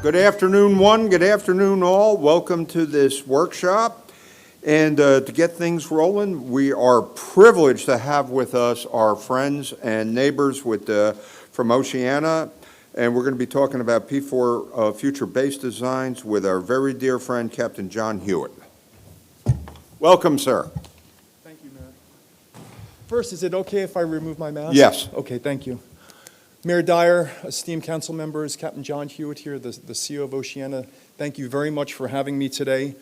Good afternoon, one. Good afternoon, all. Welcome to this workshop. And to get things rolling, we are privileged to have with us our friends and neighbors from Oceana. And we're going to be talking about P4 future base designs with our very dear friend, Captain John Hewitt. Welcome, sir. Thank you, Mayor. First, is it okay if I remove my mask? Yes. Okay, thank you. Mayor Dyer, esteemed council members, Captain John Hewitt here, the CEO of Oceana, thank you very much for having me today.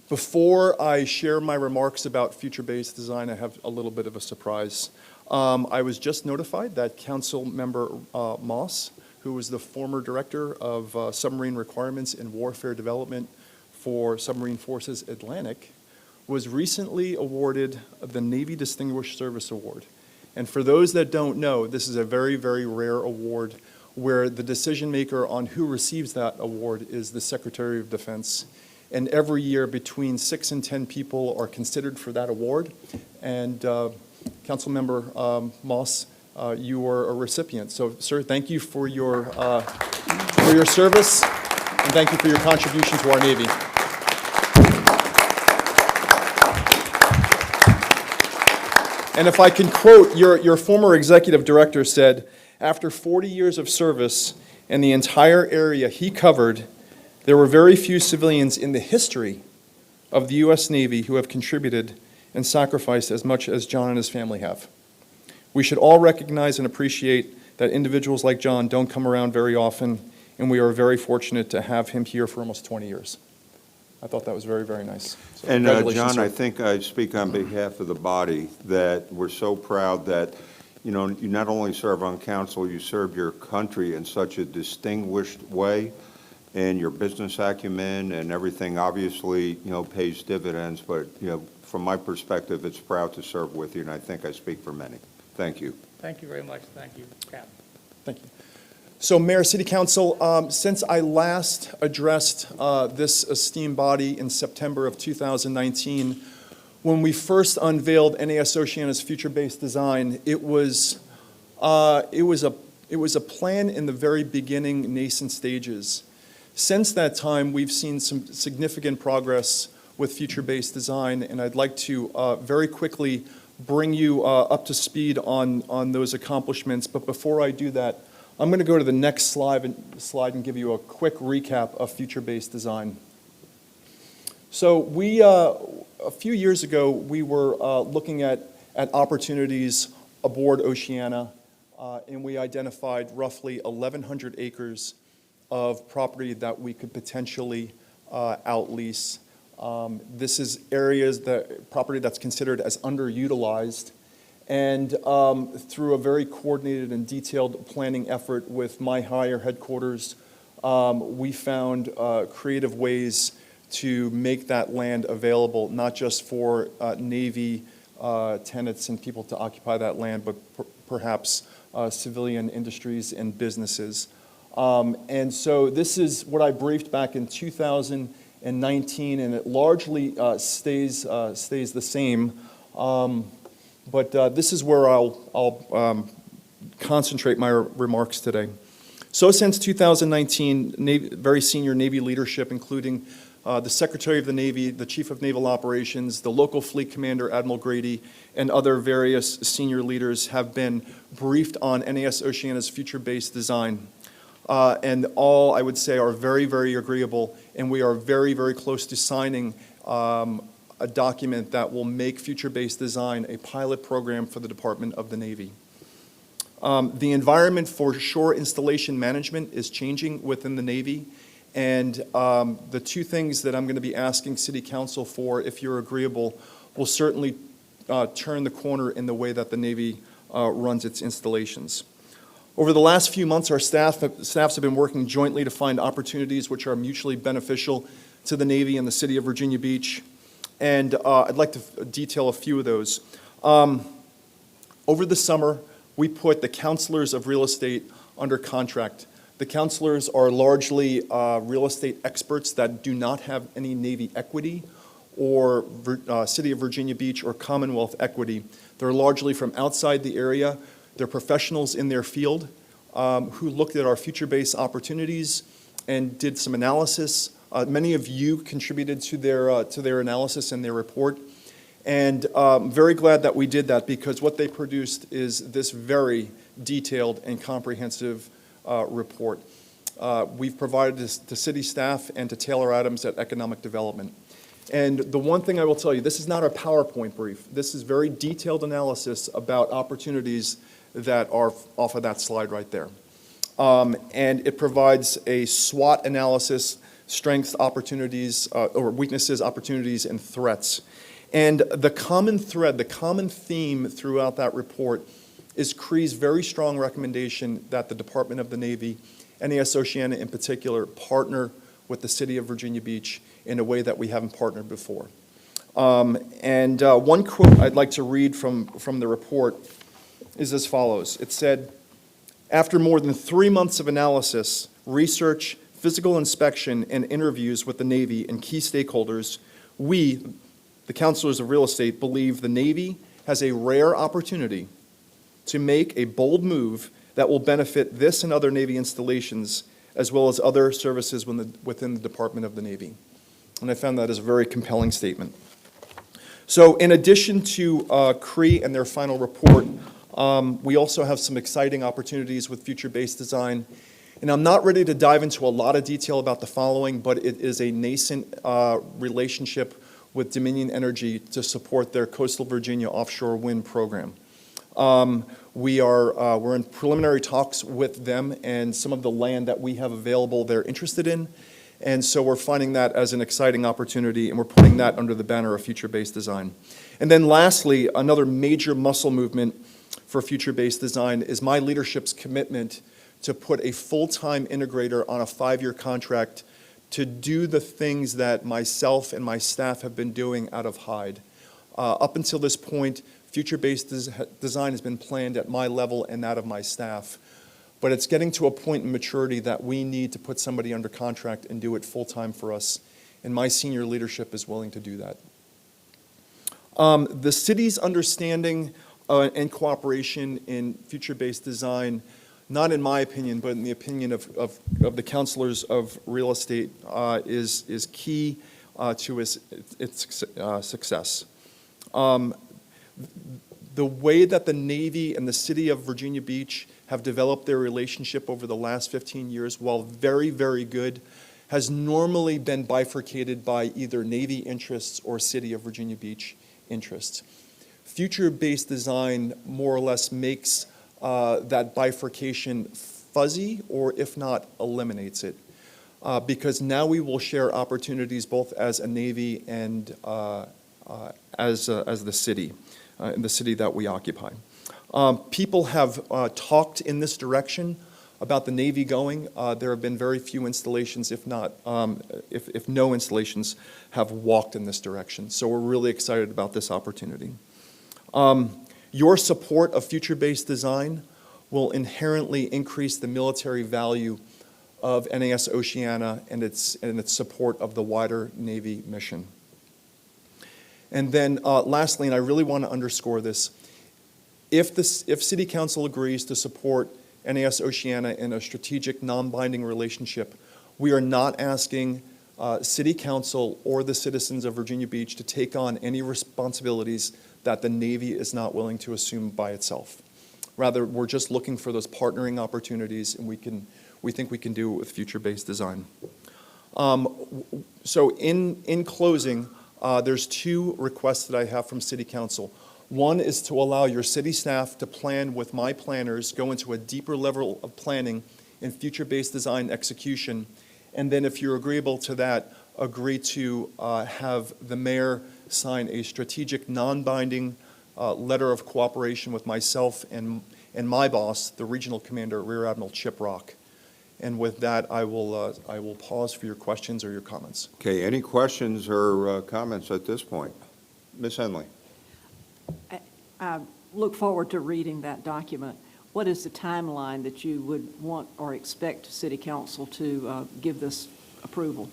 Before I share my remarks about future base design, I have a little bit of a surprise. I was just notified that Council Member Moss, who was the former director of submarine requirements and warfare development for Submarine Forces Atlantic, was recently awarded the Navy Distinguished Service Award. And for those that don't know, this is a very, very rare award where the decision maker on who receives that award is the Secretary of Defense. And every year between 6 and 10 people are considered for that award. And Councilmember Moss, you are a recipient. So, sir, thank you for your service, and thank you for your contribution to our Navy. And if I can quote, your former executive director said, after 40 years of service in the entire area he covered, there were very few civilians in the history of the U.S. Navy who have contributed and sacrificed as much as John and his family have. We should all recognize and appreciate that individuals like John don't come around very often, and we are very fortunate to have him here for almost 20 years. I thought that was very, very nice. So And John, sir. I think I speak on behalf of the body that we're so proud that, you know, you not only serve on council, you serve your country in such a distinguished way, and your business acumen and everything obviously, you know, pays dividends. But, you know, from my perspective, it's proud to serve with you, and I think I speak for many. Thank you. Thank you very much. Thank you, Cap. Thank you. So, Mayor, City Council, since I last addressed this esteemed body in September of 2019, when we first unveiled NAS Oceana's future-based design, it was a plan in the very beginning, nascent stages. Since that time, we've seen some significant progress with future-based design, and I'd like to very quickly bring you up to speed on those accomplishments. But before I do that, I'm going to go to the next slide and give you a quick recap of future-based design. So a few years ago, we were looking at opportunities aboard Oceana, and we identified roughly 1,100 acres of property that we could potentially outlease. This is property that's considered as underutilized. And through a very coordinated and detailed planning effort with my higher headquarters, we found creative ways to make that land available, not just for Navy tenants and people to occupy that land, but perhaps civilian industries and businesses. And so this is what I briefed back in 2019, and it largely stays the same. But this is where I'll concentrate my remarks today. So since 2019, very senior Navy leadership, including the Secretary of the Navy, the Chief of Naval Operations, the local fleet commander, Admiral Grady, and other various senior leaders have been briefed on NAS Oceana's future-based design. And all, I would say, are very, very agreeable, and we are very, very close to signing a document that will make future-based design a pilot program for the Department of the Navy. The environment for shore installation management is changing within the Navy, and the two things that I'm going to be asking City Council for, if you're agreeable, will certainly turn the corner in the way that the Navy runs its installations. Over the last few months, our staffs have been working jointly to find opportunities which are mutually beneficial to the Navy and the City of Virginia Beach. And I'd like to detail a few of those. Over the summer, we put the counselors of real estate under contract. The counselors are largely real estate experts that do not have any Navy equity or City of Virginia Beach or Commonwealth equity. They're largely from outside the area. They're professionals in their field who looked at our future-based opportunities and did some analysis. Many of you contributed to their analysis and their report. And I'm very glad that we did that, because what they produced is this very detailed and comprehensive report. We've provided this to city staff and to Taylor Adams at Economic Development. And the one thing I will tell you, this is not a PowerPoint brief. This is very detailed analysis about opportunities that are off of that slide right there. And it provides a SWOT analysis, strengths, opportunities, or weaknesses, opportunities, and threats. And the common thread, the common theme throughout that report is CREE's very strong recommendation that the Department of the Navy, NAS Oceana in particular, partner with the city of Virginia Beach in a way that we haven't partnered before. One quote I'd like to read from the report is as follows. It said, "After more than 3 months of analysis, research, physical inspection, and interviews with the Navy and key stakeholders, we, the counselors of real estate, believe the Navy has a rare opportunity to make a bold move that will benefit this and other Navy installations, as well as other services within the Department of the Navy." And I found that as a very compelling statement. So in addition to CREE and their final report, we also have some exciting opportunities with future-based design. And I'm not ready to dive into a lot of detail about the following, but it is a nascent relationship with Dominion Energy to support their coastal Virginia offshore wind program. We're in preliminary talks with them, and some of the land that we have available they're interested in. And so we're finding that as an exciting opportunity, and we're putting that under the banner of future-based design. And then lastly, another major muscle movement for future-based design is my leadership's commitment to put a full-time integrator on a 5-year contract to do the things that myself and my staff have been doing out of Hyde. Up until this point, future-based design has been planned at my level and that of my staff. But it's getting to a point in maturity that we need to put somebody under contract and do it full-time for us. And my senior leadership is willing to do that. The city's understanding and cooperation in future-based design, not in my opinion, but in the opinion of the counselors of real estate, is key to its success. The way that the Navy and the city of Virginia Beach have developed their relationship over the last 15 years, while very, very good, has normally been bifurcated by either Navy interests or city of Virginia Beach interests. Future-based design more or less makes that bifurcation fuzzy, or if not, eliminates it. Because now we will share opportunities both as a Navy and as the city, in the city that we occupy. People have talked in this direction about the Navy going. There have been very few installations, if no installations, have walked in this direction. So we're really excited about this opportunity. Your support of future-based design will inherently increase the military value of NAS Oceana and its support of the wider Navy mission. And then lastly, and I really want to underscore this, if City Council agrees to support NAS Oceana in a strategic, non-binding relationship, we are not asking City Council or the citizens of Virginia Beach to take on any responsibilities that the Navy is not willing to assume by itself. Rather, we're just looking for those partnering opportunities, and we think we can do it with future-based design. So in closing, there's 2 requests that I have from City Council. One is to allow your city staff to plan with my planners, go into a deeper level of planning in future-based design execution. And then if you're agreeable to that, agree to have the mayor sign a strategic, non-binding letter of cooperation with myself and my boss, the regional commander, Rear Admiral Chip Rock. And with that, I will pause for your questions or your comments. Okay, any questions or comments at this point? Ms. Henley? I look forward to reading that document. What is the timeline that you would want or expect City Council to give this approval?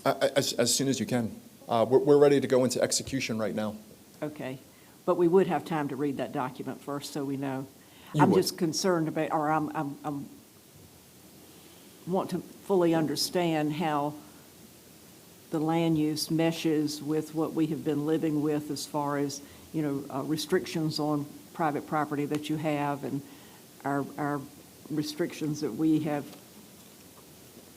As soon as you can. We're ready to go into execution right now. Okay, but we would have time to read that document first, so we know. You I'm would. just concerned about, or I'm want to fully understand how the land use meshes with what we have been living with as far as, restrictions on private property that you have and our restrictions that we have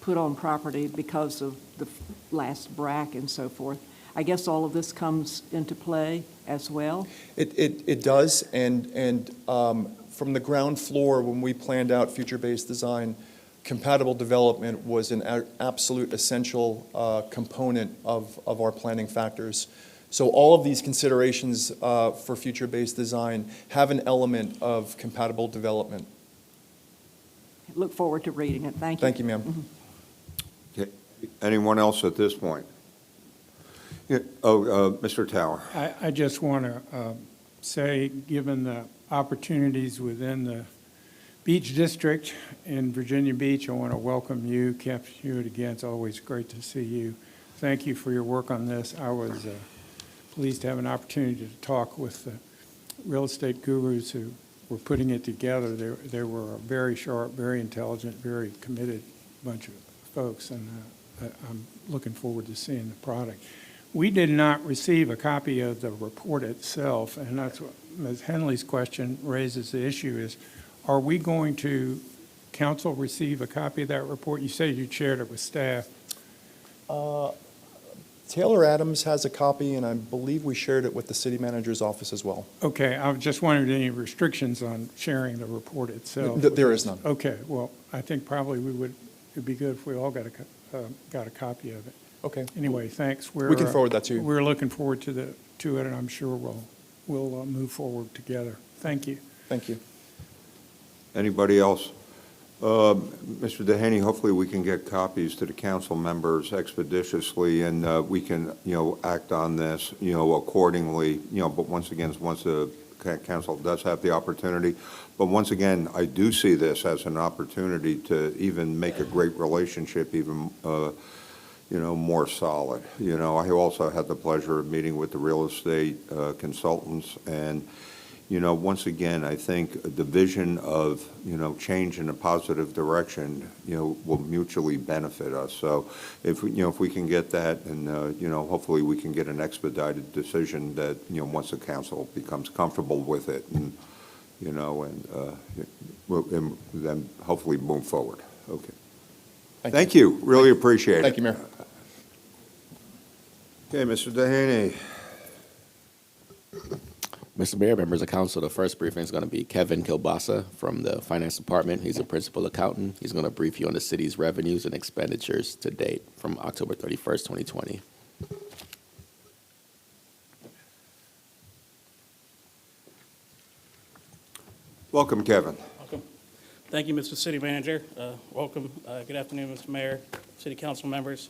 put on property because of the last BRAC and so forth. I guess all of this comes into play as well? It does, and from the ground floor, when we planned out future-based design, compatible development was an absolute essential component of our planning factors. So all of these considerations for future-based design have an element of compatible development. Look forward to reading it. Thank you. Thank you, ma'am. Okay. Anyone else at this point? Yeah. Mr. Tower. I just want to say, given the opportunities within the Beach District in Virginia Beach, I want to welcome you, Captain Hewitt, again. It's always great to see you. Thank you for your work on this. I was pleased to have an opportunity to talk with the real estate gurus who were putting it together. They were a very sharp, very intelligent, very committed bunch of folks, and I'm looking forward to seeing the product. We did not receive a copy of the report itself, and that's what Ms. Henley's question raises. The issue is, are we going to, council, receive a copy of that report? You said you shared it with staff. Taylor Adams has a copy, and I believe we shared it with the city manager's office as well. Okay, I was just wondering any restrictions on sharing the report itself. There is none. Okay, well, I think probably it'd be good if we all got a copy of it. Okay. Anyway, thanks. We can forward that to you. We're looking forward to it, and I'm sure we'll move forward together. Thank you. Thank you. Anybody else? Mr. Dehaney, hopefully we can get copies to the council members expeditiously, and we can, act on this, accordingly, but once again, once the council does have the opportunity. But once again, I do see this as an opportunity to even make a great relationship even, more solid. I also had the pleasure of meeting with the real estate consultants, and once again, I think the vision of, change in a positive direction, will mutually benefit us. So if we can get that, and, hopefully we can get an expedited decision that, once the council becomes comfortable with it, and, and then hopefully move forward. Okay. Thank you. Really appreciate it. Thank you, Mayor. Okay, Mr. Dehaney. Mr. Mayor, members of council, the first briefing is going to be Kevin Kilbasa from the Finance Department. He's a principal accountant. He's going to brief you on the city's revenues and expenditures to date from October 31st, 2020. Welcome, Kevin. Welcome. Thank you, Mr. City Manager. Welcome. Good afternoon, Mr. Mayor, City Council members.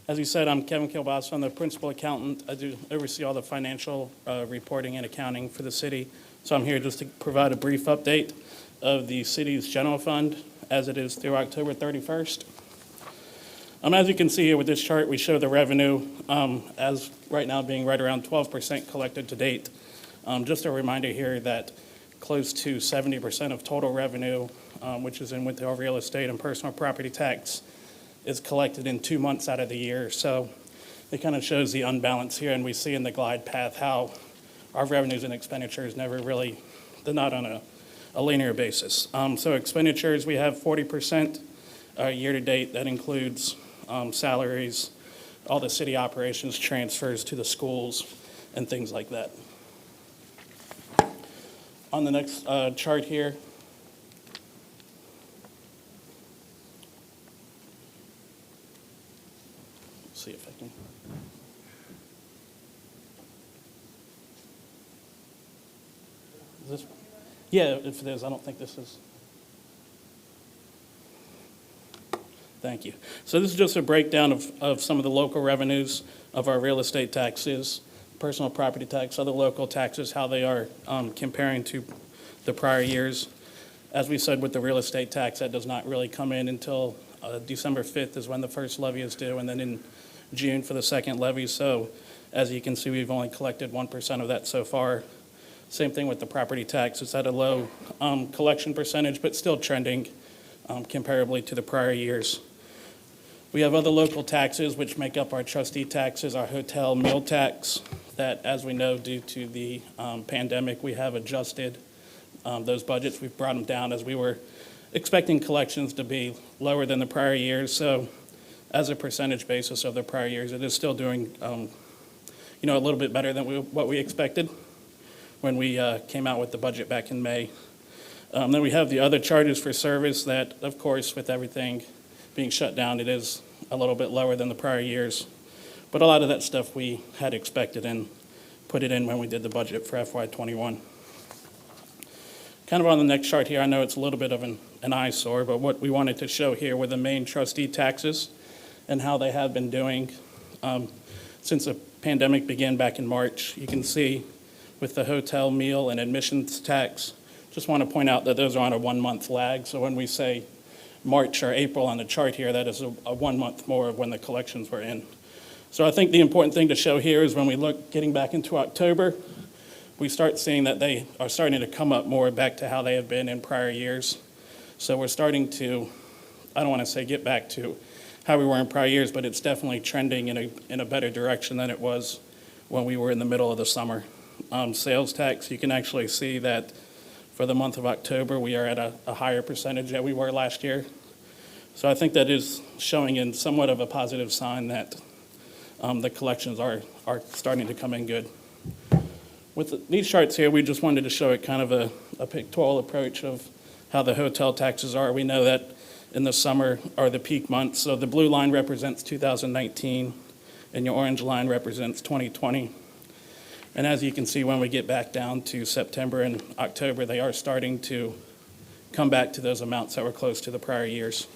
As you said, I'm Kevin Kilbasa. I'm the principal accountant. I do oversee all the financial reporting and accounting for the city. So I'm here just to provide a brief update of the city's general fund as it is through October 31st. As you can see here with this chart, we show the revenue as right now being right around 12% collected to date. Just a reminder here that close to 70% of total revenue, which is in with our real estate and personal property tax, is collected in 2 months out of the year. So it kind of shows the unbalance here, and we see in the glide path how our revenues and expenditures they're not on a linear basis. So expenditures, we have 40% year to date. That includes salaries, all the city operations, transfers to the schools, and things like that. On the next chart here, see if I can. Is this? Yeah, if it is, I don't think this is. Thank you. So this is just a breakdown of some of the local revenues of our real estate taxes, personal property tax, other local taxes, how they are comparing to the prior years. As we said with the real estate tax, that does not really come in until December 5th is when the first levy is due, and then in June for the second levy. So as you can see, we've only collected 1% of that so far. Same thing with the property tax. It's at a low collection percentage, but still trending comparably to the prior years. We have other local taxes which make up our trustee taxes, our hotel meal tax, that, as we know, due to the pandemic, we have adjusted those budgets. We've brought them down as we were expecting collections to be lower than the prior years. So as a percentage basis of the prior years, it is still doing, a little bit better than what we expected when we came out with the budget back in May. Then we have the other charges for service that, of course, with everything being shut down, it is a little bit lower than the prior years. But a lot of that stuff we had expected and put it in when we did the budget for FY21. Kind of on the next chart here, I know it's a little bit of an eyesore, but what we wanted to show here were the main trustee taxes and how they have been doing since the pandemic began back in March. You can see with the hotel meal and admissions tax, just want to point out that those are on a 1-month lag. So when we say March or April on the chart here, that is a 1 month more of when the collections were in. So I think the important thing to show here is when we look getting back into October, we start seeing that they are starting to come up more back to how they have been in prior years. So we're starting to, I don't want to say get back to how we were in prior years, but it's definitely trending in a better direction than it was when we were in the middle of the summer. Sales tax, you can actually see that for the month of October, we are at a higher percentage than we were last year. So I think that is showing in somewhat of a positive sign that the collections are starting to come in good. With these charts here, we just wanted to show it kind of a pictorial approach of how the hotel taxes are. We know that in the summer are the peak months. So the blue line represents 2019, and your orange line represents 2020. And as you can see, when we get back down to September and October, they are starting to come back to those amounts that were close to the prior years.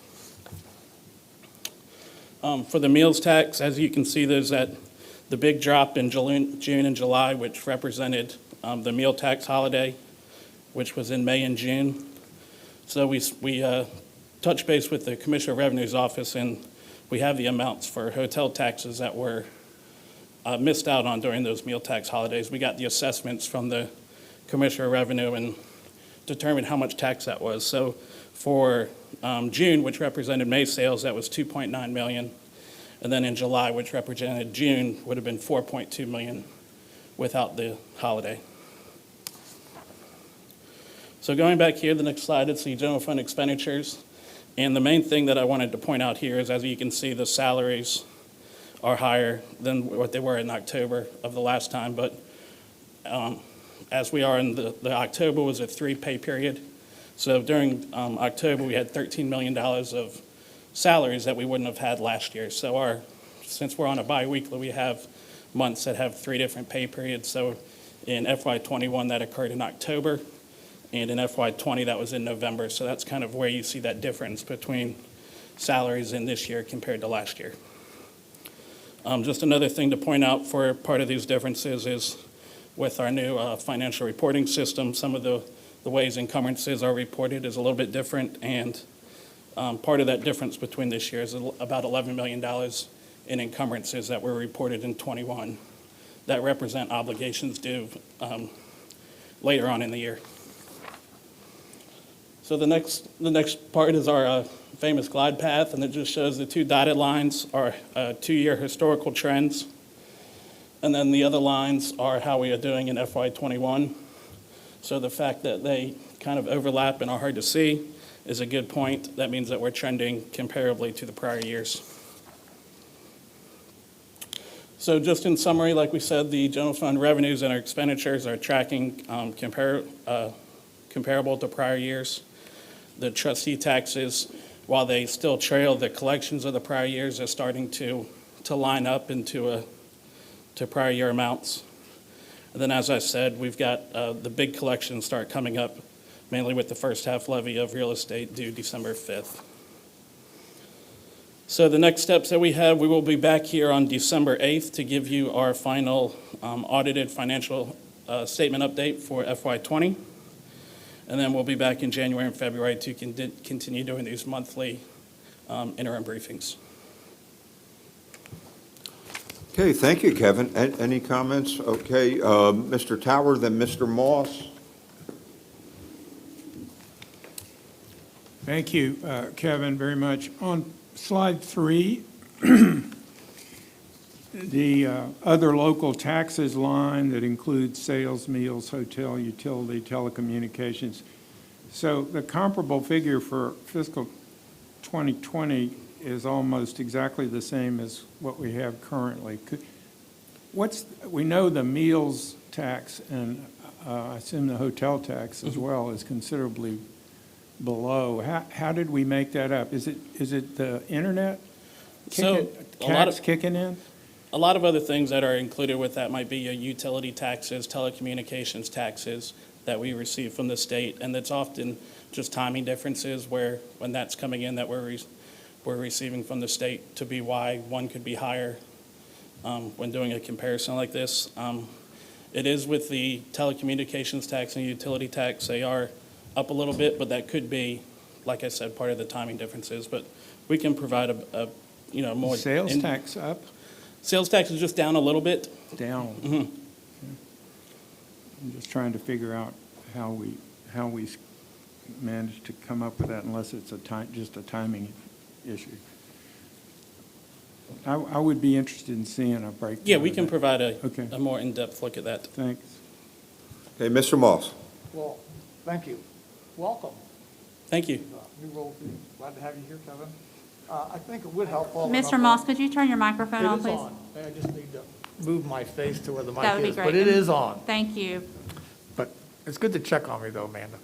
For the meals tax, as you can see, there's the big drop in June and July, which represented the meal tax holiday, which was in May and June. So we touched base with the Commissioner of Revenue's office, and we have the amounts for hotel taxes that were missed out on during those meal tax holidays. We got the assessments from the Commissioner of Revenue and determined how much tax that was. So for June, which represented May sales, that was $2.9 million. And then in July, which represented June, would have been $4.2 million without the holiday. So going back here, the next slide, it's the general fund expenditures. And the main thing that I wanted to point out here is, as you can see, the salaries are higher than what they were in October of the last time. But as we are in the October was a 3 pay period. So during October, we had $13 million of salaries that we wouldn't have had last year. So since we're on a bi-weekly, we have months that have 3 different pay periods. So in FY21, that occurred in October, and in FY20, that was in November. So that's kind of where you see that difference between salaries in this year compared to last year. Just another thing to point out for part of these differences is with our new financial reporting system, some of the ways encumbrances are reported is a little bit different, and part of that difference between this year is about $11 million in encumbrances that were reported in 21 that represent obligations due later on in the year. So the next part is our famous glide path, and it just shows the 2 dotted lines are 2-year historical trends, and then the other lines are how we are doing in FY21. So the fact that they kind of overlap and are hard to see is a good point. That means that we're trending comparably to the prior years. So just in summary, like we said, the general fund revenues and our expenditures are tracking comparable to prior years. The trustee taxes, while they still trail the collections of the prior years, are starting to line up into to prior year amounts. And then, as I said, we've got the big collections start coming up, mainly with the first half levy of real estate due December 5th. So the next steps that we have, we will be back here on December 8th to give you our final audited financial statement update for FY20. And then we'll be back in January and February to continue doing these monthly interim briefings. Okay, thank you, Kevin. Any comments? Okay, Mr. Tower, then Mr. Moss. Thank you, Kevin, very much. On slide 3, the other local taxes line that includes sales, meals, hotel, utility, telecommunications. So the comparable figure for fiscal 2020 is almost exactly the same as what we have currently. We know the meals tax and I assume the hotel tax as well is considerably below. How did we make that up? Is it the internet kicking in? A lot of other things that are included with that might be your utility taxes, telecommunications taxes that we receive from the state, and it's often just timing differences where when that's coming in that we're receiving from the state to be why one could be higher when doing a comparison like this. It is with the telecommunications tax and utility tax, they are up a little bit, but that could be, like I said, part of the timing differences. But we can provide a more. Sales tax up? Sales tax is just down a little bit. Down. Mhm. Okay. I'm just trying to figure out how we managed to come up with that unless it's just a timing issue. I would be interested in seeing a breakdown. Yeah, we of can that. provide Okay. a more in-depth look at that. Thanks. Okay, Mr. Moss. Well, thank you. Welcome. Thank you. New role for you. Glad to have you here, Kevin. I think it would help following up Mr. on- Moss, could you turn your microphone on, It is please? on. I just need to move my face to where the mic That would be is, great. but it is on. Thank you. But it's good to check on me though, Amanda.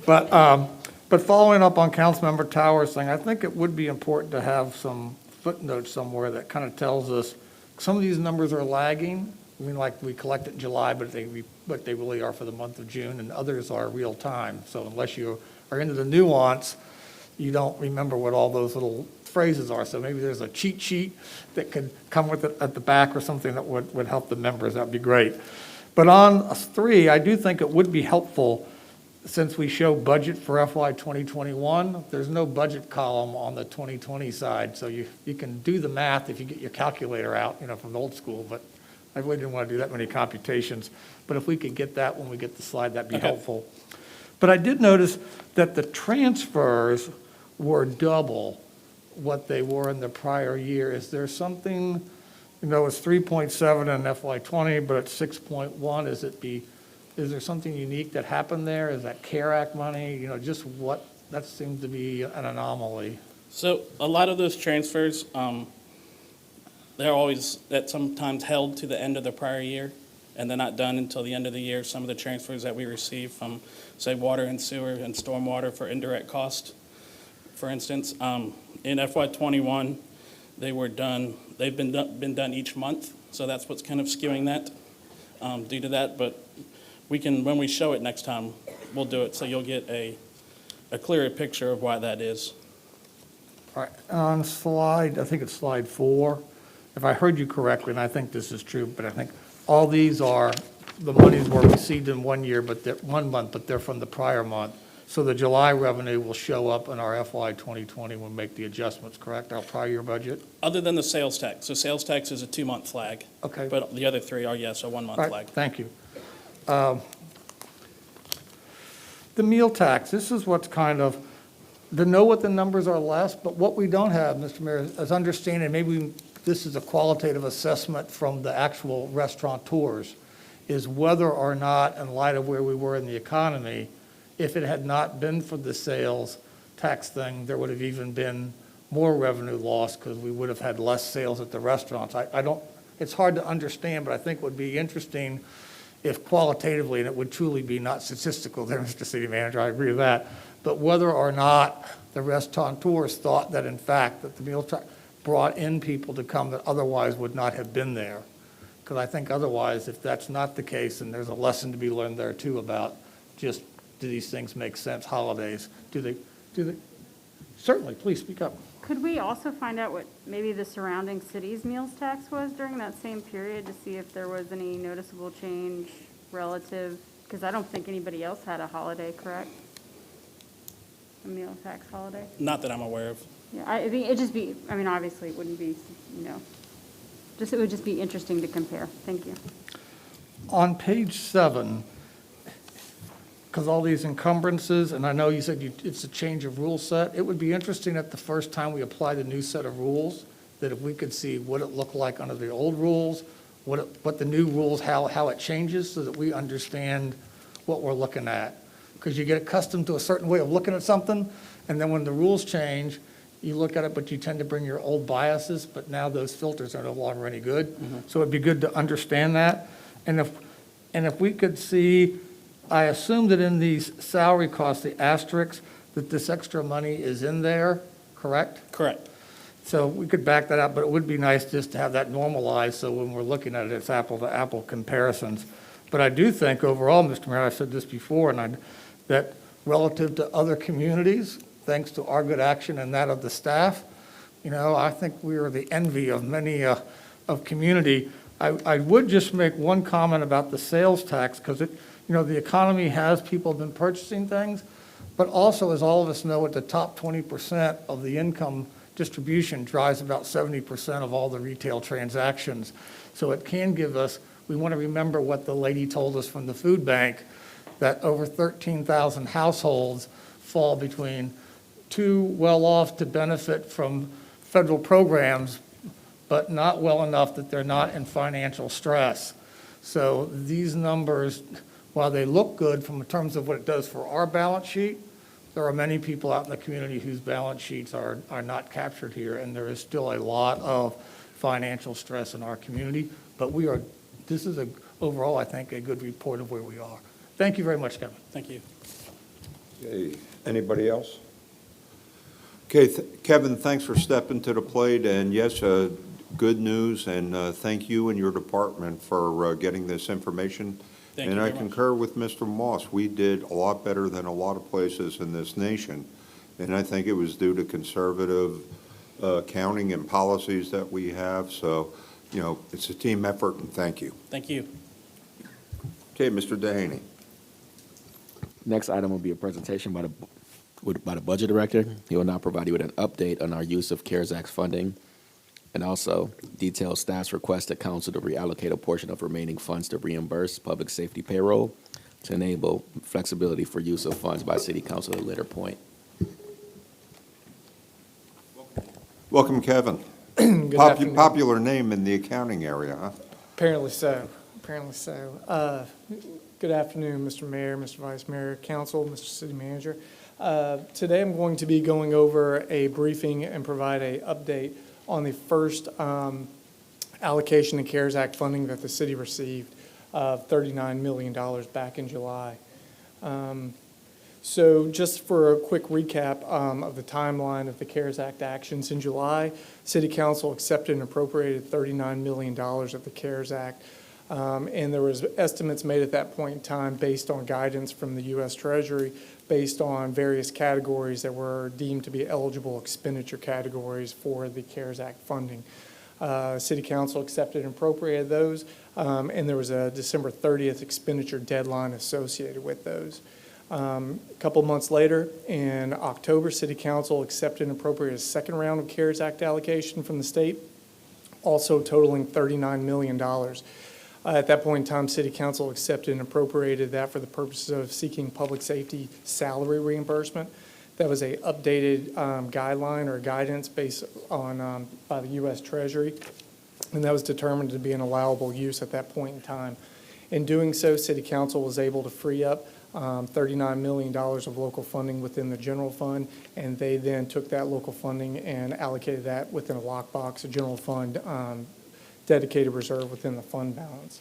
But following up on Councilmember Towers' thing, I think it would be important to have some footnotes somewhere that kind of tells us some of these numbers are lagging. I mean, like we collect it in July, but they really are for the month of June, and others are real time. So unless you are into the nuance, you don't remember what all those little phrases are. So maybe there's a cheat sheet that could come with it at the back or something that would help the members. That'd be great. But on 3, I do think it would be helpful, since we show budget for FY 2021, there's no budget column on the 2020 side. So you can do the math if you get your calculator out, from the old school, but I really didn't want to do that many computations. But if we could get that when we get the slide, that'd be Okay. helpful. But I did notice that the transfers were double what they were in the prior year. Is there something, it's 3.7 in FY '20, but it's 6.1. Is there something unique that happened there? Is that CARE Act money? That seems to be an anomaly. So a lot of those transfers, that sometimes held to the end of the prior year, and they're not done until the end of the year. Some of the transfers that we receive from, say, water and sewer and stormwater for indirect cost, for instance, in FY '21, they've been done each month, so that's what's kind of skewing that due to that. But when we show it next time, we'll do it so you'll get a clearer picture of why that is. All right, on I think it's slide 4, if I heard you correctly, and I think this is true, but I think all these are, the monies were received in 1 year, but they're 1 month, but they're from the prior month. So the July revenue will show up in our FY 2020 when we make the adjustments, correct, our prior year budget? Other than the sales tax. So sales tax is a 2-month flag. Okay. But the other 3 are, yes, a 1-month All flag. right, thank you. The meal tax, this is what's kind of, to know what the numbers are less, but what we don't have, Mr. Mayor, is understanding, maybe this is a qualitative assessment from the actual restaurateurs, is whether or not, in light of where we were in the economy, if it had not been for the sales tax thing, there would have even been more revenue loss because we would have had less sales at the restaurants. It's hard to understand, but I think it would be interesting if qualitatively, and it would truly be not statistical there, Mr. City Manager, I agree with that, but whether or not the restaurateurs thought that in fact that the meal tax brought in people to come that otherwise would not have been there. Because I think otherwise, if that's not the case, and there's a lesson to be learned there too about just, do these things make sense, holidays? Do they? Certainly, please speak up. Could we also find out what maybe the surrounding cities' meals tax was during that same period to see if there was any noticeable change relative? Because I don't think anybody else had a holiday, correct? A meal tax holiday? Not that I'm aware of. Yeah, I think it'd just be, obviously it wouldn't be, it would just be interesting to compare. Thank you. On page 7, because all these encumbrances, and I know you said it's a change of rule set, it would be interesting at the first time we apply the new set of rules, that if we could see what it looked like under the old rules, what the new rules, how it changes, so that we understand what we're looking at. Because you get accustomed to a certain way of looking at something, and then when the rules change, you look at it, but you tend to bring your old biases, but now those filters are no longer any good. So it'd be good to understand that. And if we could see, I assume that in these salary costs, the asterisks, that this extra money is in there, correct? Correct. So we could back that up, but it would be nice just to have that normalized, so when we're looking at it, it's apple-to-apple comparisons. But I do think overall, Mr. Mayor, I've said this before, that relative to other communities, thanks to our good action and that of the staff, I think we are the envy of many of community. I would just make one comment about the sales tax, because the economy has, people have been purchasing things, but also, as all of us know, at the top 20% of the income distribution drives about 70% of all the retail transactions. So it can give us, we want to remember what the lady told us from the food bank, that over 13,000 households fall between too well off to benefit from federal programs, but not well enough that they're not in financial stress. So these numbers, while they look good from in terms of what it does for our balance sheet, there are many people out in the community whose balance sheets are not captured here, and there is still a lot of financial stress in our community. But this is overall, I think, a good report of where we are. Thank you very much, Kevin. Thank you. Okay, anybody else? Okay, Kevin, thanks for stepping to the plate, and yes, good news, and thank you and your department for getting this information. Thank you And I very much. concur with Mr. Moss. We did a lot better than a lot of places in this nation, and I think it was due to conservative accounting and policies that we have. So, it's a team effort, and thank you. Thank you. Okay, Mr. Dehaney. Next item will be a presentation by the Budget Director. He will now provide you with an update on our use of CARES Act funding, and also detail staff's request to council to reallocate a portion of remaining funds to reimburse public safety payroll to enable flexibility for use of funds by City Council at a later point. Welcome, Kevin. Good afternoon. Popular name in the accounting area, huh? Apparently so. Good afternoon, Mr. Mayor, Mr. Vice Mayor, Council, Mr. City Manager. Today I'm going to be going over a briefing and provide an update on the first allocation of CARES Act funding that the city received of $39 million back in July. So just for a quick recap of the timeline of the CARES Act actions, in July, City Council accepted and appropriated $39 million of the CARES Act. And there was estimates made at that point in time based on guidance from the U.S. Treasury, based on various categories that were deemed to be eligible expenditure categories for the CARES Act funding. City Council accepted and appropriated those, and there was a December 30th expenditure deadline associated with those. A couple months later, in October, City Council accepted and appropriated a second round of CARES Act allocation from the state, also totaling $39 million. At that point in time, City Council accepted and appropriated that for the purposes of seeking public safety salary reimbursement. That was a updated guideline or guidance based on by the U.S. Treasury, and that was determined to be an allowable use at that point in time. In doing so, City Council was able to free up $39 million of local funding within the general fund, and they then took that local funding and allocated that within a lockbox, a general fund dedicated reserve within the fund balance.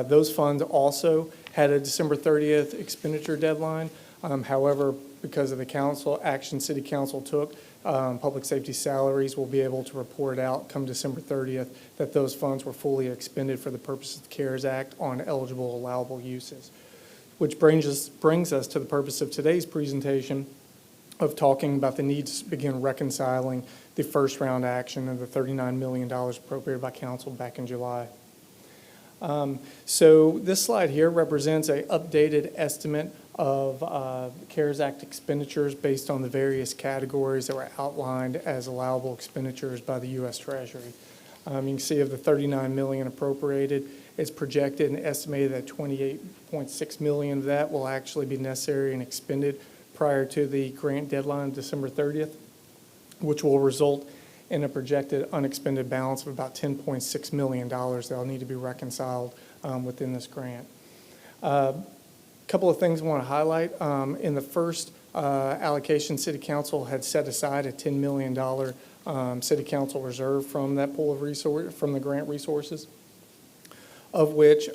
Those funds also had a December 30th expenditure deadline. However, because of the council action City Council took, public safety salaries will be able to report out come December 30th that those funds were fully expended for the purpose of the CARES Act on eligible allowable uses. Which brings us to the purpose of today's presentation of talking about the need to begin reconciling the first round action of the $39 million appropriated by council back in July. So this slide here represents an updated estimate of CARES Act expenditures based on the various categories that were outlined as allowable expenditures by the U.S. Treasury. You can see of the $39 million appropriated, It's projected and estimated that 28.6 million of that will actually be necessary and expended prior to the grant deadline, December 30th, which will result in a projected unexpended balance of about $10.6 million that'll need to be reconciled within this grant. Couple of things I want to highlight. In the first allocation, City Council had set aside a $10 million City Council reserve from that pool of resource, from the grant resources, of which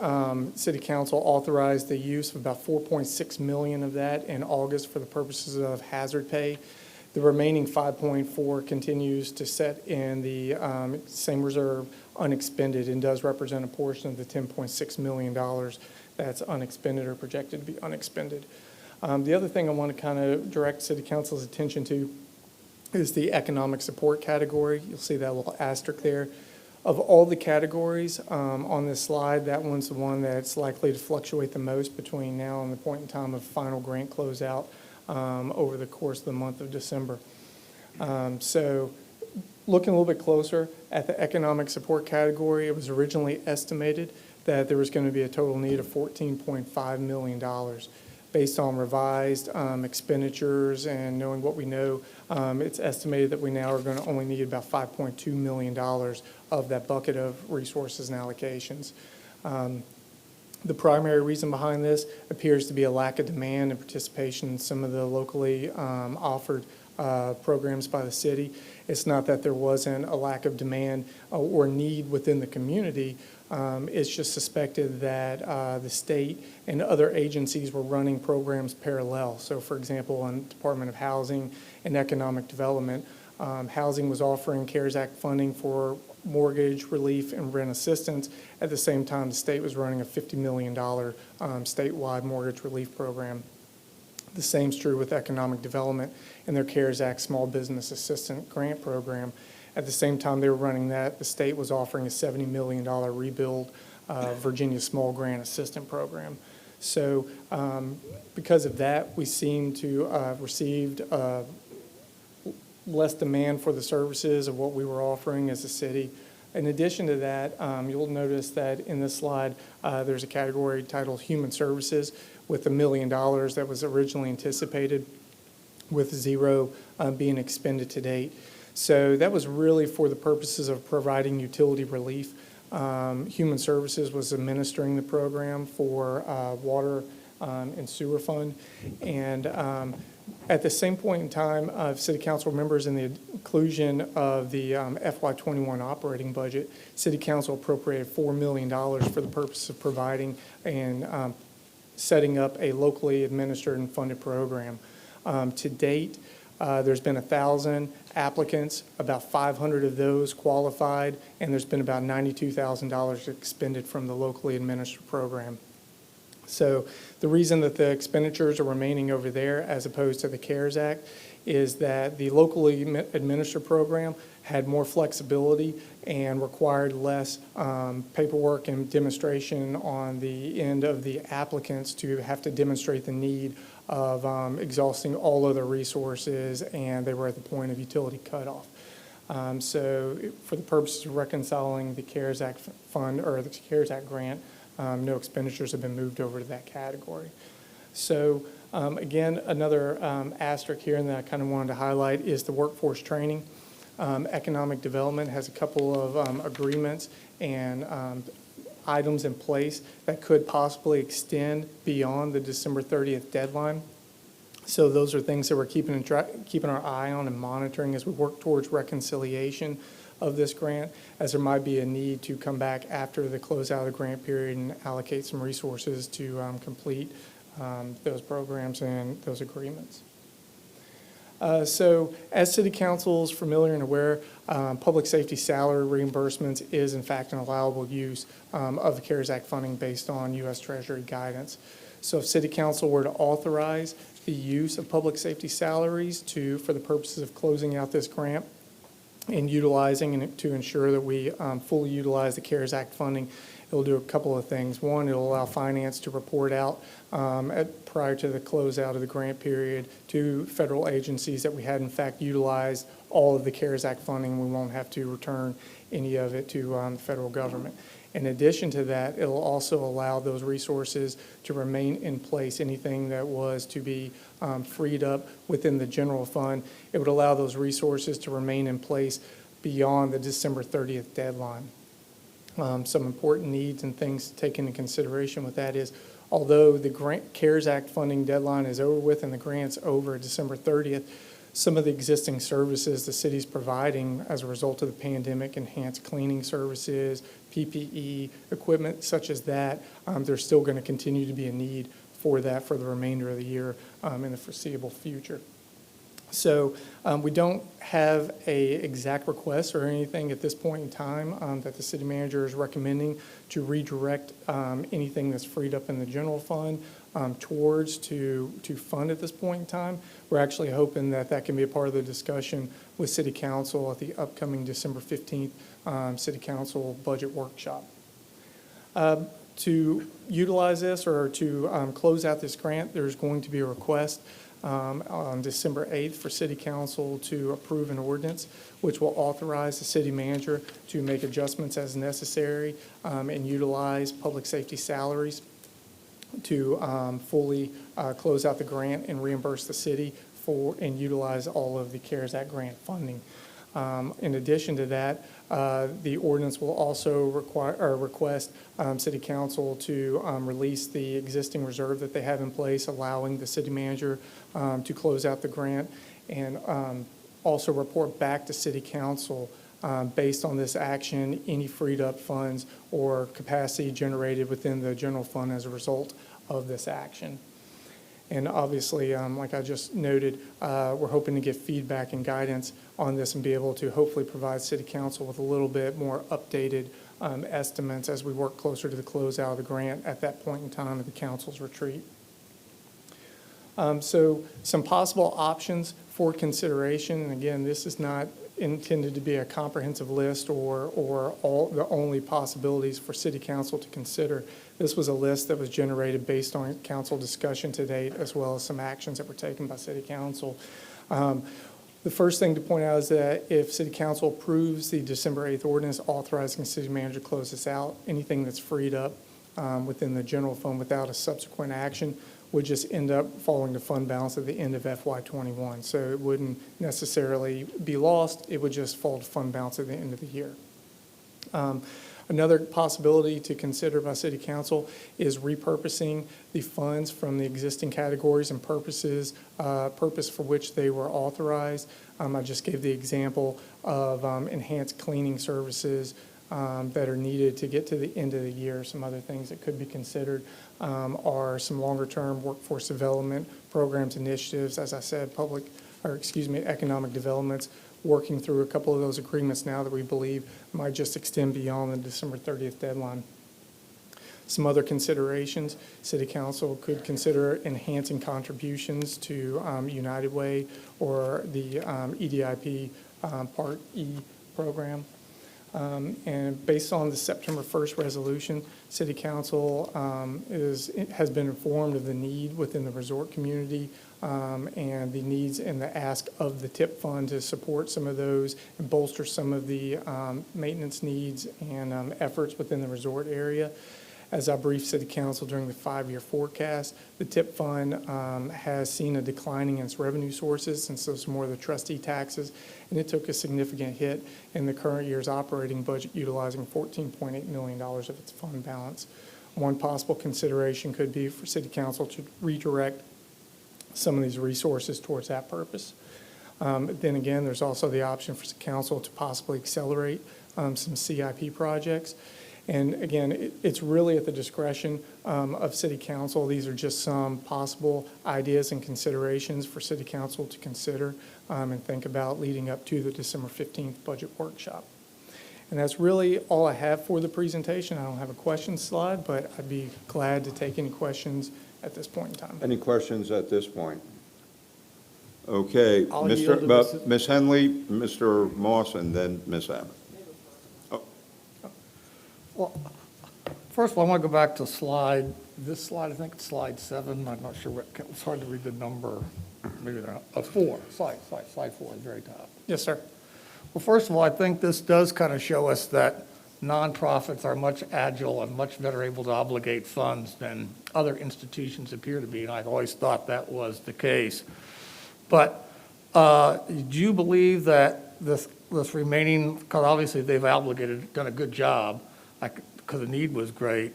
City Council authorized the use of about 4.6 million of that in August for the purposes of hazard pay. The remaining 5.4 continues to set in the same reserve unexpended and does represent a portion of the $10.6 million that's unexpended or projected to be unexpended. The other thing I want to kind of direct City Council's attention to is the economic support category. You'll see that little asterisk there. Of all the categories on this slide, that one's the one that's likely to fluctuate the most between now and the point in time of final grant closeout over the course of the month of December. So looking a little bit closer at the economic support category, it was originally estimated that there was going to be a total need of $14.5 million. Based on revised expenditures and knowing what we know, it's estimated that we now are going to only need about $5.2 million of that bucket of resources and allocations. The primary reason behind this appears to be a lack of demand and participation in some of the locally offered programs by the city. It's not that there wasn't a lack of demand or need within the community. It's just suspected that the state and other agencies were running programs parallel. So, for example, in Department of Housing and Economic Development, Housing was offering CARES Act funding for mortgage relief and rent assistance. At the same time, the state was running a $50 million statewide mortgage relief program. The same's true with Economic Development and their CARES Act Small Business Assistance Grant Program. At the same time they were running that, the state was offering a $70 million rebuild Virginia Small Grant Assistance Program. So because of that, we seem to have received less demand for the services of what we were offering as a city. In addition to that, you'll notice that in this slide, there's a category titled Human Services with $1 million that was originally anticipated, with zero being expended to date. So that was really for the purposes of providing utility relief. Human Services was administering the program for water and sewer fund. And at the same point in time, City Council members, in the inclusion of the FY21 operating budget, City Council appropriated $4 million for the purpose of providing and setting up a locally administered and funded program. To date, there's been 1,000 applicants, about 500 of those qualified, and there's been about $92,000 expended from the locally administered program. So the reason that the expenditures are remaining over there as opposed to the CARES Act is that the locally administered program had more flexibility and required less paperwork and demonstration on the end of the applicants to have to demonstrate the need of exhausting all other resources, and they were at the point of utility cutoff. So for the purposes of reconciling the CARES Act fund or the CARES Act grant, no expenditures have been moved over to that category. So again, another asterisk here that I kind of wanted to highlight is the workforce training. Economic Development has a couple of agreements and items in place that could possibly extend beyond the December 30th deadline. So those are things that we're keeping our eye on and monitoring as we work towards reconciliation of this grant, as there might be a need to come back after the closeout of the grant period and allocate some resources to complete those programs and those agreements. So as City Council is familiar and aware, public safety salary reimbursements is in fact an allowable use of the CARES Act funding based on U.S. Treasury guidance. So if City Council were to authorize the use of public safety salaries for the purposes of closing out this grant and utilizing and to ensure that we fully utilize the CARES Act funding, it'll do a couple of things. One, it'll allow finance to report out prior to the closeout of the grant period to federal agencies that we had in fact utilized all of the CARES Act funding. We won't have to return any of it to the federal government. In addition to that, it'll also allow those resources to remain in place. Anything that was to be freed up within the general fund, it would allow those resources to remain in place beyond the December 30th deadline. Some important needs and things to take into consideration with that is, although the CARES Act funding deadline is over with and the grant's over December 30th, some of the existing services the city's providing as a result of the pandemic, enhanced cleaning services, PPE, equipment such as that, there's still going to continue to be a need for that for the remainder of the year in the foreseeable future. So we don't have a exact request or anything at this point in time that the city manager is recommending to redirect anything that's freed up in the general fund towards to fund at this point in time. We're actually hoping that that can be a part of the discussion with City Council at the upcoming December 15th City Council budget workshop. To utilize this or to close out this grant, there's going to be a request on December 8th for City Council to approve an ordinance which will authorize the city manager to make adjustments as necessary and utilize public safety salaries to fully close out the grant and reimburse the city for and utilize all of the CARES Act grant funding. In addition to that, the ordinance will also request City Council to release the existing reserve that they have in place, allowing the city manager to close out the grant, and also report back to City Council based on this action, any freed up funds or capacity generated within the general fund as a result of this action. And obviously, like I just noted, we're hoping to get feedback and guidance on this and be able to hopefully provide City Council with a little bit more updated estimates as we work closer to the closeout of the grant at that point in time of the council's retreat. So some possible options for consideration, and again, this is not intended to be a comprehensive list or all the only possibilities for City Council to consider. This was a list that was generated based on council discussion to date, as well as some actions that were taken by City Council. The first thing to point out is that if City Council approves the December 8th ordinance authorizing the city manager to close this out, anything that's freed up within the general fund without a subsequent action would just end up falling to fund balance at the end of FY21. So it wouldn't necessarily be lost. It would just fall to fund balance at the end of the year. Another possibility to consider by City Council is repurposing the funds from the existing categories and purpose for which they were authorized. I just gave the example of enhanced cleaning services that are needed to get to the end of the year. Some other things that could be considered are some longer-term workforce development programs, initiatives, as I said, economic developments, working through a couple of those agreements now that we believe might just extend beyond the December 30th deadline. Some other considerations, City Council could consider enhancing contributions to United Way or the EDIP Part E program. And based on the September 1st resolution, City Council has been informed of the need within the resort community and the needs and the ask of the TIP fund to support some of those and bolster some of the maintenance needs and efforts within the resort area. As I briefed City Council during the 5-year forecast, the TIP fund has seen a declining in its revenue sources since those are more of the trustee taxes, and it took a significant hit in the current year's operating budget, utilizing $14.8 million of its fund balance. One possible consideration could be for City Council to redirect some of these resources towards that purpose. Then again, there's also the option for City Council to possibly accelerate some CIP projects. And again, it's really at the discretion of City Council. These are just some possible ideas and considerations for City Council to consider and think about leading up to the December 15th budget workshop. And that's really all I have for the presentation. I don't have a questions slide, but I'd be glad to take any questions at this point in time. Any questions at this point? Okay, I'll yield to Ms. Henley, Mr. Moss, and then Ms. Abbott. Well, first of all, I want to go back to this slide, I think it's slide 7. I'm not sure it's hard to read the number. Maybe they're not. 4, slide 4 at the very top. Yes, sir. Well, first of all, I think this does kind of show us that nonprofits are much agile and much better able to obligate funds than other institutions appear to be, and I've always thought that was the case. But do you believe that this remaining, because obviously they've done a good job, because the need was great,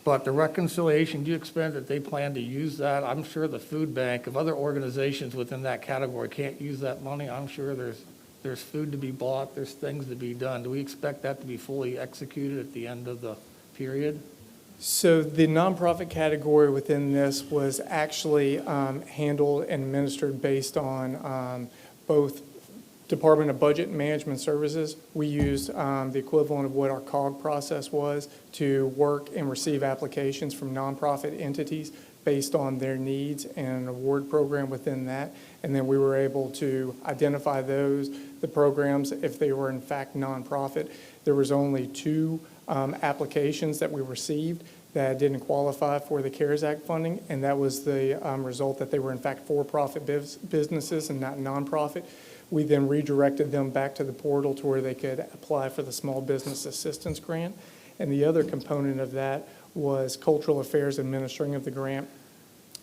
but the reconciliation, do you expect that they plan to use that? I'm sure the food bank, if other organizations within that category can't use that money, I'm sure there's food to be bought, there's things to be done. Do we expect that to be fully executed at the end of the period? So the nonprofit category within this was actually handled and administered based on both Department of Budget and Management Services. We used the equivalent of what our COG process was to work and receive applications from nonprofit entities based on their needs and an award program within that. And then we were able to identify the programs, if they were in fact nonprofit. There was only 2 applications that we received that didn't qualify for the CARES Act funding, and that was the result that they were in fact for-profit businesses and not nonprofit. We then redirected them back to the portal to where they could apply for the Small Business Assistance Grant. And the other component of that was Cultural Affairs administering of the grant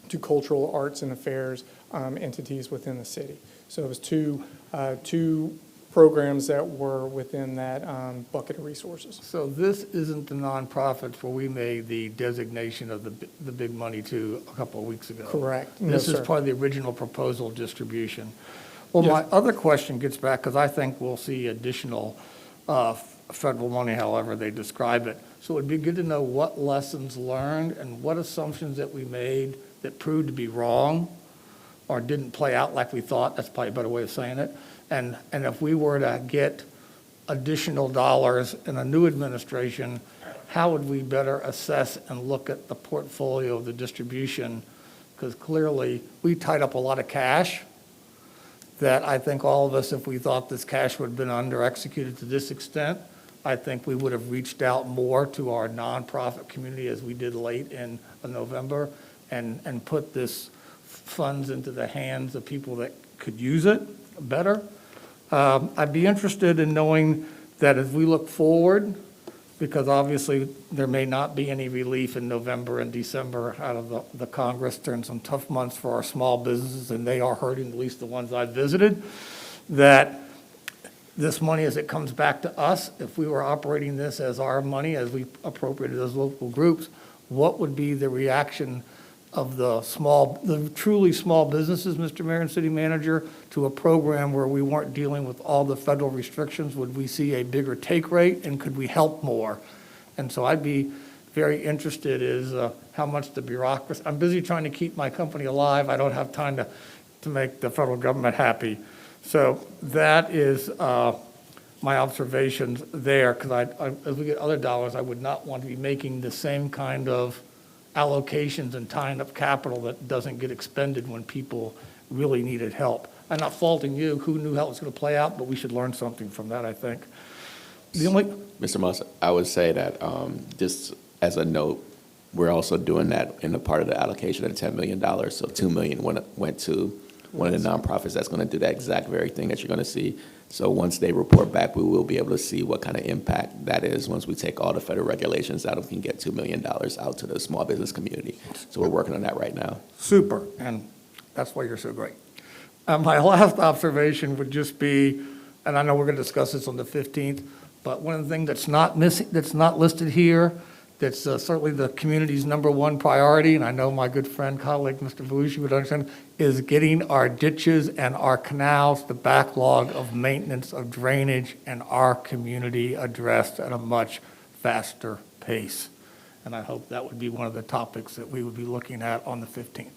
to cultural arts and affairs entities within the city. So it was two programs that were within that bucket of resources. So this isn't the nonprofits where we made the designation of the big money to a couple of weeks ago? Correct. No, This is sir. part of the original proposal distribution. Well, Yes. my other question gets back, because I think we'll see additional federal money, however they describe it. So it'd be good to know what lessons learned and what assumptions that we made that proved to be wrong or didn't play out like we thought. That's probably a better way of saying it. And if we were to get additional dollars in a new administration, how would we better assess and look at the portfolio of the distribution? Because clearly, we tied up a lot of cash that I think all of us, if we thought this cash would have been under-executed to this extent, I think we would have reached out more to our nonprofit community as we did late in November and put this funds into the hands of people that could use it better. I'd be interested in knowing that as we look forward, because obviously there may not be any relief in November and December out of the Congress during some tough months for our small businesses, and they are hurting, at least the ones I've visited, that this money, as it comes back to us, if we were operating this as our money, as we appropriated those local groups, what would be the reaction of the truly small businesses, Mr. Mayor and City Manager, to a program where we weren't dealing with all the federal restrictions? Would we see a bigger take rate, and could we help more? And so I'd be very interested is how much the bureaucracy, I'm busy trying to keep my company alive. I don't have time to make the federal government happy. So that is my observations there, because as we get other dollars, I would not want to be making the same kind of allocations and tying up capital that doesn't get expended when people really needed help. I'm not faulting you. Who knew how it was going to play out, but we should learn something from that, I think. Mr. Moss, I would say that just as a note, we're also doing that in the part of the allocation of $10 million. So $2 million went to one of the nonprofits that's going to do that exact very thing that you're going to see. So once they report back, we will be able to see what kind of impact that is once we take all the federal regulations out and we can get $2 million out to the small business community. So we're working on that right now. Super, and that's why you're so great. My last observation would just be, and I know we're going to discuss this on the 15th, but one of the things that's not listed here, that's certainly the community's #1 priority, and I know my good friend, colleague, Mr. Volusi would understand, is getting our ditches and our canals, the backlog of maintenance of drainage in our community addressed at a much faster pace. And I hope that would be one of the topics that we would be looking at on the 15th.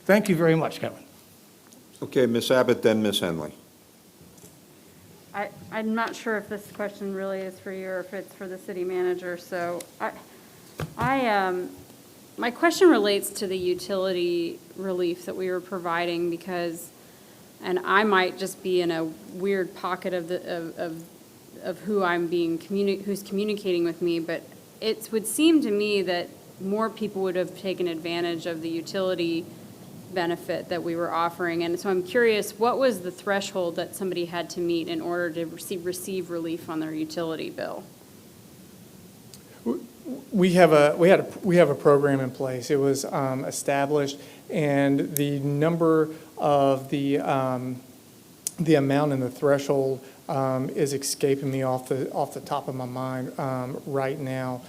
Thank you very much, Kevin. Okay, Ms. Abbott, then Ms. Henley. I'm not sure if this question really is for you or if it's for the city manager, so my question relates to the utility relief that we were providing because, and I might just be in a weird pocket of who who's communicating with me, but it would seem to me that more people would have taken advantage of the utility benefit that we were offering. And so I'm curious, what was the threshold that somebody had to meet in order to receive relief on their utility bill? We have a program in place. It was established, and the number of the amount and the threshold is escaping me off the top of my mind right now.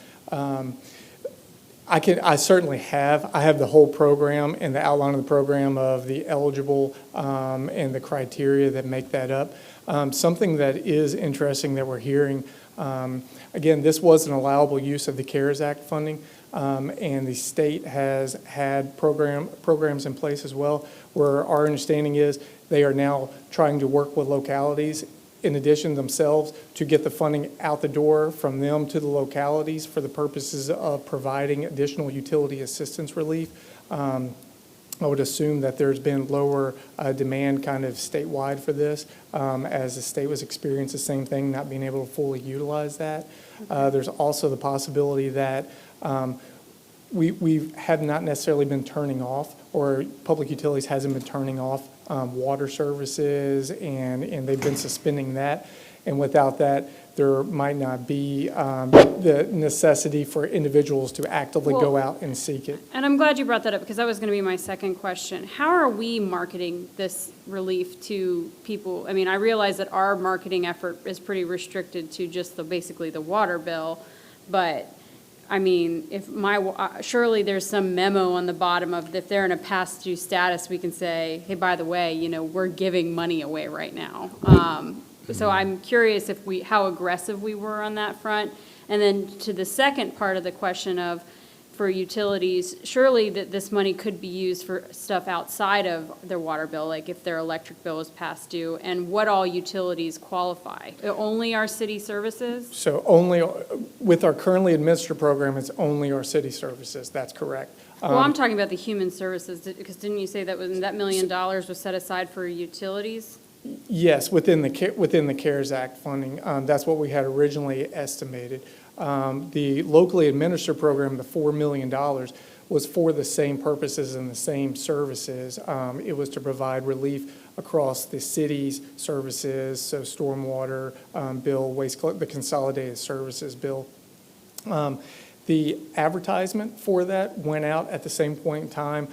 I certainly have. I have the whole program and the outline of the program of the eligible and the criteria that make that up. Something that is interesting that we're hearing, again, this was an allowable use of the CARES Act funding, and the state has had programs in place as well, where our understanding is they are now trying to work with localities in addition themselves to get the funding out the door from them to the localities for the purposes of providing additional utility assistance relief. I would assume that there's been lower demand kind of statewide for this, as the state was experiencing the same thing, not being able to fully utilize that. There's also the possibility that we have not necessarily been turning off, or public utilities hasn't been turning off water services, and they've been suspending that. And without that, there might not be the necessity for individuals to actively go out and seek it. And I'm glad you brought that up, because that was going to be my second question. How are we marketing this relief to people? I mean, I realize that our marketing effort is pretty restricted to just basically the water bill, but I mean, if surely there's some memo on the bottom of, if they're in a past due status, we can say, hey, by the way, we're giving money away right now. So I'm curious how aggressive we were on that front. And then to the second part of the question of, for utilities, surely that this money could be used for stuff outside of their water bill, like if their electric bill is past due, and what all utilities qualify? Only our city services? So only, with our currently administered program, it's only our city services. That's correct. Well, I'm talking about the human services, because didn't you say that $1 million was set aside for utilities? Yes, within the CARES Act funding. That's what we had originally estimated. The locally administered program, the $4 million, was for the same purposes and the same services. It was to provide relief across the city's services, so stormwater bill, the consolidated services bill. The advertisement for that went out at the same point in time.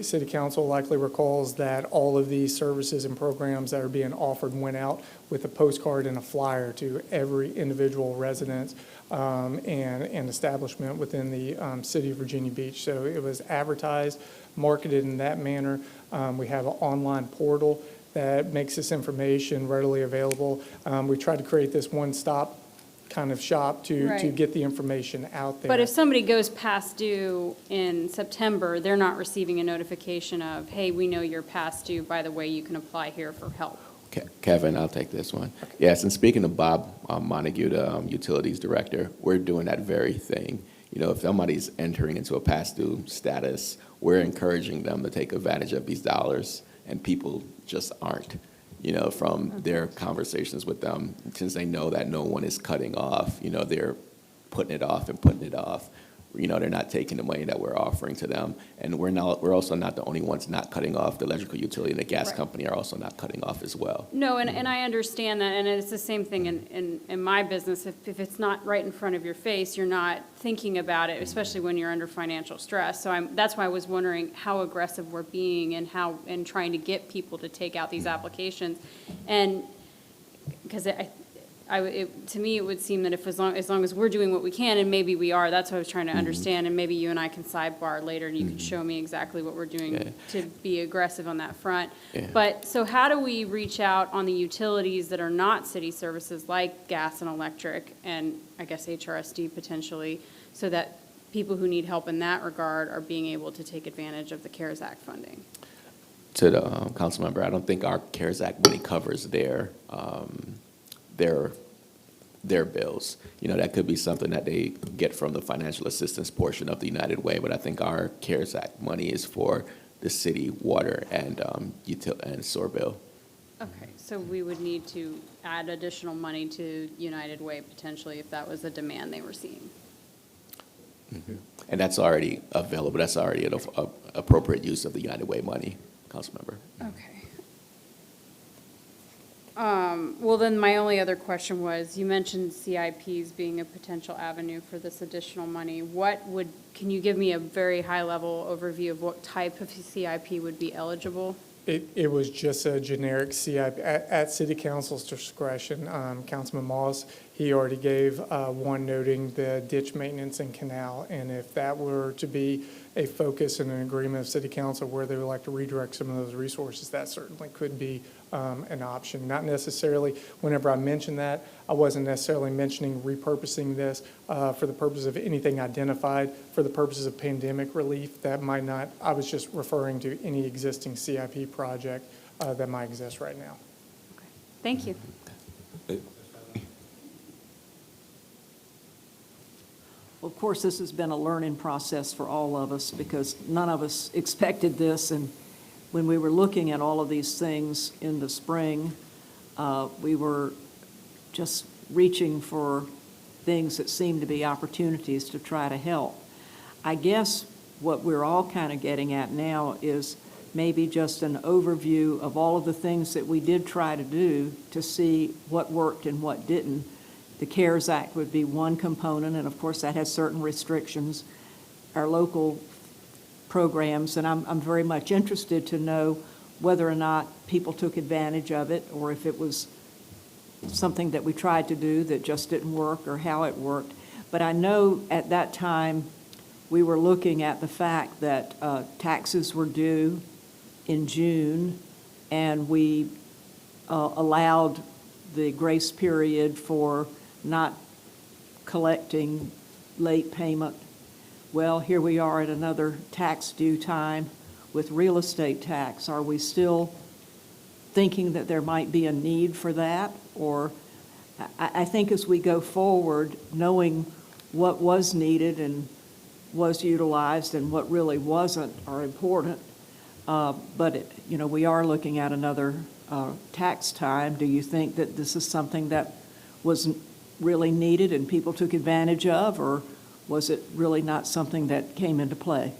City Council likely recalls that all of these services and programs that are being offered went out with a postcard and a flyer to every individual residence and establishment within the city of Virginia Beach. So it was advertised, marketed in that manner. We have an online portal that makes this information readily available. We tried to create this one-stop kind of shop to Right. get the information out there. But if somebody goes past due in September, they're not receiving a notification of, hey, we know you're past due, by the way, you can apply here for help. Kevin, I'll take this one. Yes, and speaking of Bob Montague, the Utilities Director, we're doing that very thing. If somebody's entering into a past due status, we're encouraging them to take advantage of these dollars, and people just aren't. From their conversations with them, since they know that no one is cutting off, they're putting it off and putting it off. They're not taking the money that we're offering to them. And we're also not the only ones not cutting off. The electrical utility and the gas Right. company are also not cutting off as well. No, and I understand that, and it's the same thing in my business. If it's not right in front of your face, you're not thinking about it, especially when you're under financial stress. So that's why I was wondering how aggressive we're being and trying to get people to take out these applications. And because to me, it would seem that if as long as we're doing what we can, and maybe we are, that's what I was trying to understand, and maybe you and I can sidebar later, and you can show me exactly what we're doing to be aggressive on that front. Yeah. But, so how do we reach out on the utilities that are not city services, like gas and electric, and I guess HRSD potentially, so that people who need help in that regard are being able to take advantage of the CARES Act funding? To the council member, I don't think our CARES Act money covers their bills. That could be something that they get from the financial assistance portion of the United Way, but I think our CARES Act money is for the city water and sewer bill. Okay, so we would need to add additional money to United Way potentially if that was a demand they were seeing. And that's already available. That's already an appropriate use of the United Way money, Councilmember. Okay. Well, then my only other question was, you mentioned CIPs being a potential avenue for this additional money. Can you give me a very high-level overview of what type of CIP would be eligible? It was just a generic CIP at City Council's discretion. Councilman Moss, he already gave one noting the ditch maintenance and canal. And if that were to be a focus and an agreement of City Council where they would like to redirect some of those resources, that certainly could be an option. Not necessarily, whenever I mentioned that, I wasn't necessarily mentioning repurposing this for the purpose of anything identified for the purposes of pandemic relief. That might not, I was just referring to any existing CIP project that might exist right now. Okay. Thank you. Well, of course, this has been a learning process for all of us because none of us expected this. And when we were looking at all of these things in the spring, we were just reaching for things that seemed to be opportunities to try to help. I guess what we're all kind of getting at now is maybe just an overview of all of the things that we did try to do to see what worked and what didn't. The CARES Act would be one component, and of course that has certain restrictions. Our local programs, and I'm very much interested to know whether or not people took advantage of it or if it was something that we tried to do that just didn't work or how it worked. But I know at that time we were looking at the fact that taxes were due in June, and we allowed the grace period for not collecting late payment. Well, here we are at another tax due time with real estate tax. Are we still thinking that there might be a need for that? Or I think as we go forward, knowing what was needed and was utilized and what really wasn't are important. But we are looking at another tax time. Do you think that this is something that was really needed and people took advantage of, or was it really not something that came into play?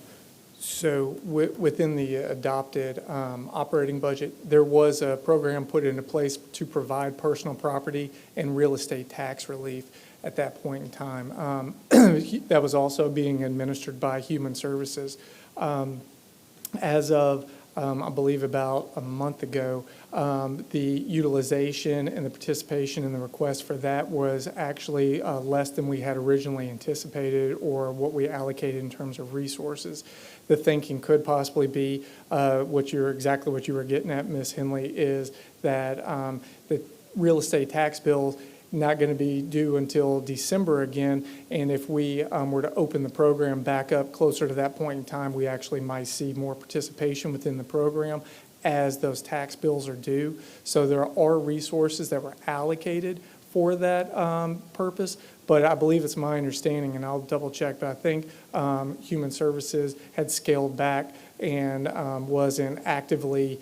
So within the adopted operating budget, there was a program put into place to provide personal property and real estate tax relief at that point in time. That was also being administered by Human Services. As of, I believe about a month ago, the utilization and the participation in the request for that was actually less than we had originally anticipated or what we allocated in terms of resources. The thinking could possibly be exactly what you were getting at, Ms. Henley, is that the real estate tax bill not going to be due until December again, and if we were to open the program back up closer to that point in time, we actually might see more participation within the program as those tax bills are due. So there are resources that were allocated for that purpose, but I believe it's my understanding, and I'll double check, but I think Human Services had scaled back and wasn't actively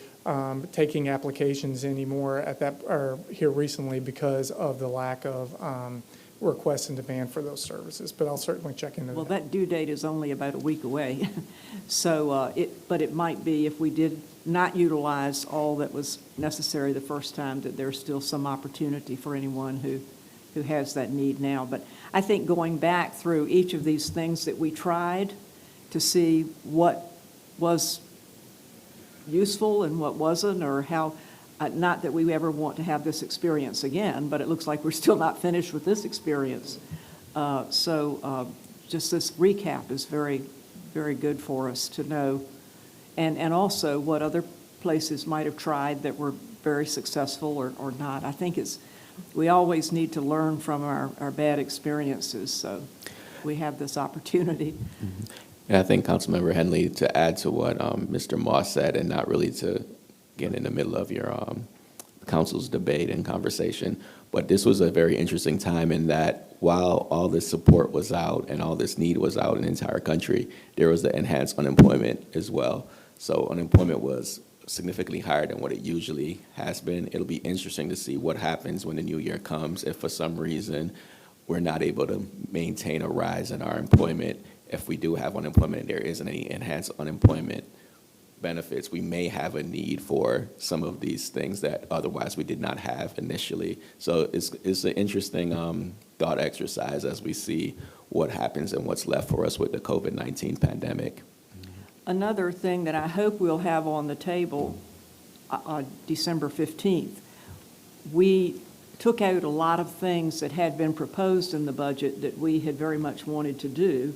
taking applications anymore here recently because of the lack of requests and demand for those services. But I'll certainly check into that. Well, that due date is only about a week away. So, but it might be if we did not utilize all that was necessary the first time, that there's still some opportunity for anyone who has that need now. But I think going back through each of these things that we tried to see what was useful and what wasn't, or how, not that we ever want to have this experience again, but it looks like we're still not finished with this experience. So just this recap is very, very good for us to know. And also what other places might have tried that were very successful or not. I think we always need to learn from our bad experiences, so we have this opportunity. Mm-hmm. And I think, Councilmember Henley, to add to what Mr. Moss said, and not really to get in the middle of your council's debate and conversation, but this was a very interesting time in that while all this support was out and all this need was out in the entire country, there was the enhanced unemployment as well. So unemployment was significantly higher than what it usually has been. It'll be interesting to see what happens when the new year comes if for some reason we're not able to maintain a rise in our employment if we do have unemployment and there isn't any enhanced unemployment benefits, we may have a need for some of these things that otherwise we did not have initially. So it's an interesting thought exercise as we see what happens and what's left for us with the COVID-19 pandemic. Another thing that I hope we'll have on the table on December 15th, we took out a lot of things that had been proposed in the budget that we had very much wanted to do.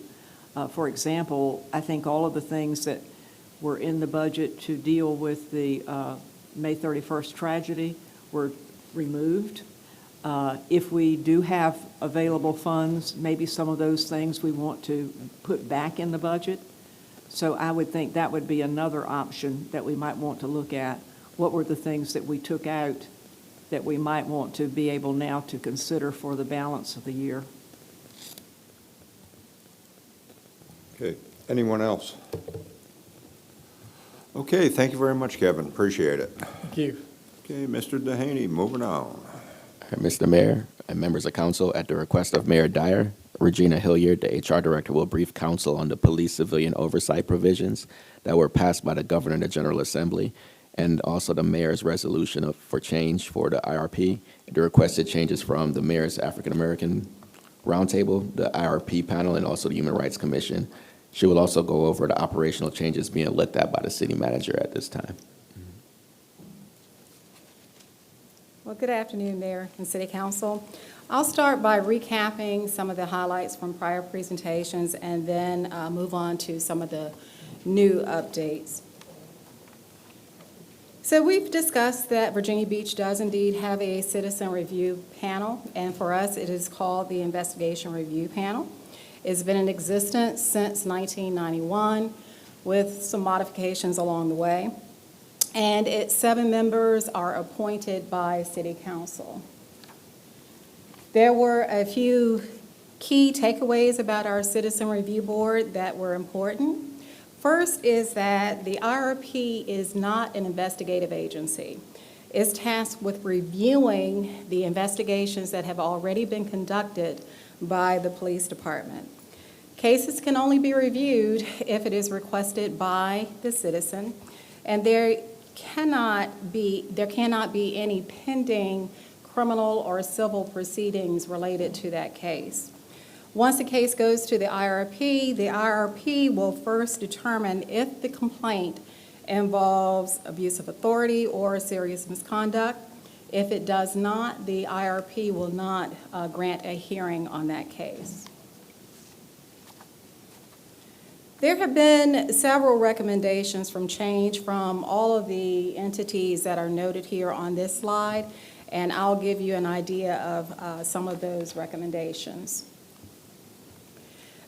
For example, I think all of the things that were in the budget to deal with the May 31st tragedy were removed. If we do have available funds, maybe some of those things we want to put back in the budget. So I would think that would be another option that we might want to look at. What were the things that we took out that we might want to be able now to consider for the balance of the year? Okay, anyone else? Okay, thank you very much, Kevin, appreciate it. Thank you. Okay, Mr. Dehaney, moving on. All right, Mr. Mayor and members of council, at the request of Mayor Dyer, Regina Hilliard, the HR Director, will brief council on the police civilian oversight provisions that were passed by the Governor and the General Assembly, and also the Mayor's resolution for change for the IRP. The requested changes from the Mayor's African American Roundtable, the IRP panel, and also the Human Rights Commission. She will also go over the operational changes being looked at by the city manager at this time. Well, good afternoon, Mayor and City Council. I'll start by recapping some of the highlights from prior presentations and then move on to some of the new updates. So we've discussed that Virginia Beach does indeed have a citizen review panel, and for us it is called the Investigation Review Panel. It's been in existence since 1991 with some modifications along the way. And its 7 members are appointed by City Council. There were a few key takeaways about our Citizen Review Board that were important. First is that the IRP is not an investigative agency. It's tasked with reviewing the investigations that have already been conducted by the police department. Cases can only be reviewed if it is requested by the citizen, and there cannot be any pending criminal or civil proceedings related to that case. Once the case goes to the IRP will first determine if the complaint involves abuse of authority or serious misconduct. If it does not, the IRP will not grant a hearing on that case. There have been several recommendations from change from all of the entities that are noted here on this slide, and I'll give you an idea of some of those recommendations.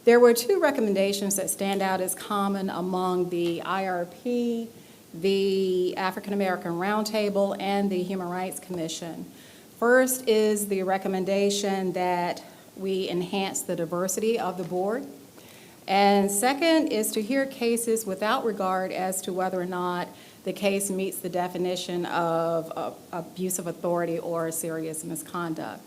There were 2 recommendations that stand out as common among the IRP, the African American Roundtable, and the Human Rights Commission. First is the recommendation that we enhance the diversity of the board. And second is to hear cases without regard as to whether or not the case meets the definition of abuse of authority or serious misconduct.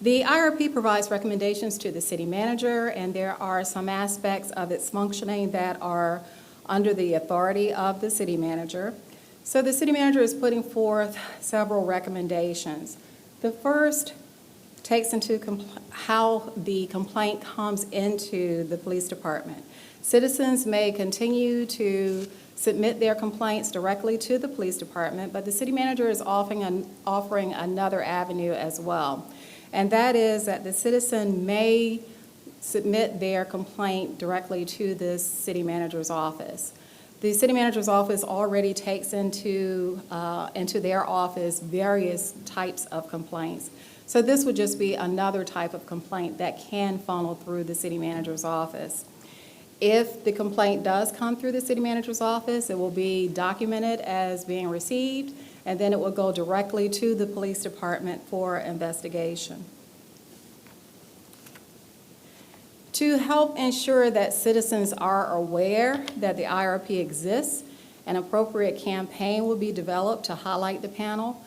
The IRP provides recommendations to the city manager, and there are some aspects of its functioning that are under the authority of the city manager. So the city manager is putting forth several recommendations. The first takes into how the complaint comes into the police department. Citizens may continue to submit their complaints directly to the police department, but the city manager is offering another avenue as well. And that is that the citizen may submit their complaint directly to the city manager's office. The city manager's office already takes into their office various types of complaints. So this would just be another type of complaint that can funnel through the city manager's office. If the complaint does come through the city manager's office, it will be documented as being received, and then it will go directly to the police department for investigation. To help ensure that citizens are aware that the IRP exists, an appropriate campaign will be developed to highlight the panel.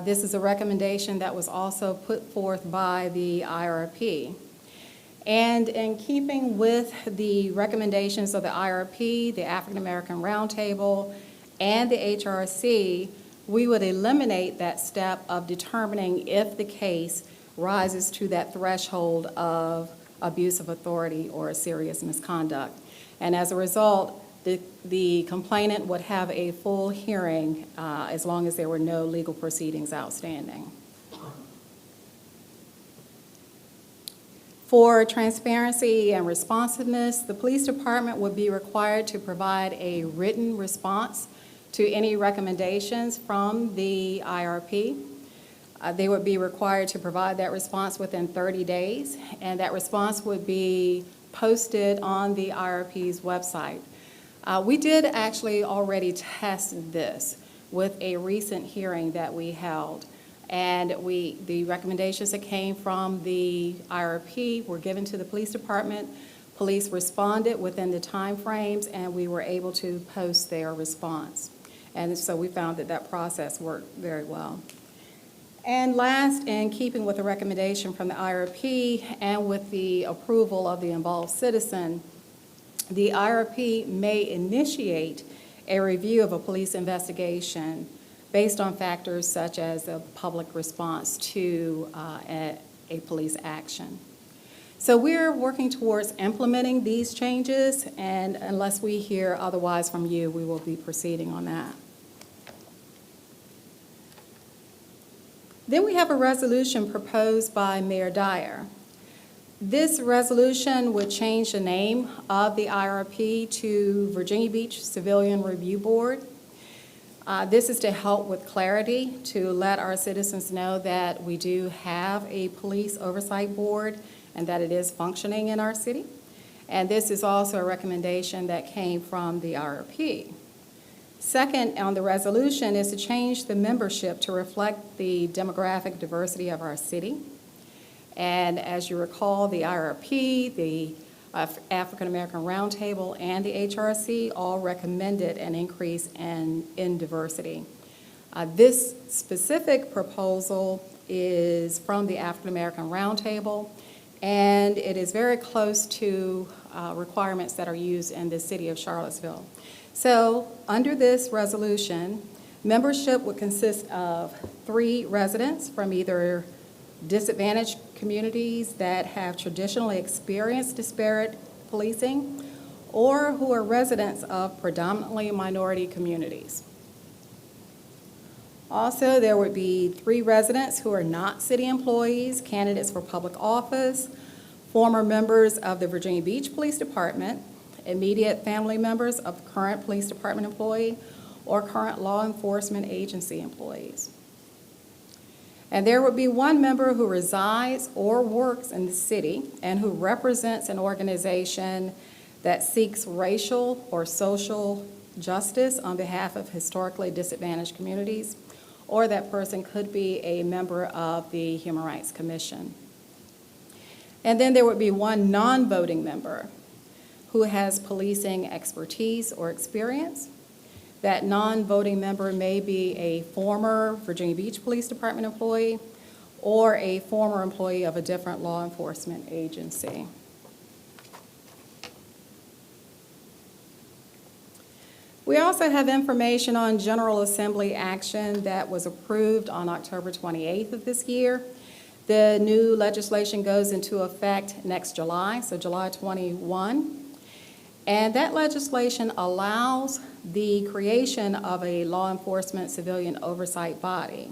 This is a recommendation that was also put forth by the IRP. And in keeping with the recommendations of the IRP, the African American Roundtable, and the HRC, we would eliminate that step of determining if the case rises to that threshold of abuse of authority or serious misconduct. And as a result, the complainant would have a full hearing as long as there were no legal proceedings outstanding. For transparency and responsiveness, the police department would be required to provide a written response to any recommendations from the IRP. They would be required to provide that response within 30 days, and that response would be posted on the IRP's website. We did actually already test this with a recent hearing that we held. And the recommendations that came from the IRP were given to the police department. Police responded within the timeframes, and we were able to post their response. And so we found that that process worked very well. And last, in keeping with the recommendation from the IRP and with the approval of the involved citizen, the IRP may initiate a review of a police investigation based on factors such as a public response to a police action. So we're working towards implementing these changes, and unless we hear otherwise from you, we will be proceeding on that. Then we have a resolution proposed by Mayor Dyer. This resolution would change the name of the IRP to Virginia Beach Civilian Review Board. This is to help with clarity, to let our citizens know that we do have a police oversight board and that it is functioning in our city. And this is also a recommendation that came from the IRP. Second on the resolution is to change the membership to reflect the demographic diversity of our city. And as you recall, the IRP, the African American Roundtable, and the HRC all recommended an increase in diversity. This specific proposal is from the African American Roundtable, and it is very close to requirements that are used in the city of Charlottesville. So under this resolution, membership would consist of 3 residents from either disadvantaged communities that have traditionally experienced disparate policing, or who are residents of predominantly minority communities. Also, there would be 3 residents who are not city employees, candidates for public office, former members of the Virginia Beach Police Department, immediate family members of current police department employee, or current law enforcement agency employees. And there would be 1 member who resides or works in the city and who represents an organization that seeks racial or social justice on behalf of historically disadvantaged communities, or that person could be a member of the Human Rights Commission. And then there would be 1 non-voting member who has policing expertise or experience. That non-voting member may be a former Virginia Beach Police Department employee or a former employee of a different law enforcement agency. We also have information on General Assembly action that was approved on October 28th of this year. The new legislation goes into effect next July, so July 21. And that legislation allows the creation of a law enforcement civilian oversight body.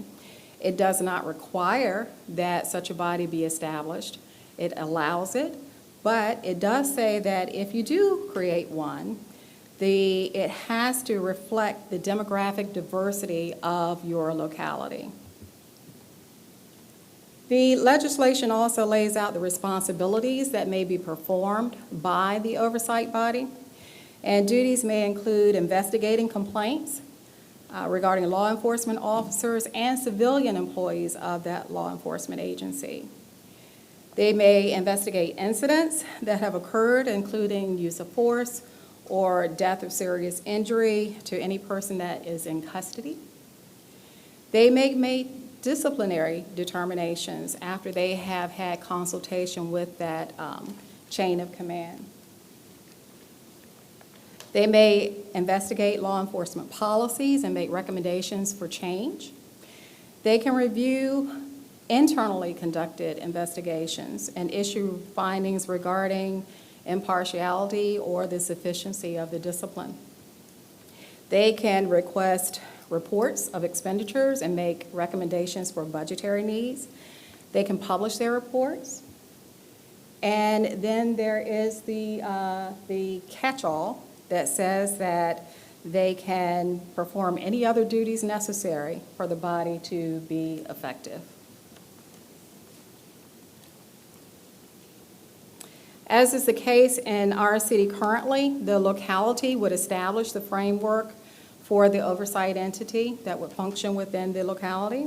It does not require that such a body be established. It allows it, but it does say that if you do create one, it has to reflect the demographic diversity of your locality. The legislation also lays out the responsibilities that may be performed by the oversight body, and duties may include investigating complaints regarding law enforcement officers and civilian employees of that law enforcement agency. They may investigate incidents that have occurred, including use of force or death or serious injury to any person that is in custody. They may make disciplinary determinations after they have had consultation with that chain of command. They may investigate law enforcement policies and make recommendations for change. They can review internally conducted investigations and issue findings regarding impartiality or the sufficiency of the discipline. They can request reports of expenditures and make recommendations for budgetary needs. They can publish their reports. And then there is the catch-all that says that they can perform any other duties necessary for the body to be effective. As is the case in our city currently, the locality would establish the framework for the oversight entity that would function within the locality.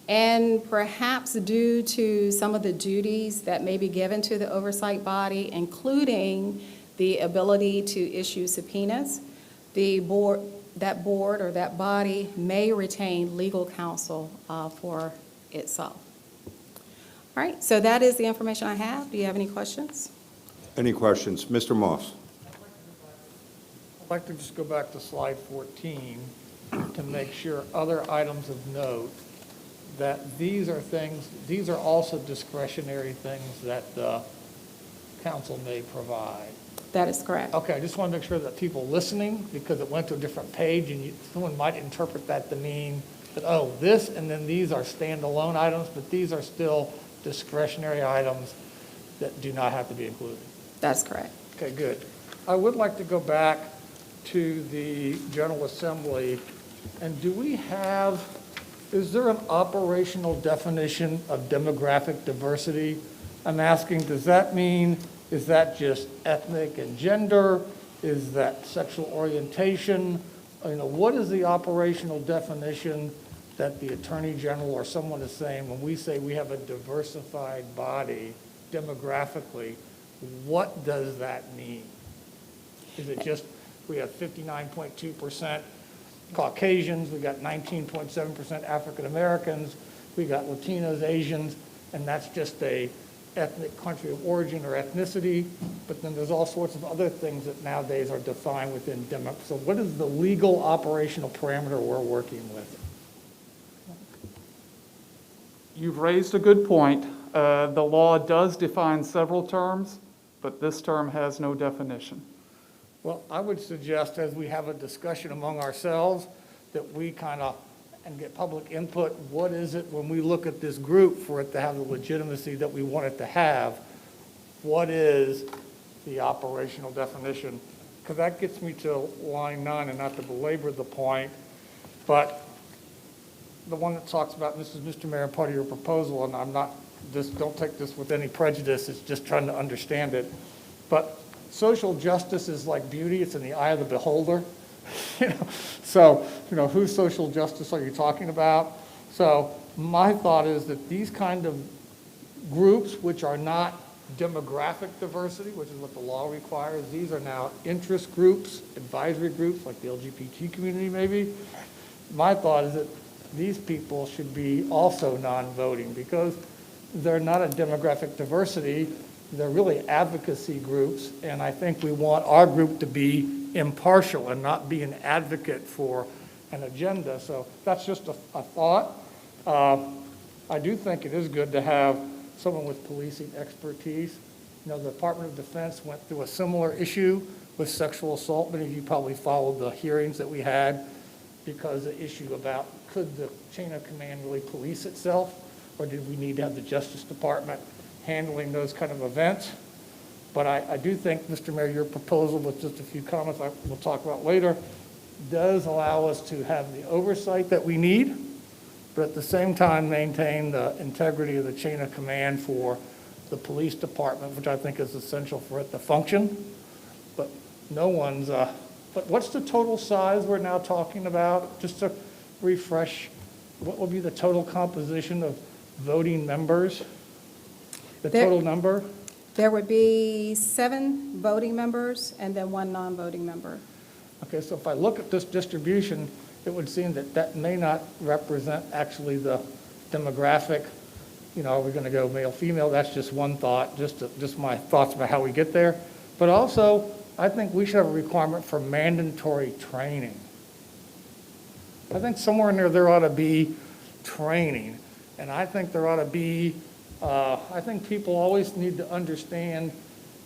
And perhaps due to some of the duties that may be given to the oversight body, including the ability to issue subpoenas, that board or that body may retain legal counsel for itself. All right, so that is the information I have. Do you have any questions? Any questions? Mr. Moss? I'd like to just go back to slide 14 to make sure other items of note that these are also discretionary things that the council may provide. That is correct. Okay, I just want to make sure that people listening, because it went to a different page, and someone might interpret that to mean that, oh, this and then these are standalone items, but these are still discretionary items that do not have to be included. That's correct. Okay, good. I would like to go back to the General Assembly, and is there an operational definition of demographic diversity? I'm asking, does that mean, is that just ethnic and gender? Is that sexual orientation? What is the operational definition that the Attorney General or someone is saying when we say we have a diversified body demographically? What does that mean? Is it just we have 59.2% Caucasians, we got 19.7% African Americans, we got Latinos, Asians, and that's just a ethnic country of origin or ethnicity, but then there's all sorts of other things that nowadays are defined within So what is the legal operational parameter we're working with? You've raised a good point. The law does define several terms, but this term has no definition. Well, I would suggest as we have a discussion among ourselves that we and get public input, what is it when we look at this group for it to have the legitimacy that we want it to have? What is the operational definition? Because that gets me to line 9, and not to belabor the point, but the one that talks about, this is Mr. Mayor, part of your proposal, and don't take this with any prejudice, it's just trying to understand it. But social justice is like beauty, it's in the eye of the beholder. So, whose social justice are you talking about? So my thought is that these kind of groups, which are not demographic diversity, which is what the law requires, these are now interest groups, advisory groups, like the LGBT community maybe. My thought is that these people should be also non-voting because they're not a demographic diversity, they're really advocacy groups, and I think we want our group to be impartial and not be an advocate for an agenda. So that's just a thought. I do think it is good to have someone with policing expertise. The Department of Defense went through a similar issue with sexual assault. Many of you probably followed the hearings that we had because the issue about could the chain of command really police itself, or did we need to have the Justice Department handling those kind of events? But I do think, Mr. Mayor, your proposal with just a few comments we'll talk about later does allow us to have the oversight that we need, but at the same time maintain the integrity of the chain of command for the police department, which I think is essential for it to function. But but what's the total size we're now talking about? Just to refresh, what will be the total composition of voting members? The total number? There would be 7 voting members and then 1 non-voting member. Okay, so if I look at this distribution, it would seem that that may not represent actually the demographic. You know, are we going to go male, female? That's just one thought, just my thoughts about how we get there. But also, I think we should have a requirement for mandatory training. I think somewhere in there ought to be training. And I think there ought to be, I think people always need to understand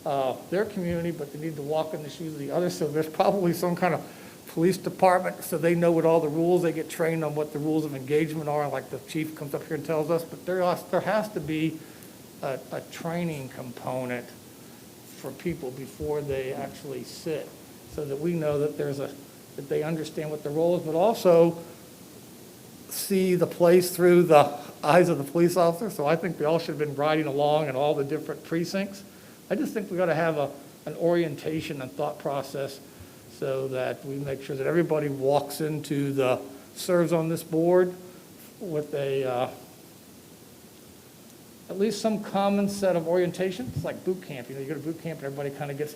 their community, but they need to walk in the shoes of the others. So there's probably some kind of police department, so they know what all the rules, they get trained on what the rules of engagement are, like the chief comes up here and tells us. But there has to be a training component for people before they actually sit, so that we know that that they understand what the role is, but also see the place through the eyes of the police officer. So I think we all should have been riding along in all the different precincts. I just think we got to have an orientation and thought process so that we make sure that everybody walks into serves on this board with at least some common set of orientation. It's like boot camp. You know, you go to boot camp and everybody kind of gets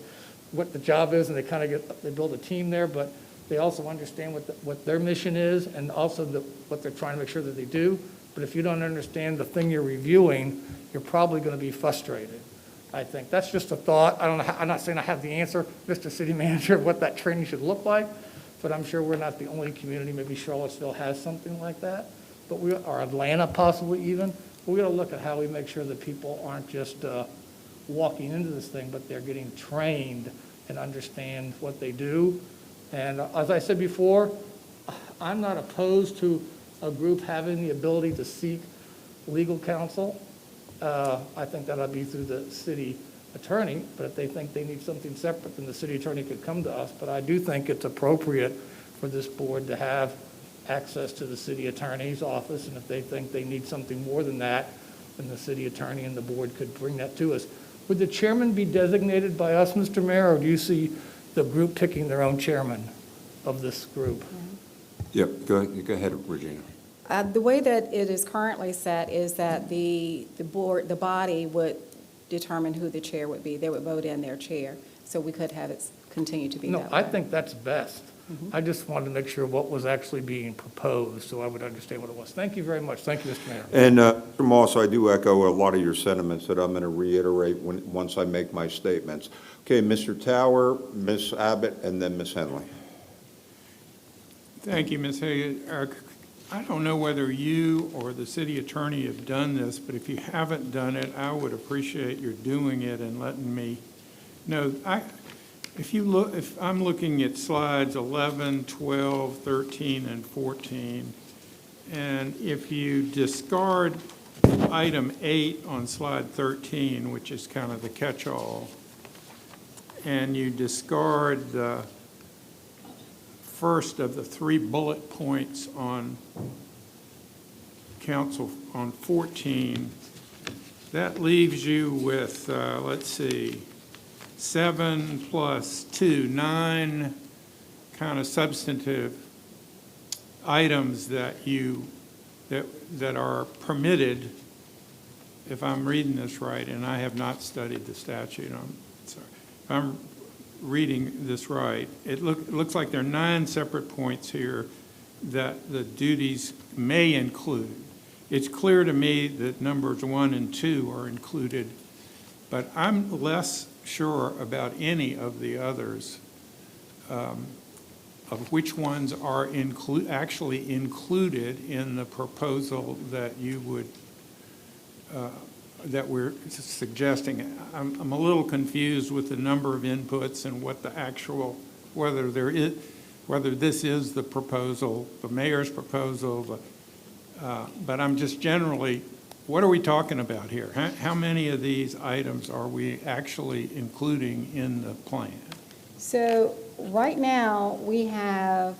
what the job is, and they build a team there, but they also understand what their mission is, and also what they're trying to make sure that they do. But if you don't understand the thing you're reviewing, you're probably going to be frustrated. I think that's just a thought. I don't know. I'm not saying I have the answer, Mr. City Manager, what that training should look like, but I'm sure we're not the only community. Maybe Charlottesville has something like that, but or Atlanta possibly even. We got to look at how we make sure that people aren't just walking into this thing, but they're getting trained and understand what they do. And as I said before, I'm not opposed to a group having the ability to seek legal counsel. I think that'll be through the city attorney, but if they think they need something separate, then the city attorney could come to us. But I do think it's appropriate for this board to have access to the city attorney's office, and if they think they need something more than that, then the city attorney and the board could bring that to us. Would the chairman be designated by us, Mr. Mayor, or do you see the group picking their own chairman of this group? Yep, go ahead, Regina. The way that it is currently set is that the body would determine who the chair would be. They would vote in their chair, so we could have it continue to be that way. No, I think that's best. I just wanted to make sure what was actually being proposed, so I would understand what it was. Thank you very much. Thank you, Mr. Mayor. And Mr. Moss, I do echo a lot of your sentiments that I'm going to reiterate once I make my statements. Okay, Mr. Tower, Ms. Abbott, and then Ms. Henley. Thank you, Ms. Hagan. I don't know whether you or the city attorney have done this, but if you haven't done it, I would appreciate your doing it and letting me know. If I'm looking at slides 11, 12, 13, and 14, and if you discard item 8 on slide 13, which is kind of the catch-all, and you discard the first of the 3 bullet points on council on 14, that leaves you with, let's see, 7 plus 2, 9 kind of substantive items that are permitted, if I'm reading this right, and I have not studied the statute, I'm sorry. If I'm reading this right, it looks like there are 9 separate points here that the duties may include. It's clear to me that numbers 1 and 2 are included, but I'm less sure about any of the others, of which ones are actually included in the proposal that you would that we're suggesting. I'm a little confused with the number of inputs and what the actual, whether this is the proposal, the mayor's proposal, but I'm just generally, what are we talking about here? How many of these items are we actually including in the plan? So right now, we have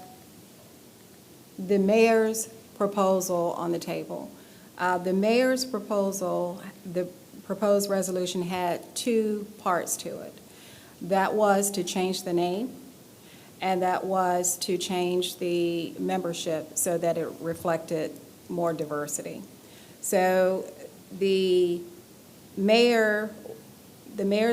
the mayor's proposal on the table. The mayor's proposal, the proposed resolution had 2 parts to it. That was to change the name, and that was to change the membership so that it reflected more diversity. So the mayor's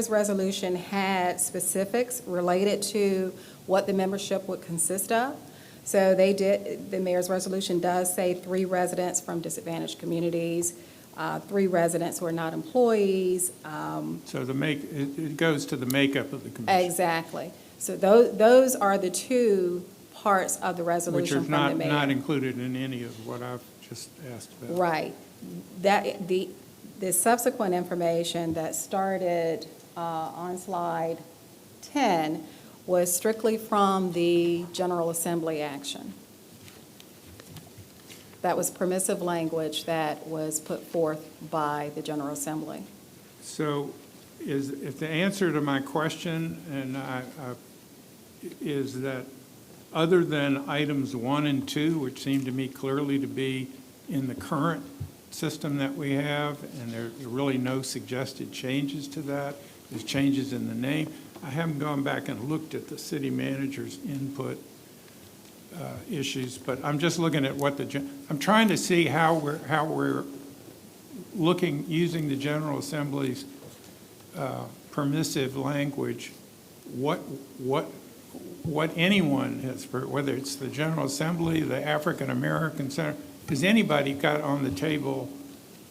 resolution had specifics related to what the membership would consist of. So they did, the mayor's resolution does say 3 residents from disadvantaged communities, 3 residents who are not employees. So it goes to the makeup of the commission. Exactly. So those are the 2 parts of the Which are resolution from the mayor. not included in any of what I've just asked about. Right. That, the subsequent information that started on slide 10 was strictly from the General Assembly action. That was permissive language that was put forth by the General Assembly. So if the answer to my question, and is that other than items 1 and 2, which seem to me clearly to be in the current system that we have, and there are really no suggested changes to that, there's changes in the name. I haven't gone back and looked at the city manager's input issues, but I'm just looking at what I'm trying to see how we're looking, using the General Assembly's permissive language, what anyone has, whether it's the General Assembly, the African American Center, has anybody got on the table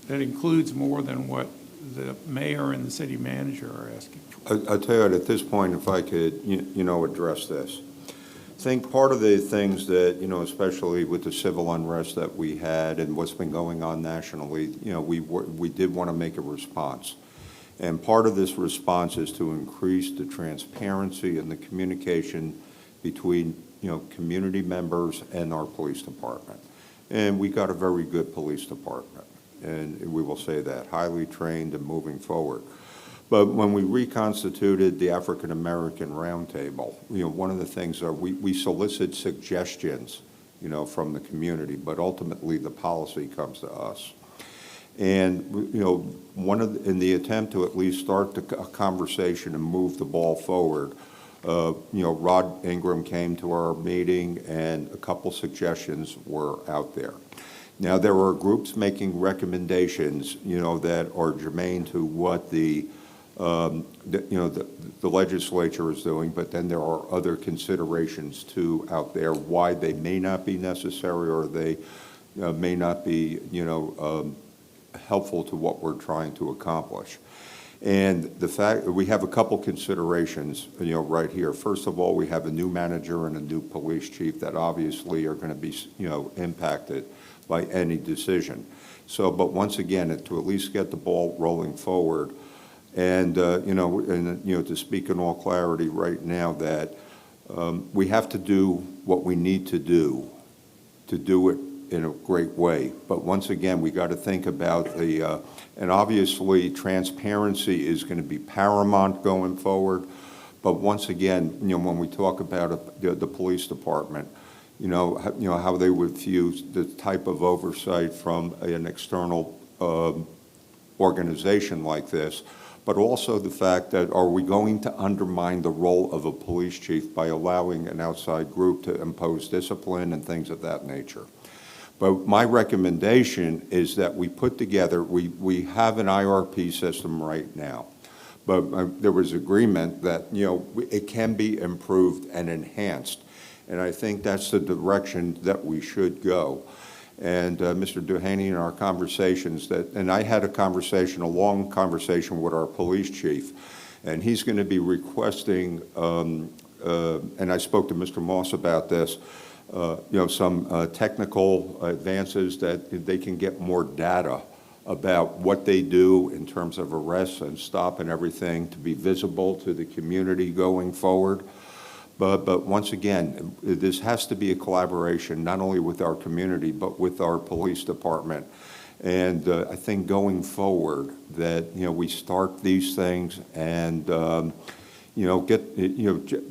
that includes more than what the mayor and the city manager are asking for? I'll tell you, at this point, if I could, address this. I think part of the things that, especially with the civil unrest that we had and what's been going on nationally, we did want to make a response. And part of this response is to increase the transparency and the communication between, community members and our police department. And we got a very good police department, and we will say that, highly trained and moving forward. But when we reconstituted the African American Roundtable, one of the things that we solicit suggestions, from the community, but ultimately the policy comes to us. And, in the attempt to at least start a conversation and move the ball forward, Rod Ingram came to our meeting and a couple suggestions were out there. Now, there are groups making recommendations, that are germane to what the legislature is doing, but then there are other considerations too out there, why they may not be necessary or they may not be, helpful to what we're trying to accomplish. And the fact that we have a couple considerations, right here. First of all, we have a new manager and a new police chief that obviously are going to be, impacted by any decision. So, but once again, to at least get the ball rolling forward, and to speak in all clarity right now, that we have to do what we need to do it in a great way. But once again, we got to think about and obviously transparency is going to be paramount going forward. But once again, when we talk about the police department, how they would view the type of oversight from an external organization like this, but also the fact that are we going to undermine the role of a police chief by allowing an outside group to impose discipline and things of that nature. But my recommendation is that we put together, we have an IRP system right now, but there was agreement that, it can be improved and enhanced. And I think that's the direction that we should go. And Mr. Duhaney, in our conversations and I had a long conversation with our police chief, and he's going to be requesting, and I spoke to Mr. Moss about this, some technical advances that they can get more data about what they do in terms of arrests and stop and everything to be visible to the community going forward. But once again, this has to be a collaboration, not only with our community, but with our police department. And I think going forward that, we start these things and,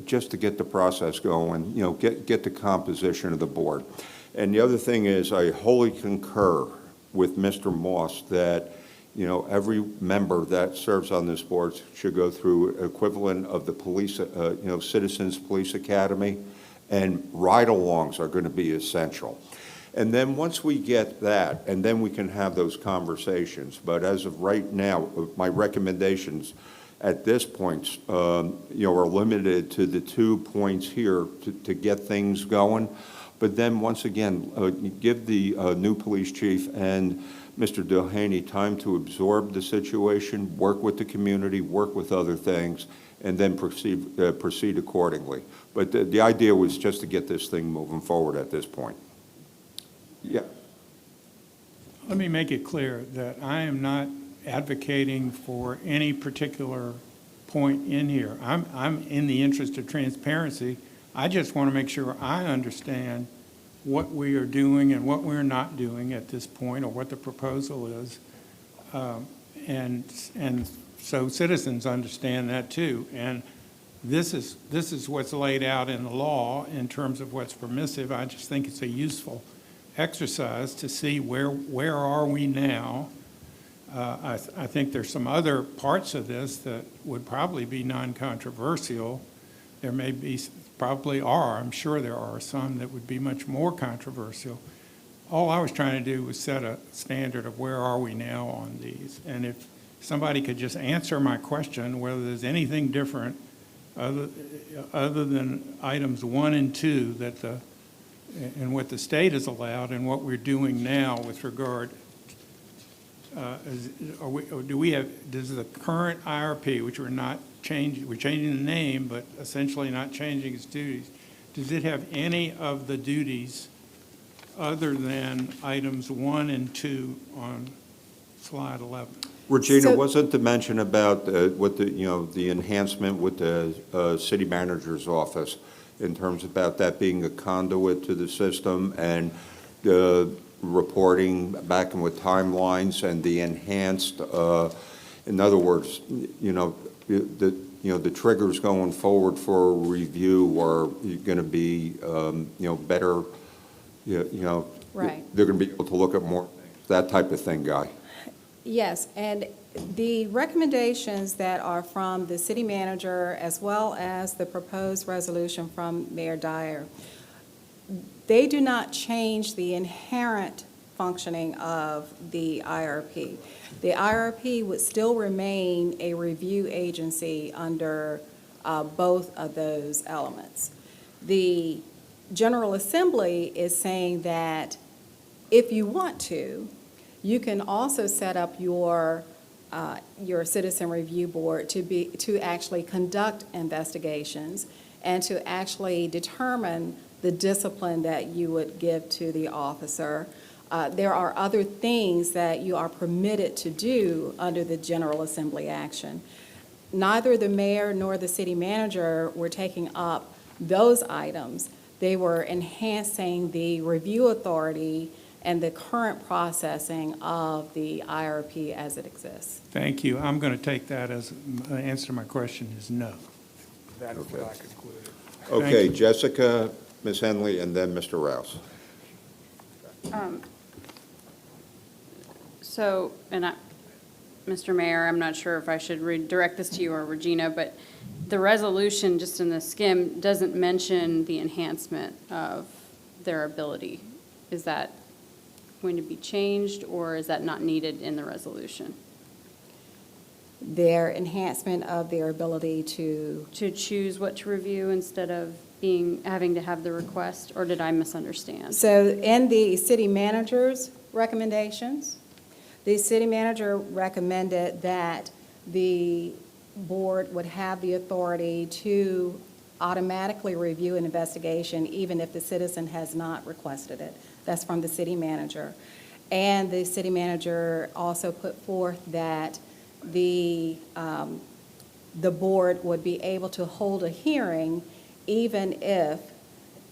just to get the process going, get the composition of the board. And the other thing is I wholly concur with Mr. Moss that, every member that serves on this board should go through equivalent of the police, Citizens Police Academy, and ride-alongs are going to be essential. And then once we get that, and then we can have those conversations. But as of right now, my recommendations at this point, are limited to the 2 points here to get things going. But then, once again, give the new police chief and Mr. Doheny time to absorb the situation, work with the community, work with other things, and then proceed accordingly. But the idea was just to get this thing moving forward at this point. Yeah. Let me make it clear that I am not advocating for any particular point in here. I'm in the interest of transparency. I just want to make sure I understand what we are doing and what we're not doing at this point, or what the proposal is. And so citizens understand that too. And this is what's laid out in the law in terms of what's permissive. I just think it's a useful exercise to see where are we now. I think there's some other parts of this that would probably be non-controversial. There may be, probably are, I'm sure there are some that would be much more controversial. All I was trying to do was set a standard of where are we now on these. And if somebody could just answer my question, whether there's anything different other than items 1 and 2 that and what the state has allowed and what we're doing now with regard, does the current IRP, which we're not changing, we're changing the name, but essentially not changing its duties, does it have any of the duties other than items 1 and 2 on slide 11? Regina, So- wasn't the mention about what the enhancement with the city manager's office in terms about that being a conduit to the system and reporting back and with timelines and the enhanced, in other words, the triggers going forward for a review are going to be, better, Right. they're going to be able to look at more things, that type of thing, Guy. Yes, and the recommendations that are from the city manager as well as the proposed resolution from Mayor Dyer, they do not change the inherent functioning of the IRP. The IRP would still remain a review agency under both of those elements. The General Assembly is saying that if you want to, you can also set up your citizen review board to actually conduct investigations and to actually determine the discipline that you would give to the officer. There are other things that you are permitted to do under the General Assembly action. Neither the mayor nor the city manager were taking up those items. They were enhancing the review authority and the current processing of the IRP as it exists. Thank you. I'm going to take that as the answer to my question is no. That is what I concluded. Okay, you. Jessica, Ms. Henley, and then Mr. Rouse. So, Mr. Mayor, I'm not sure if I should redirect this to you or Regina, but the resolution, just in the skim, doesn't mention the enhancement of their ability. Is that going to be changed, or is that not needed in the resolution? Their enhancement of their ability to, To choose what to review instead of having to have the request, or did I misunderstand? so in the city manager's recommendations, the city manager recommended that the board would have the authority to automatically review an investigation even if the citizen has not requested it. That's from the city manager. And the city manager also put forth that the board would be able to hold a hearing even if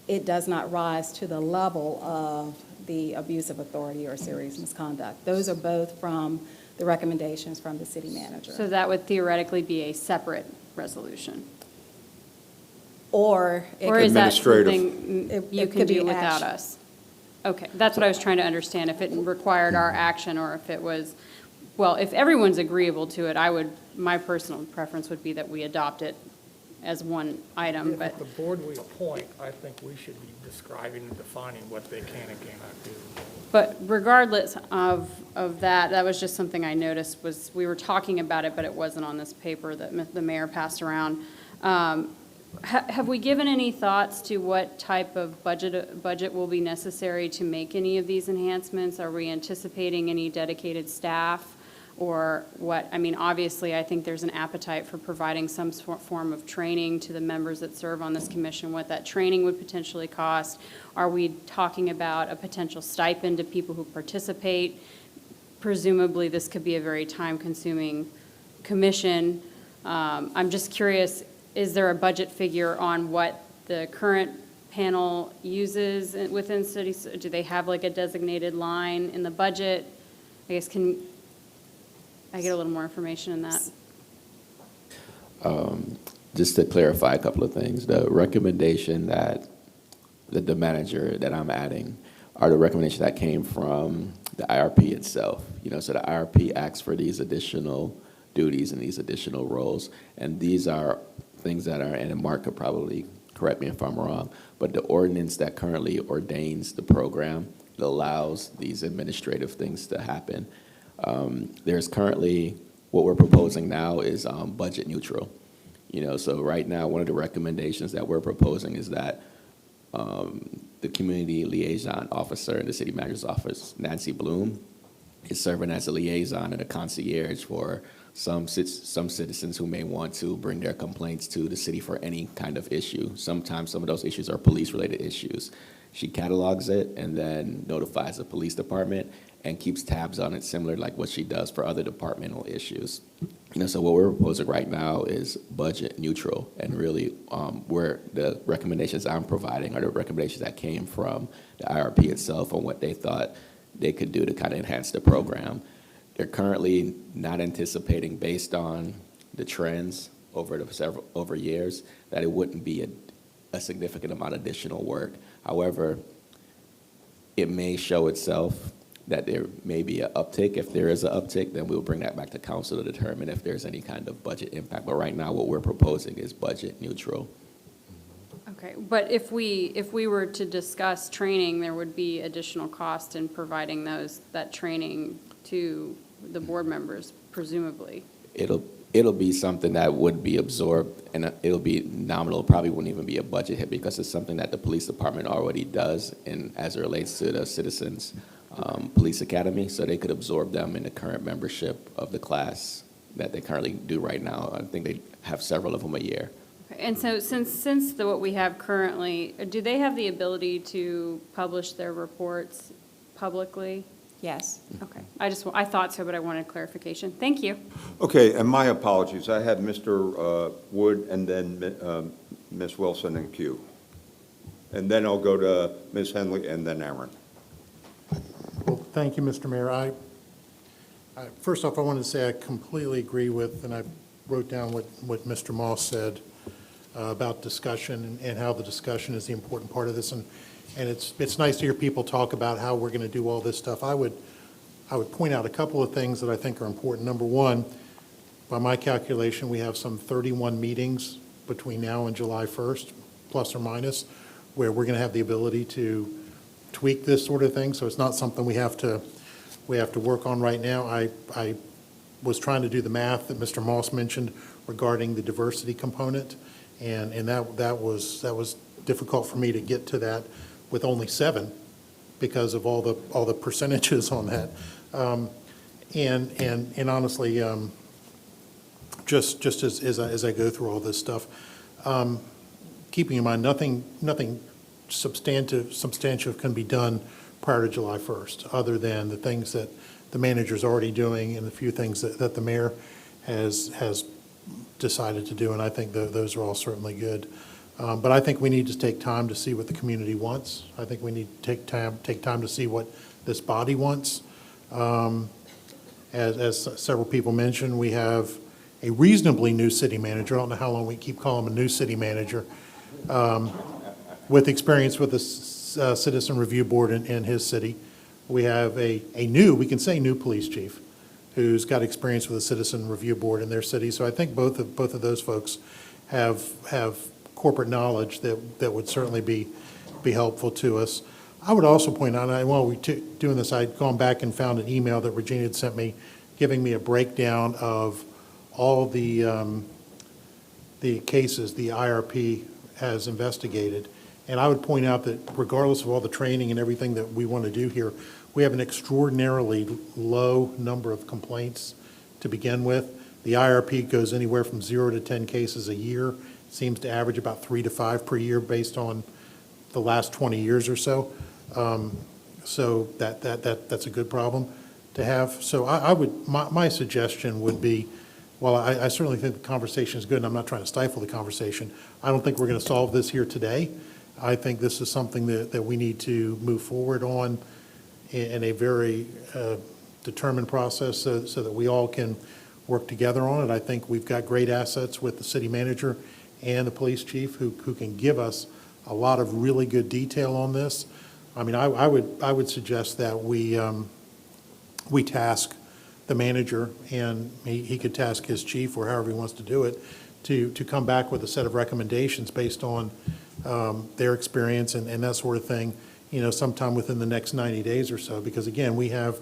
it does not rise to the level of the abuse of authority or serious misconduct. Those are both from the recommendations from the city manager. So that would theoretically be a separate resolution? Or it Or could- is that Administrative. something It- you it can could be do without action. us? Okay, that's what I was trying to understand, if it required our action or if it was, well, if everyone's agreeable to it, my personal preference would be that we adopt it as one item, but If the board we appoint, I think we should be describing and defining what they can and cannot do. But regardless of that was just something I noticed was, we were talking about it, but it wasn't on this paper that the mayor passed around. Have we given any thoughts to what type of budget will be necessary to make any of these enhancements? Are we anticipating any dedicated staff? Or what, I mean, obviously, I think there's an appetite for providing some form of training to the members that serve on this commission, what that training would potentially cost. Are we talking about a potential stipend to people who participate? Presumably, this could be a very time-consuming commission. I'm just curious, is there a budget figure on what the current panel uses within cities? Do they have like a designated line in the budget? I guess, can I get a little more information on that? Just to clarify a couple of things, the recommendation that the manager that I'm adding are the recommendations that came from the IRP itself. So the IRP asks for these additional duties and these additional roles, and these are things that are, and Mark could probably correct me if I'm wrong, but the ordinance that currently ordains the program allows these administrative things to happen. There's currently, what we're proposing now is budget neutral. So right now, one of the recommendations that we're proposing is that the community liaison officer in the city manager's office, Nancy Bloom, is serving as a liaison and a concierge for some citizens who may want to bring their complaints to the city for any kind of issue. Sometimes some of those issues are police-related issues. She catalogs it and then notifies the police department and keeps tabs on it, similar like what she does for other departmental issues. So what we're proposing right now is budget neutral, and really where the recommendations I'm providing are the recommendations that came from the IRP itself on what they thought they could do to kind of enhance the program. They're currently not anticipating, based on the trends over years, that it wouldn't be a significant amount of additional work. However, it may show itself that there may be an uptick. If there is an uptick, then we'll bring that back to council to determine if there's any kind of budget impact. But right now, what we're proposing is budget neutral. Okay, but if we were to discuss training, there would be additional cost in providing that training to the board members, presumably. It'll be something that would be absorbed, and it'll be nominal. Probably wouldn't even be a budget hit, because it's something that the police department already does, and as it relates to the Citizens Police Academy, so they could absorb them in the current membership of the class that they currently do right now. I think they have several of them a year. Okay, and so since what we have currently, do they have the ability to publish their reports publicly? Yes. Okay, I thought so, but I wanted clarification. Thank you. Okay, and my apologies. I had Mr. Wood and then Ms. Wilson in queue. And then I'll go to Ms. Henley and then Aaron. Well, thank you, Mr. Mayor. First off, I wanted to say I completely agree with, and I wrote down what Mr. Moss said about discussion and how the discussion is the important part of this. And it's nice to hear people talk about how we're going to do all this stuff. I would point out a couple of things that I think are important. Number one, by my calculation, we have some 31 meetings between now and July 1st, plus or minus, where we're going to have the ability to tweak this sort of thing. So it's not something we have to work on right now. I was trying to do the math that Mr. Moss mentioned regarding the diversity component, and that was difficult for me to get to that with only 7 because of all the percentages on that. And honestly, just as I go through all this stuff, keeping in mind nothing substantive can be done prior to July 1st, other than the things that the manager's already doing and the few things that the mayor has decided to do, and I think those are all certainly good. But I think we need to take time to see what the community wants. I think we need to take time to see what this body wants. As several people mentioned, we have a reasonably new city manager. I don't know how long we keep calling him a new city manager, with experience with the Citizen Review Board in his city. We have we can say new police chief, who's got experience with the Citizen Review Board in their city. So I think both of those folks have corporate knowledge that would certainly be helpful to us. I would also point out, while we doing this, I'd gone back and found an email that Regina had sent me, giving me a breakdown of all the the cases the IRP has investigated. And I would point out that regardless of all the training and everything that we want to do here, we have an extraordinarily low number of complaints to begin with. The IRP goes anywhere from 0 to 10 cases a year. Seems to average about 3 to 5 per year based on the last 20 years or so. So that's a good problem to have. So I would, my suggestion would be, while I certainly think the conversation is good, and I'm not trying to stifle the conversation, I don't think we're going to solve this here today. I think this is something that we need to move forward on in a very determined process so that we all can work together on it. I think we've got great assets with the city manager and the police chief who can give us a lot of really good detail on this. I mean, I would suggest that we task the manager, and he could task his chief, or however he wants to do it, to come back with a set of recommendations based on their experience and that sort of thing, you know, sometime within the next 90 days or so, because again, we have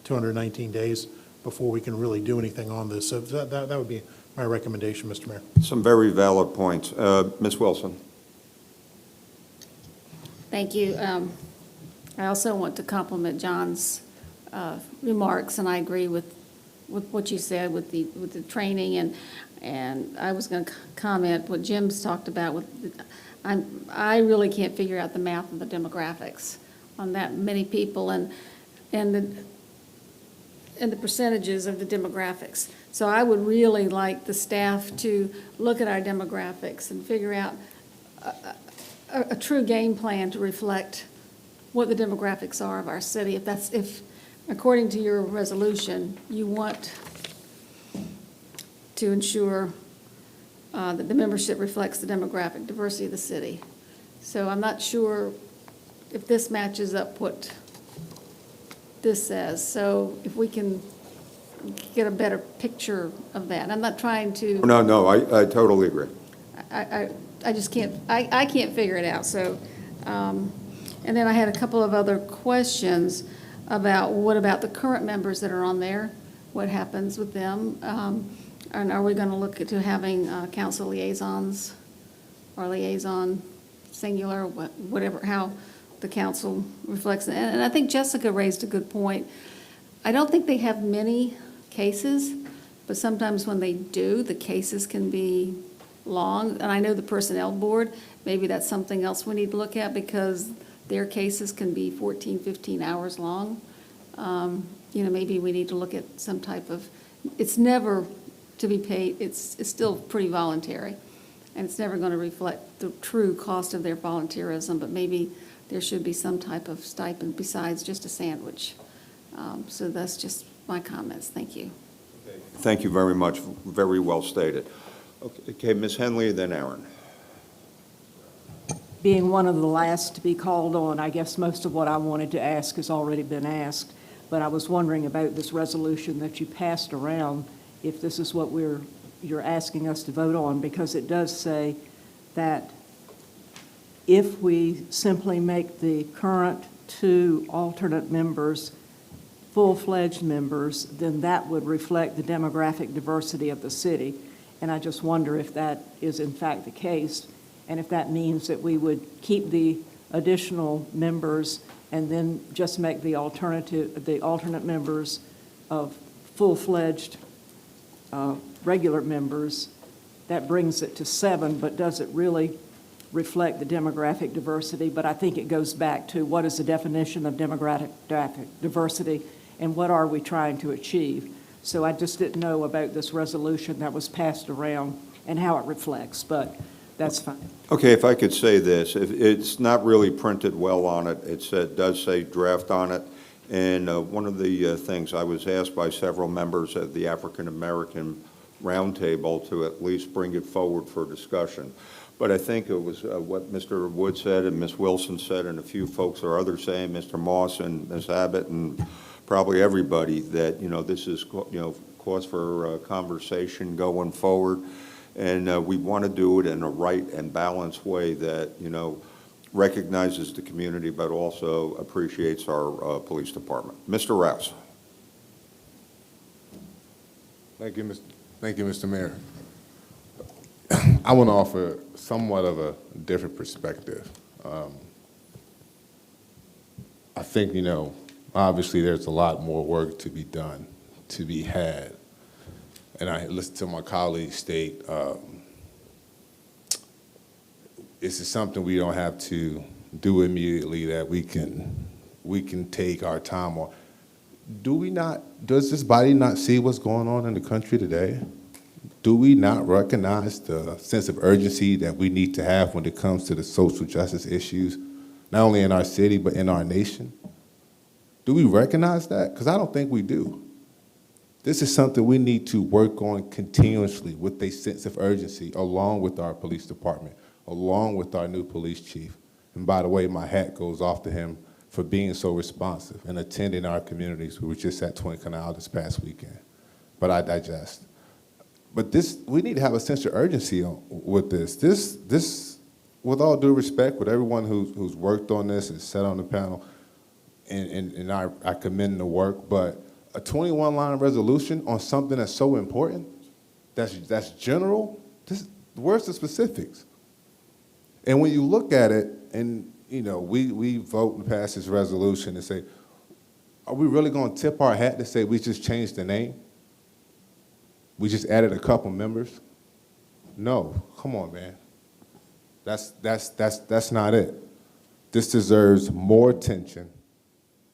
219 days before we can really do anything on this. So that would be my recommendation, Mr. Mayor. Some very valid points. Ms. Wilson? Thank you. I also want to compliment John's remarks, and I agree with what you said with the training, and I was going to comment what Jim's talked about I really can't figure out the math and the demographics on that many people and the percentages of the demographics. So I would really like the staff to look at our demographics and figure out a true game plan to reflect what the demographics are of our city. If according to your resolution, you want to ensure that the membership reflects the demographic diversity of the city. So I'm not sure if this matches up what this says. So if we can get a better picture of that. I'm not trying to. No, I totally agree. I just can't, I can't figure it out. So, and then I had a couple of other questions about what about the current members that are on there? What happens with them? And are we going to look into having council liaisons or liaison singular, whatever, how the council reflects it? And I think Jessica raised a good point. I don't think they have many cases, but sometimes when they do, the cases can be long. And I know the personnel board, maybe that's something else we need to look at because their cases can be 14, 15 hours long. You know, maybe we need to look at some type of, it's never to be paid, it's still pretty voluntary. And it's never going to reflect the true cost of their volunteerism, but maybe there should be some type of stipend besides just a sandwich. So that's just my comments. Thank you. Thank you very much. Very well stated. Okay, Ms. Henley, then Aaron. Being one of the last to be called on, I guess most of what I wanted to ask has already been asked, but I was wondering about this resolution that you passed around, if this is what you're asking us to vote on, because it does say that if we simply make the current 2 alternate members full-fledged members, then that would reflect the demographic diversity of the city. And I just wonder if that is in fact the case, and if that means that we would keep the additional members and then just make the alternate members of full-fledged regular members. That brings it to 7, but does it really reflect the demographic diversity? But I think it goes back to what is the definition of demographic diversity and what are we trying to achieve? So I just didn't know about this resolution that was passed around and how it reflects, but that's fine. Okay, if I could say this, if it's not really printed well on it, it does say draft on it. And one of the things I was asked by several members of the African American Roundtable to at least bring it forward for discussion. But I think it was what Mr. Wood said and Ms. Wilson said and a few folks or others saying, Mr. Moss and Ms. Abbott and probably everybody, that, you know, this is, you know, cause for conversation going forward. And we want to do it in a right and balanced way that, you know, recognizes the community but also appreciates our police department. Mr. Rouse. Thank you, Mr. Mayor. I want to offer somewhat of a different perspective. I think, obviously there's a lot more work to be done, to be had. And I listened to my colleagues state, this is something we don't have to do immediately, that we can take our time on. Does this body not see what's going on in the country today? Do we not recognize the sense of urgency that we need to have when it comes to the social justice issues, not only in our city, but in our nation? Do we recognize that? Because I don't think we do. This is something we need to work on continuously with a sense of urgency, along with our police department, along with our new police chief. And by the way, my hat goes off to him for being so responsive and attending our communities. We were just at Twin Canal this past weekend. But I digest. But we need to have a sense of urgency with this. This, with all due respect, with everyone who's worked on this and sat on the panel, and I commend the work, but a 21-line resolution on something that's so important, that's general, where's the specifics? And when you look at it, and we vote and pass this resolution and say, are we really going to tip our hat to say we just changed the name? We just added a couple members? No, come on, man. That's not it. This deserves more attention.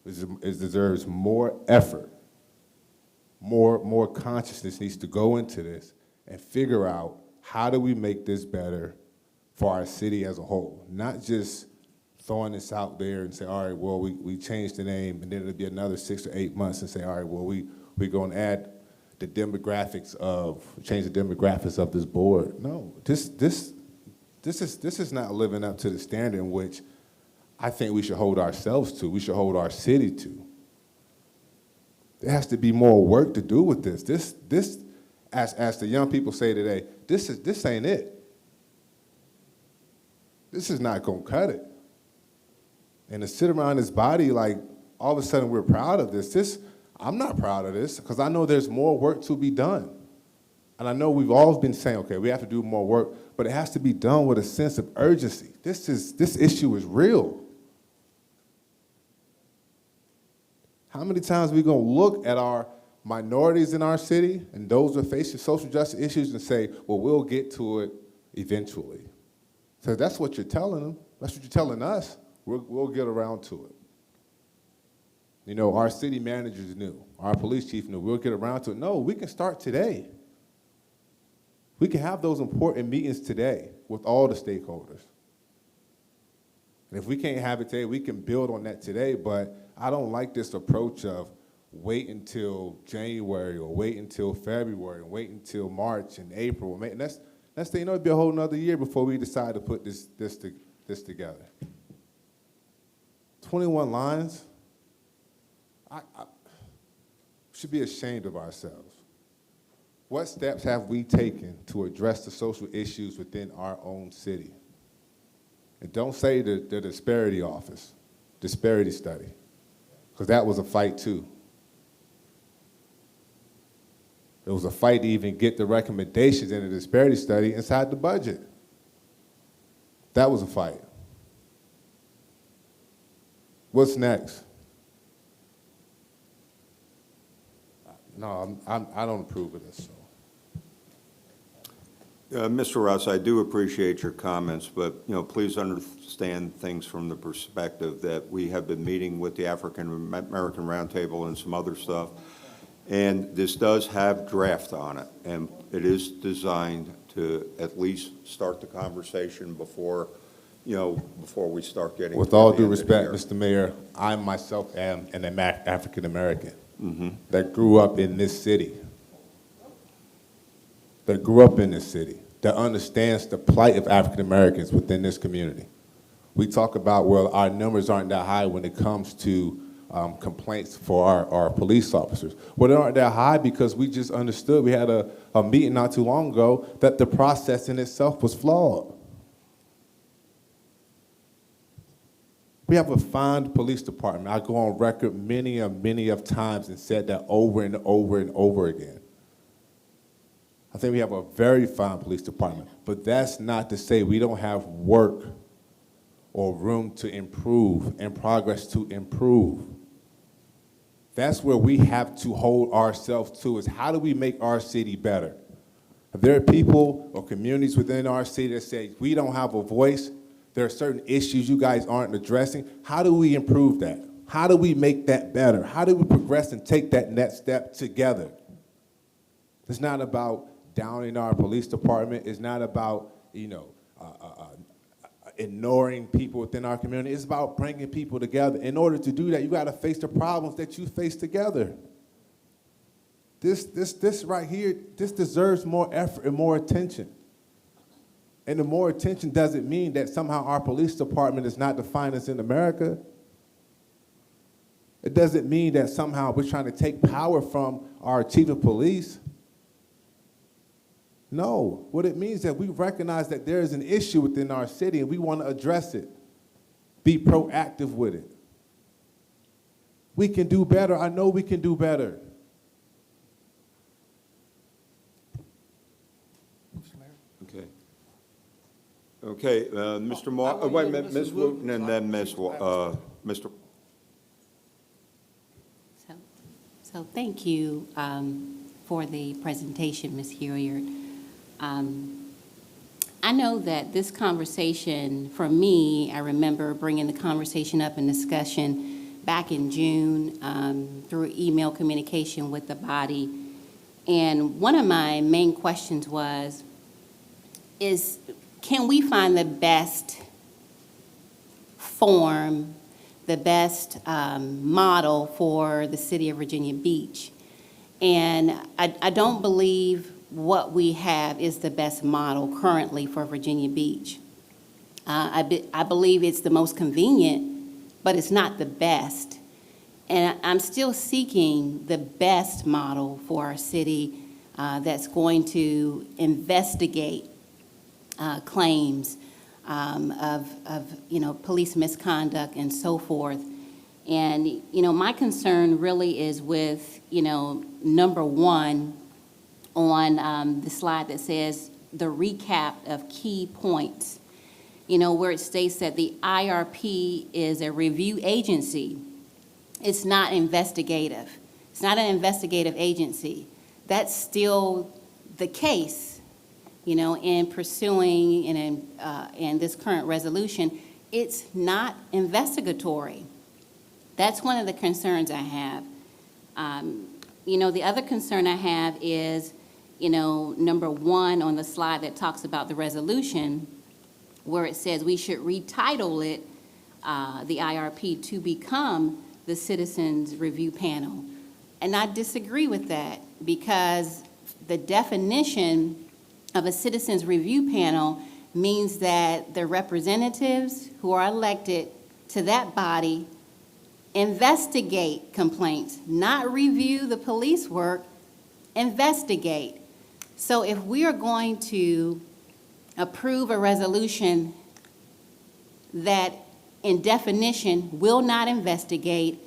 It deserves more effort. More consciousness needs to go into this and figure out, how do we make this better for our city as a whole? Not just throwing this out there and say, all right, well, we changed the name, and then it'll be another 6 or 8 months and say, all right, well, we're going to add change the demographics of this board. No, this is not living up to the standard in which I think we should hold ourselves to, we should hold our city to. There has to be more work to do with this. This, as the young people say today, this ain't it. This is not gonna cut it. And to sit around this body like all of a sudden we're proud of this, I'm not proud of this, because I know there's more work to be done. And I know we've always been saying, okay, we have to do more work, but it has to be done with a sense of urgency. This issue is real. How many times are we gonna look at our minorities in our city and those who are facing social justice issues and say, well, we'll get to it eventually? So that's what you're telling them. That's what you're telling us. We'll get around to it. Our city managers knew, our police chief knew, we'll get around to it. No, we can start today. We can have those important meetings today with all the stakeholders. And if we can't have it today, we can build on that today, but I don't like this approach of wait until January or wait until February and wait until March and April. And that's it'll be a whole nother year before we decide to put this together. 21 lines? I should be ashamed of ourselves. What steps have we taken to address the social issues within our own city? And don't say the disparity study, because that was a fight too. It was a fight to even get the recommendations in the disparity study inside the budget. That was a fight. What's next? No, I don't approve of this. Mr. Russ, I do appreciate your comments, but please understand things from the perspective that we have been meeting with the African American Roundtable and some other stuff, and this does have draft on it, and it is designed to at least start the conversation before we start getting. With all due respect, Mr. Mayor, I myself am an African American that grew up in this city. That understands the plight of African Americans within this community. We talk about, well, our numbers aren't that high when it comes to complaints for our police officers. Well, they aren't that high because we just understood, we had a meeting not too long ago, that the process in itself was flawed. We have a fine police department. I go on record many of times and said that over and over and over again. I think we have a very fine police department, but that's not to say we don't have work or room to improve and progress to improve. That's where we have to hold ourselves to, is how do we make our city better? If there are people or communities within our city that say we don't have a voice, there are certain issues you guys aren't addressing, how do we improve that? How do we make that better? How do we progress and take that next step together? It's not about downing our police department. It's not about, ignoring people within our community. It's about bringing people together. In order to do that, you got to face the problems that you face together. This right here, this deserves more effort and more attention. And the more attention doesn't mean that somehow our police department is not the finest in America. It doesn't mean that somehow we're trying to take power from our chief of police. No, what it means is that we recognize that there is an issue within our city and we want to address it. Be proactive with it. We can do better. I know we can do better. Okay. Okay, Mr. Moss, wait a minute, Ms. Wooten and then Mr. So thank you for the presentation, Ms. Hilliard. I know that this conversation, for me, I remember bringing the conversation up in discussion back in June through email communication with the body. And one of my main questions is can we find the best form, the best model for the city of Virginia Beach? And I don't believe what we have is the best model currently for Virginia Beach. I believe it's the most convenient, but it's not the best. And I'm still seeking the best model for our city that's going to investigate claims of police misconduct and so forth. And, my concern really is with, number one, on the slide that says the recap of key points, where it states that the IRP is a review agency. It's not investigative. It's not an investigative agency. That's still the case, in pursuing in this current resolution. It's not investigatory. That's one of the concerns I have. The other concern I have is, number one on the slide that talks about the resolution, where it says we should retitle it, the IRP, to become the Citizens Review Panel. And I disagree with that, because the definition of a Citizens Review Panel means that the representatives who are elected to that body investigate complaints, not review the police work, investigate. So if we are going to approve a resolution that in definition will not investigate,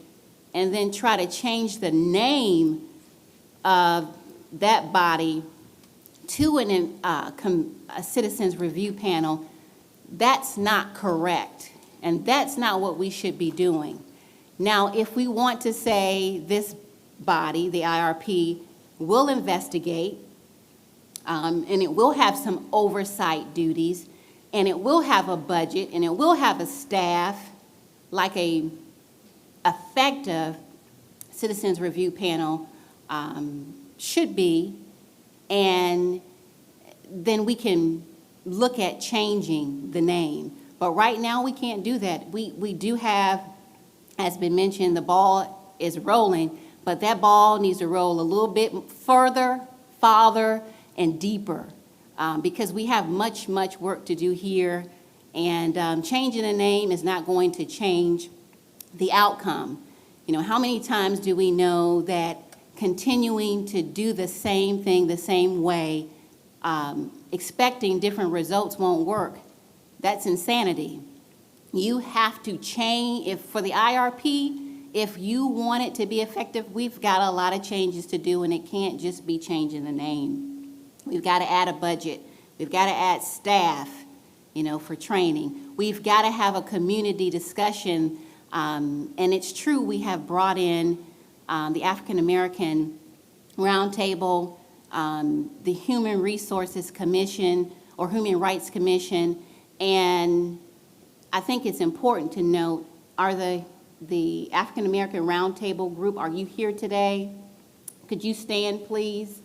and then try to change the name of that body to a Citizens Review Panel, that's not correct. And that's not what we should be doing. Now, if we want to say this body, the IRP, will investigate, and it will have some oversight duties, and it will have a budget, and it will have a staff, like a effective Citizens Review Panel should be, and then we can look at changing the name. But right now, we can't do that. We do have, as been mentioned, the ball is rolling, but that ball needs to roll a little bit further, farther, and deeper, because we have much, much work to do here, and changing the name is not going to change the outcome. How many times do we know that continuing to do the same thing the same way, expecting different results won't work? That's insanity. You have to change. For the IRP, if you want it to be effective, we've got a lot of changes to do, and it can't just be changing the name. We've got to add a budget. We've got to add staff, for training. We've got to have a community discussion. And it's true, we have brought in the African American Roundtable, the Human Resources Commission, or Human Rights Commission, and I think it's important to note, are the African American Roundtable group, are you here today? Could you stand, please?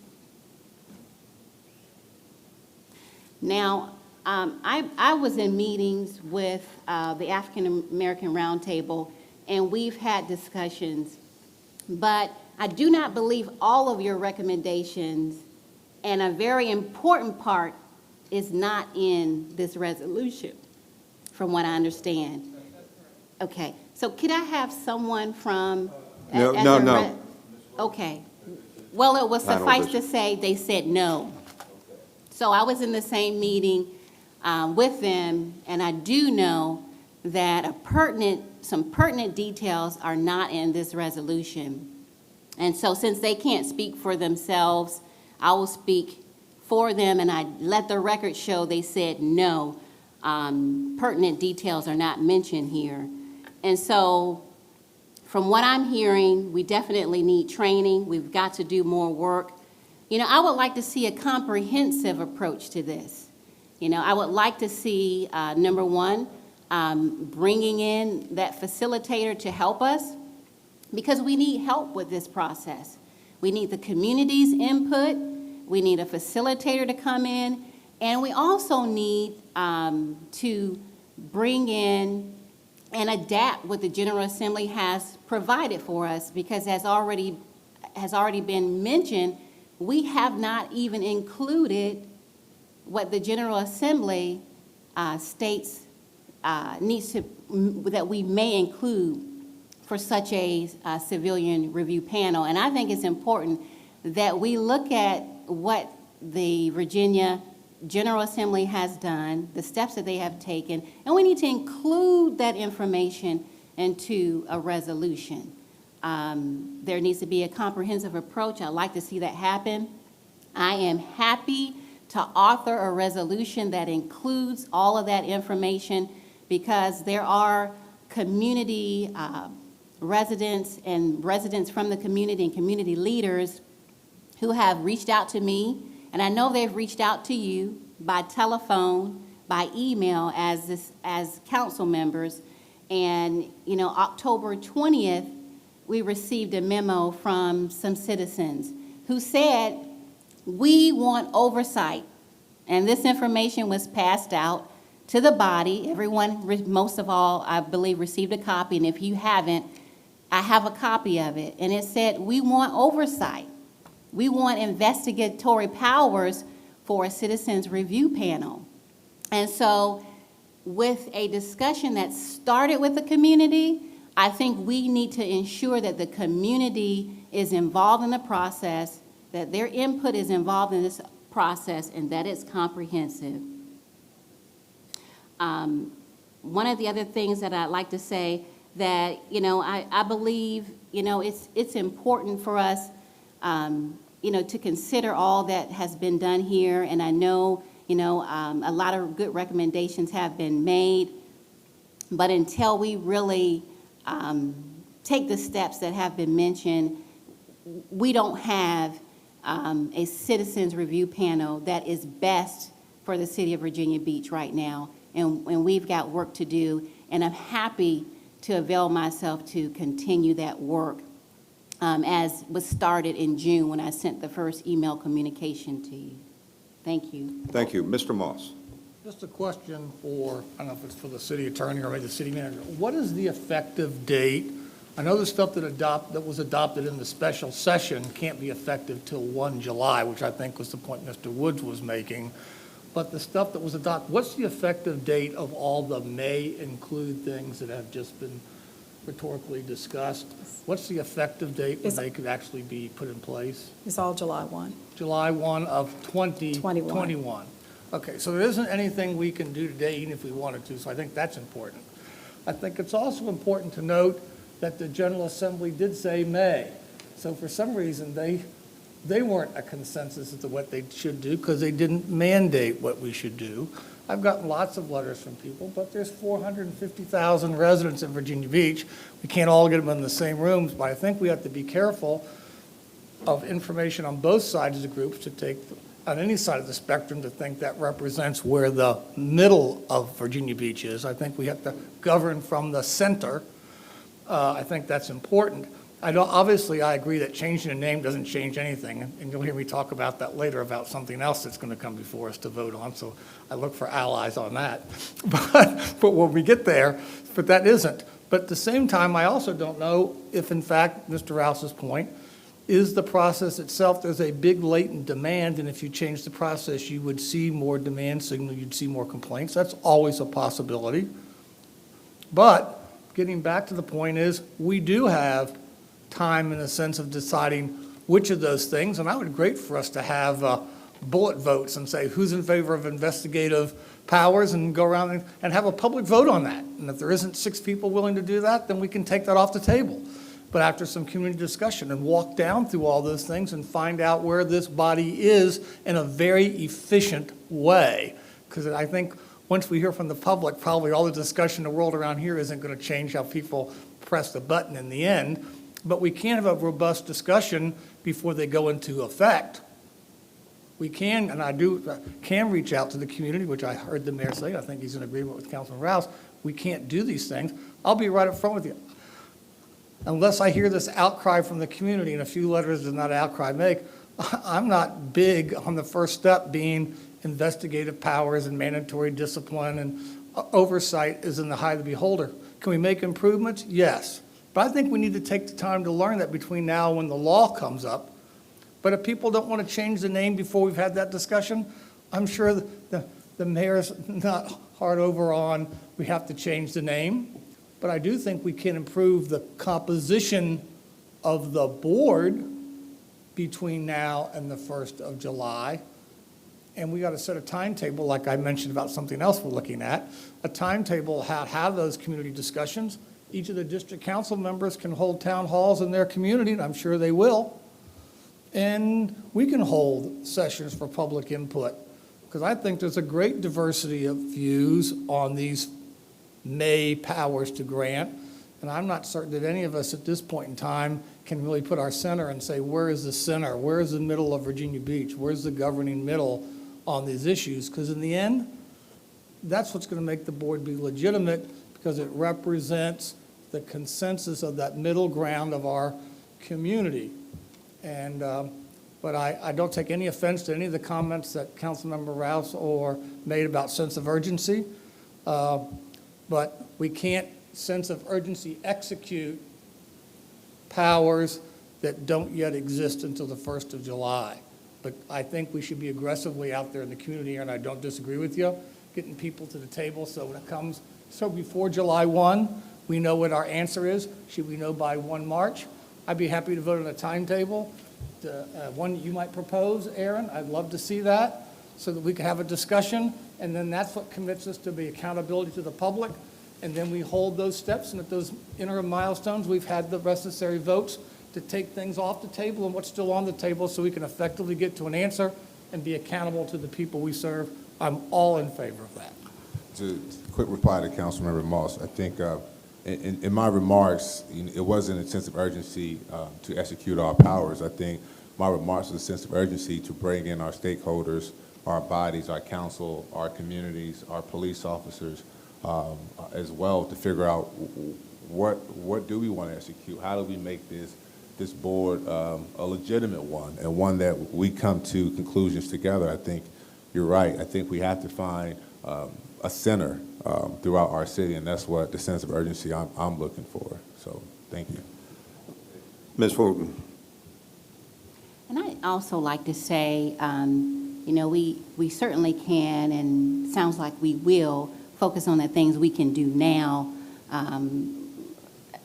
Now, I was in meetings with the African American Roundtable, and we've had discussions, but I do not believe all of your recommendations, and a very important part is not in this resolution, from what I understand. Okay, so could I have someone from? No. Okay, well, it would Panel suffice to vision. say, they said no. So I was in the same meeting with them, and I do know that some pertinent details are not in this resolution. And so since they can't speak for themselves, I will speak for them, and I let the record show they said no. Pertinent details are not mentioned here. And so from what I'm hearing, we definitely need training. We've got to do more work. I would like to see a comprehensive approach to this. I would like to see, number one, bringing in that facilitator to help us, because we need help with this process. We need the community's input. We need a facilitator to come in. And we also need to bring in and adapt what the General Assembly has provided for us, because as already been mentioned, we have not even included what the General Assembly states that we may include for such a civilian review panel. And I think it's important that we look at what the Virginia General Assembly has done, the steps that they have taken, and we need to include that information into a resolution. There needs to be a comprehensive approach. I'd like to see that happen. I am happy to author a resolution that includes all of that information, because there are community residents and residents from the community and community leaders who have reached out to me, and I know they've reached out to you by telephone, by email as council members. And, October 20th, we received a memo from some citizens who said, we want oversight. And this information was passed out to the body. Everyone, most of all, I believe, received a copy. And if you haven't, I have a copy of it. And it said, we want oversight. We want investigatory powers for a citizens review panel. And so with a discussion that started with the community, I think we need to ensure that the community is involved in the process, that their input is involved in this process, and that it's comprehensive. One of the other things that I'd like to say that, I believe, it's important for us, to consider all that has been done here. And I know, a lot of good recommendations have been made, but until we really take the steps that have been mentioned, we don't have a citizens review panel that is best for the city of Virginia Beach right now. And we've got work to do, and I'm happy to avail myself to continue that work as was started in June when I sent the first email communication to you. Thank you. Thank you. Mr. Moss. Just a question for, I don't know if it's for the city attorney or maybe the city manager. What is the effective date? I know the stuff that was adopted in the special session can't be effective till 1 July, which I think was the point Mr. Woods was making. But the stuff that was adopted, what's the effective date of all the may include things that have just been rhetorically discussed? What's the effective date when they could actually be put in place? It's all July 1. July 1 of 2021. Okay, so there isn't anything we can do today, even if we wanted to, so I think that's important. I think it's also important to note that the General Assembly did say May. So for some reason, they They weren't a consensus as to what they should do because they didn't mandate what we should do. I've gotten lots of letters from people, but there's 450,000 residents in Virginia Beach. We can't all get them in the same rooms, but I think we have to be careful of information on both sides of the groups to take, on any side of the spectrum, to think that represents where the middle of Virginia Beach is. I think we have to govern from the center. I think that's important. Obviously, I agree that changing the name doesn't change anything, and you'll hear me talk about that later about something else that's going to come before us to vote on, so I look for allies on that. But when we get there, but that isn't. But at the same time, I also don't know if, in fact, Mr. Rouse's point, is the process itself, there's a big latent demand, and if you change the process, you would see more demand signal, you'd see more complaints. That's always a possibility. But getting back to the point is, we do have time in the sense of deciding which of those things, and I would be great for us to have bullet votes and say who's in favor of investigative powers and go around and have a public vote on that. And if there isn't 6 people willing to do that, then we can take that off the table. But after some community discussion and walk down through all those things and find out where this body is in a very efficient way. Because I think once we hear from the public, probably all the discussion in the world around here isn't going to change how people press the button in the end. But we can have a robust discussion before they go into effect. We can, and I can reach out to the community, which I heard the mayor say. I think he's in agreement with Councilman Rouse. We can't do these things. I'll be right up front with you. Unless I hear this outcry from the community, and a few letters does not outcry make, I'm not big on the first step being investigative powers and mandatory discipline, and oversight is in the eye of the beholder. Can we make improvements? Yes. But I think we need to take the time to learn that between now and when the law comes up. But if people don't want to change the name before we've had that discussion, I'm sure the mayor's not hard over on we have to change the name. But I do think we can improve the composition of the board between now and the 1st of July. And we got to set a timetable, like I mentioned about something else we're looking at, a timetable how to have those community discussions. Each of the district council members can hold town halls in their community, and I'm sure they will. And we can hold sessions for public input, because I think there's a great diversity of views on these May powers to grant. And I'm not certain that any of us at this point in time can really put our center and say, where is the center? Where is the middle of Virginia Beach? Where's the governing middle on these issues? Because in the end, that's what's going to make the board be legitimate, because it represents the consensus of that middle ground of our community. And but I don't take any offense to any of the comments that Councilmember Rouse or made about sense of urgency. But we can't sense of urgency execute powers that don't yet exist until the 1st of July. But I think we should be aggressively out there in the community, and I don't disagree with you, getting people to the table so when it comes, so before July 1, we know what our answer is. Should we know by 1 March? I'd be happy to vote on a timetable. One you might propose, Aaron, I'd love to see that, so that we can have a discussion, and then that's what commits us to the accountability to the public, and then we hold those steps, and at those interim milestones, we've had the necessary votes to take things off the table and what's still on the table so we can effectively get to an answer and be accountable to the people we serve. I'm all in favor of that. To quick reply to Councilmember Moss, I think in my remarks, it wasn't a sense of urgency to execute our powers. I think my remarks was a sense of urgency to bring in our stakeholders, our bodies, our council, our communities, our police officers, as well, to figure out what do we want to execute? How do we make this board a legitimate one, and one that we come to conclusions together? I think you're right. I think we have to find a center throughout our city, and that's what the sense of urgency I'm looking for. So thank you. Ms. Wooten. And I'd also like to say, we certainly can, and sounds like we will, focus on the things we can do now,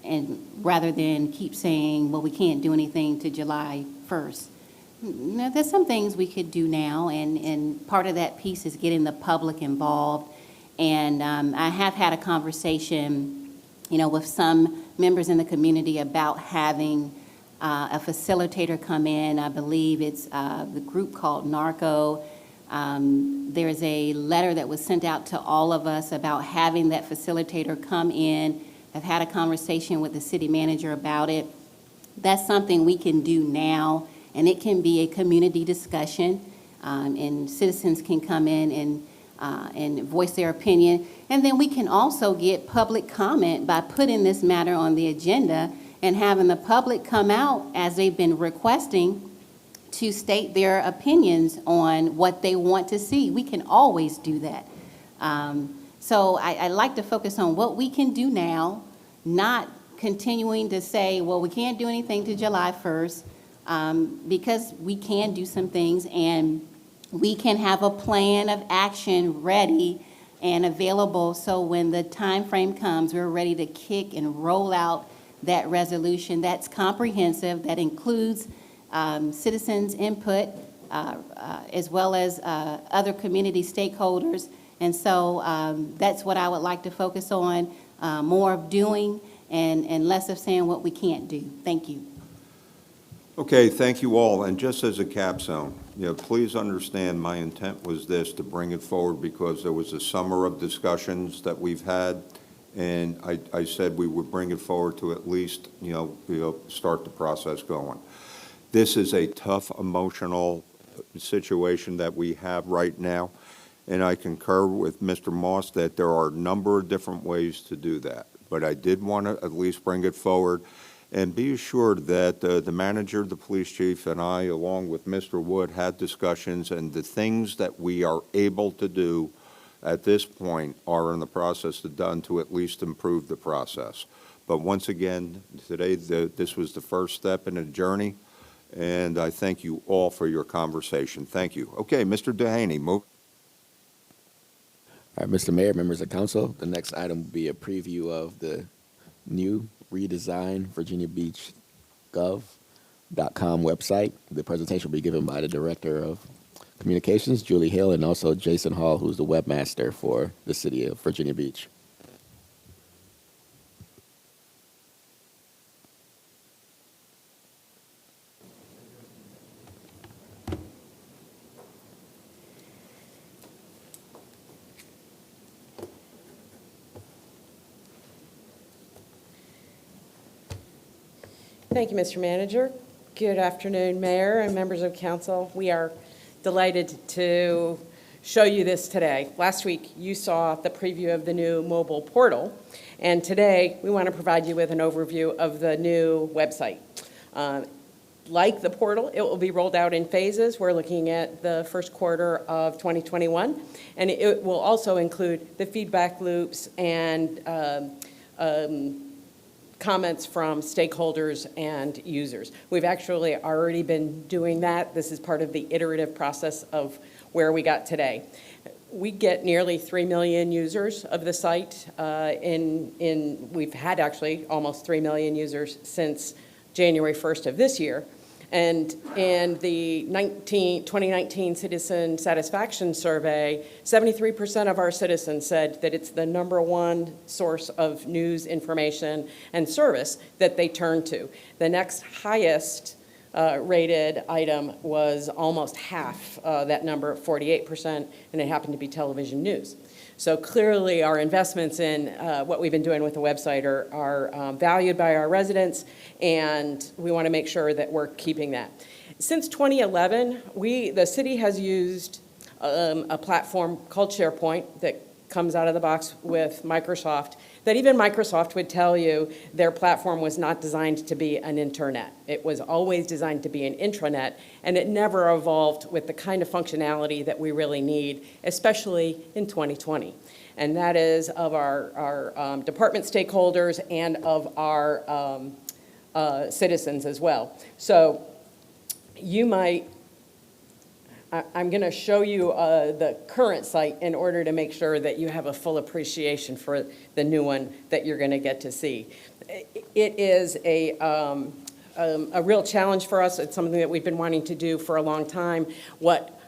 and rather than keep saying, well, we can't do anything to July 1st. There's some things we could do now, and part of that piece is getting the public involved. And I have had a conversation, with some members in the community about having a facilitator come in. I believe it's the group called NARCO. There's a letter that was sent out to all of us about having that facilitator come in. I've had a conversation with the city manager about it. That's something we can do now, and it can be a community discussion, and citizens can come in and voice their opinion. And then we can also get public comment by putting this matter on the agenda and having the public come out, as they've been requesting, to state their opinions on what they want to see. We can always do that. So I like to focus on what we can do now, not continuing to say, well, we can't do anything to July 1st, because we can do some things, and we can have a plan of action ready and available, so when the time frame comes, we're ready to kick and roll out that resolution that's comprehensive, that includes citizens' input, as well as other community stakeholders. And so that's what I would like to focus on, more of doing and less of saying what we can't do. Thank you. Okay, thank you all. And just as a capstone, please understand my intent was this, to bring it forward because there was a summer of discussions that we've had, and I said we would bring it forward to at least, start the process going. This is a tough, emotional situation that we have right now, and I concur with Mr. Moss that there are a number of different ways to do that. But I did want to at least bring it forward, and be assured that the manager, the police chief, and I, along with Mr. Wood, had discussions, and the things that we are able to do at this point are in the process done to at least improve the process. But once again, today, this was the first step in a journey, and I thank you all for your conversation. Thank you. Okay, Mr. Dehaney, move. All right, Mr. Mayor, members of council, the next item will be a preview of the new redesigned virginiabeachgov.com website. The presentation will be given by the Director of Communications, Julie Hill, and also Jason Hall, who's the webmaster for the city of Virginia Beach. Thank you, Mr. Manager. Good afternoon, Mayor and members of council. We are delighted to show you this today. Last week, you saw the preview of the new mobile portal, and today we want to provide you with an overview of the new website. Like the portal, it will be rolled out in phases. We're looking at the first quarter of 2021, and it will also include the feedback loops and comments from stakeholders and users. We've actually already been doing that. This is part of the iterative process of where we got today. We get nearly 3 million users of the site. We've had actually almost 3 million users since January 1st of this year. And in the 2019 Citizen Satisfaction Survey, 73% of our citizens said that it's the #1 source of news, information, and service that they turn to. The next highest rated item was almost half that number, 48%, and it happened to be television news. So clearly our investments in what we've been doing with the website are valued by our residents, and we want to make sure that we're keeping that. Since 2011, the city has used a platform called SharePoint that comes out of the box with Microsoft, that even Microsoft would tell you their platform was not designed to be an internet. It was always designed to be an intranet, and it never evolved with the kind of functionality that we really need, especially in 2020. And that is of our department stakeholders and of our citizens as well. So you might, I'm going to show you the current site in order to make sure that you have a full appreciation for the new one that you're going to get to see. It is a real challenge for us. It's something that we've been wanting to do for a long time. What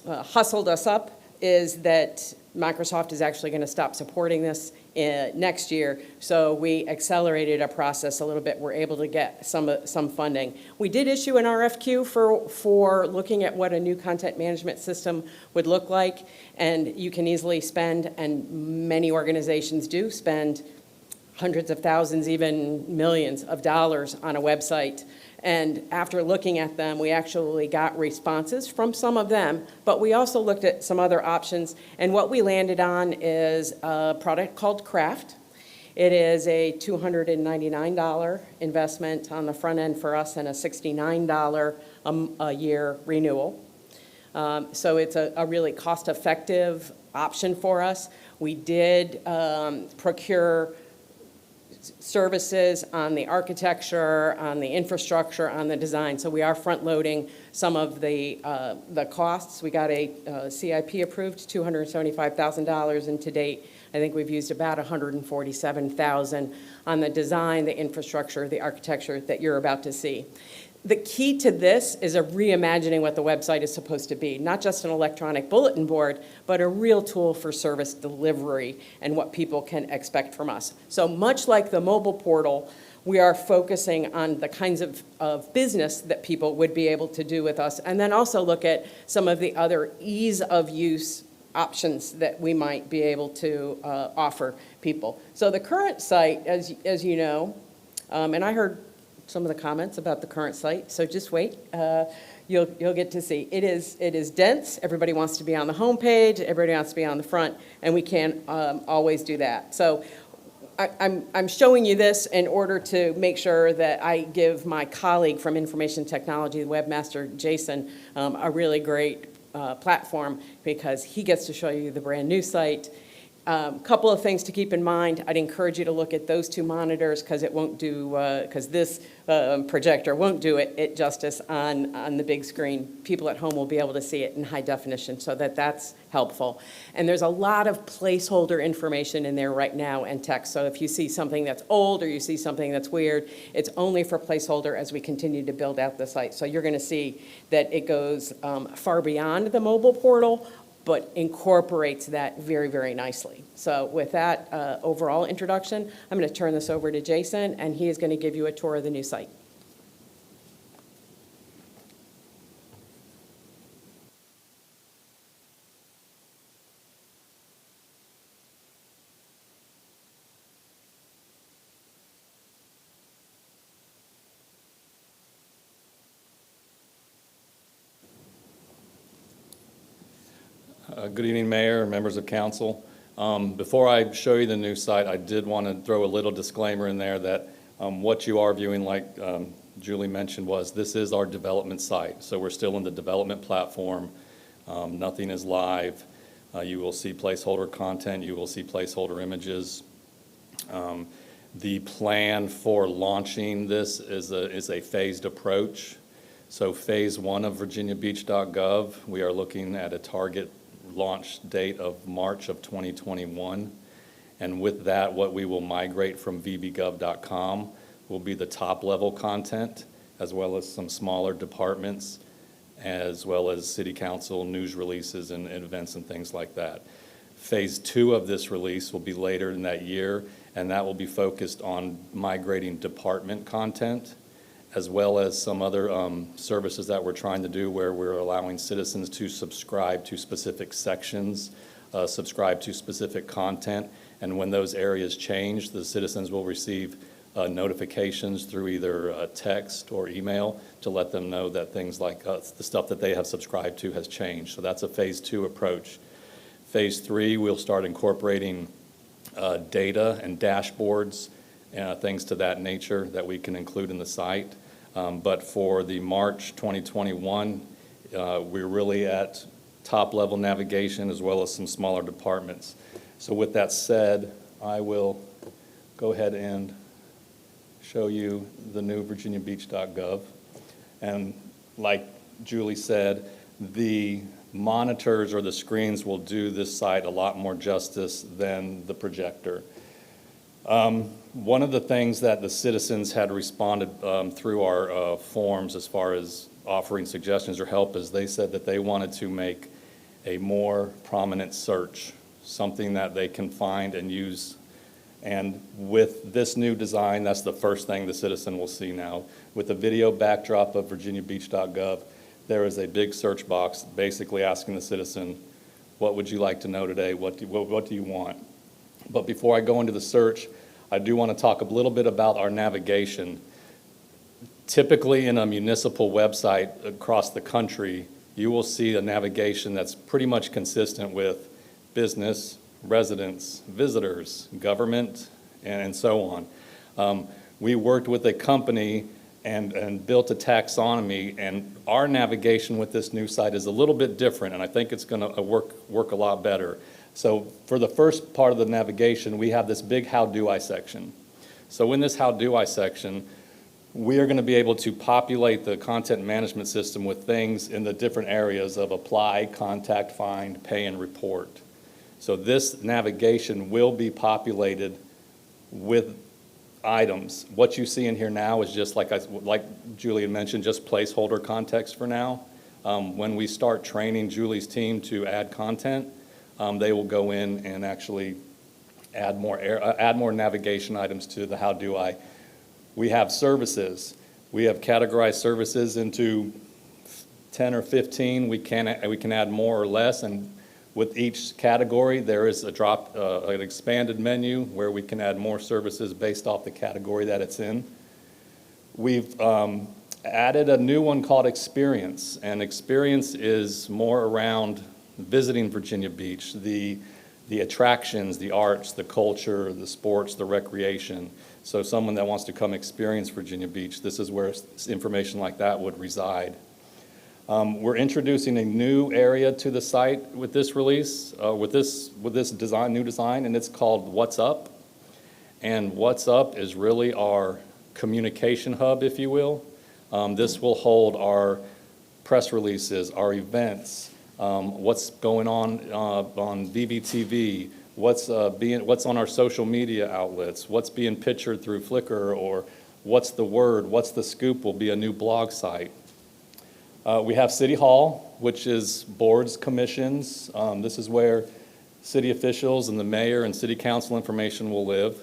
hustled us up is that Microsoft is actually going to stop supporting this next year. So we accelerated a process a little bit. We're able to get some funding. We did issue an RFQ for looking at what a new content management system would look like. And you can easily spend, and many organizations do spend, hundreds of thousands, even millions of dollars on a website. And after looking at them, we actually got responses from some of them, but we also looked at some other options. And what we landed on is a product called Craft. It is a $299 investment on the front end for us and a $69 a year renewal. So it's a really cost-effective option for us. We did procure services on the architecture, on the infrastructure, on the design. So we are front-loading some of the costs. We got a CIP approved, $275,000, and to date, I think we've used about $147,000 on the design, the infrastructure, the architecture that you're about to see. The key to this is a reimagining what the website is supposed to be, not just an electronic bulletin board, but a real tool for service delivery and what people can expect from us. So much like the mobile portal, we are focusing on the kinds of business that people would be able to do with us, and then also look at some of the other ease of use options that we might be able to offer people. So the current site, as you know, and I heard some of the comments about the current site, so just wait. You'll get to see. It is dense. Everybody wants to be on the home page. Everybody wants to be on the front, and we can't always do that. So I'm showing you this in order to make sure that I give my colleague from Information Technology, the webmaster, Jason, a really great platform, because he gets to show you the brand new site. Couple of things to keep in mind. I'd encourage you to look at those two monitors, because it won't do, because this projector won't do it justice on the big screen. People at home will be able to see it in high definition, so that's helpful. And there's a lot of placeholder information in there right now and text. So if you see something that's old or you see something that's weird, it's only for placeholder as we continue to build out the site. So you're going to see that it goes far beyond the mobile portal, but incorporates that very, very nicely. So with that overall introduction, I'm going to turn this over to Jason, and he is going to give you a tour of the new site. Good evening, Mayor, members of council. Before I show you the new site, I did want to throw a little disclaimer in there that what you are viewing, like Julie mentioned, this is our development site. So we're still in the development platform. Nothing is live. You will see placeholder content. You will see placeholder images. The plan for launching this is a phased approach. So phase 1 of virginiabeach.gov, we are looking at a target launch date of March of 2021. And with that, what we will migrate from vbgov.com will be the top level content, as well as some smaller departments, as well as city council news releases and events and things like that. Phase 2 of this release will be later in that year, and that will be focused on migrating department content, as well as some other services that we're trying to do, where we're allowing citizens to subscribe to specific sections, subscribe to specific content, and when those areas change, the citizens will receive notifications through either text or email to let them know that things like the stuff that they have subscribed to has changed. So that's a phase 2 approach. Phase 3, we'll start incorporating data and dashboards, things to that nature that we can include in the site. But for the March 2021, we're really at top-level navigation as well as some smaller departments. So with that said, I will go ahead and show you the new virginiabeach.gov. And like Julie said, the monitors or the screens will do this site a lot more justice than the projector. One of the things that the citizens had responded through our forms as far as offering suggestions or help is they said that they wanted to make a more prominent search, something that they can find and use And with this new design, that's the first thing the citizen will see now. With the video backdrop of virginiabeach.gov, there is a big search box basically asking the citizen, what would you like to know today? What do you want? But before I go into the search, I do want to talk a little bit about our navigation. Typically in a municipal website across the country, you will see a navigation that's pretty much consistent with business, residents, visitors, government, and so on. We worked with a company and built a taxonomy, and our navigation with this new site is a little bit different, and I think it's going to work a lot better. So for the first part of the navigation, we have this big how do I section. So in this how do I section, we are going to be able to populate the content management system with things in the different areas of apply, contact, find, pay, and report. So this navigation will be populated with items. What you see in here now is just like Julie mentioned, just placeholder context for now. When we start training Julie's team to add content, they will go in and actually add more navigation items to the how do I. We have services. We have categorized services into 10 or 15. We can add more or less, and with each category, there is an expanded menu where we can add more services based off the category that it's in. We've added a new one called Experience, and Experience is more around visiting Virginia Beach, the attractions, the arts, the culture, the sports, the recreation. So someone that wants to come experience Virginia Beach, this is where information like that would reside. We're introducing a new area to the site with this release, with this new design, and it's called What's Up. And What's Up is really our communication hub, if you will. This will hold our press releases, our events, what's going on VVTV, what's on our social media outlets, what's being pictured through Flickr, or what's the word, what's the scoop will be a new blog site. We have City Hall, which is boards, commissions. This is where city officials and the mayor and city council information will live,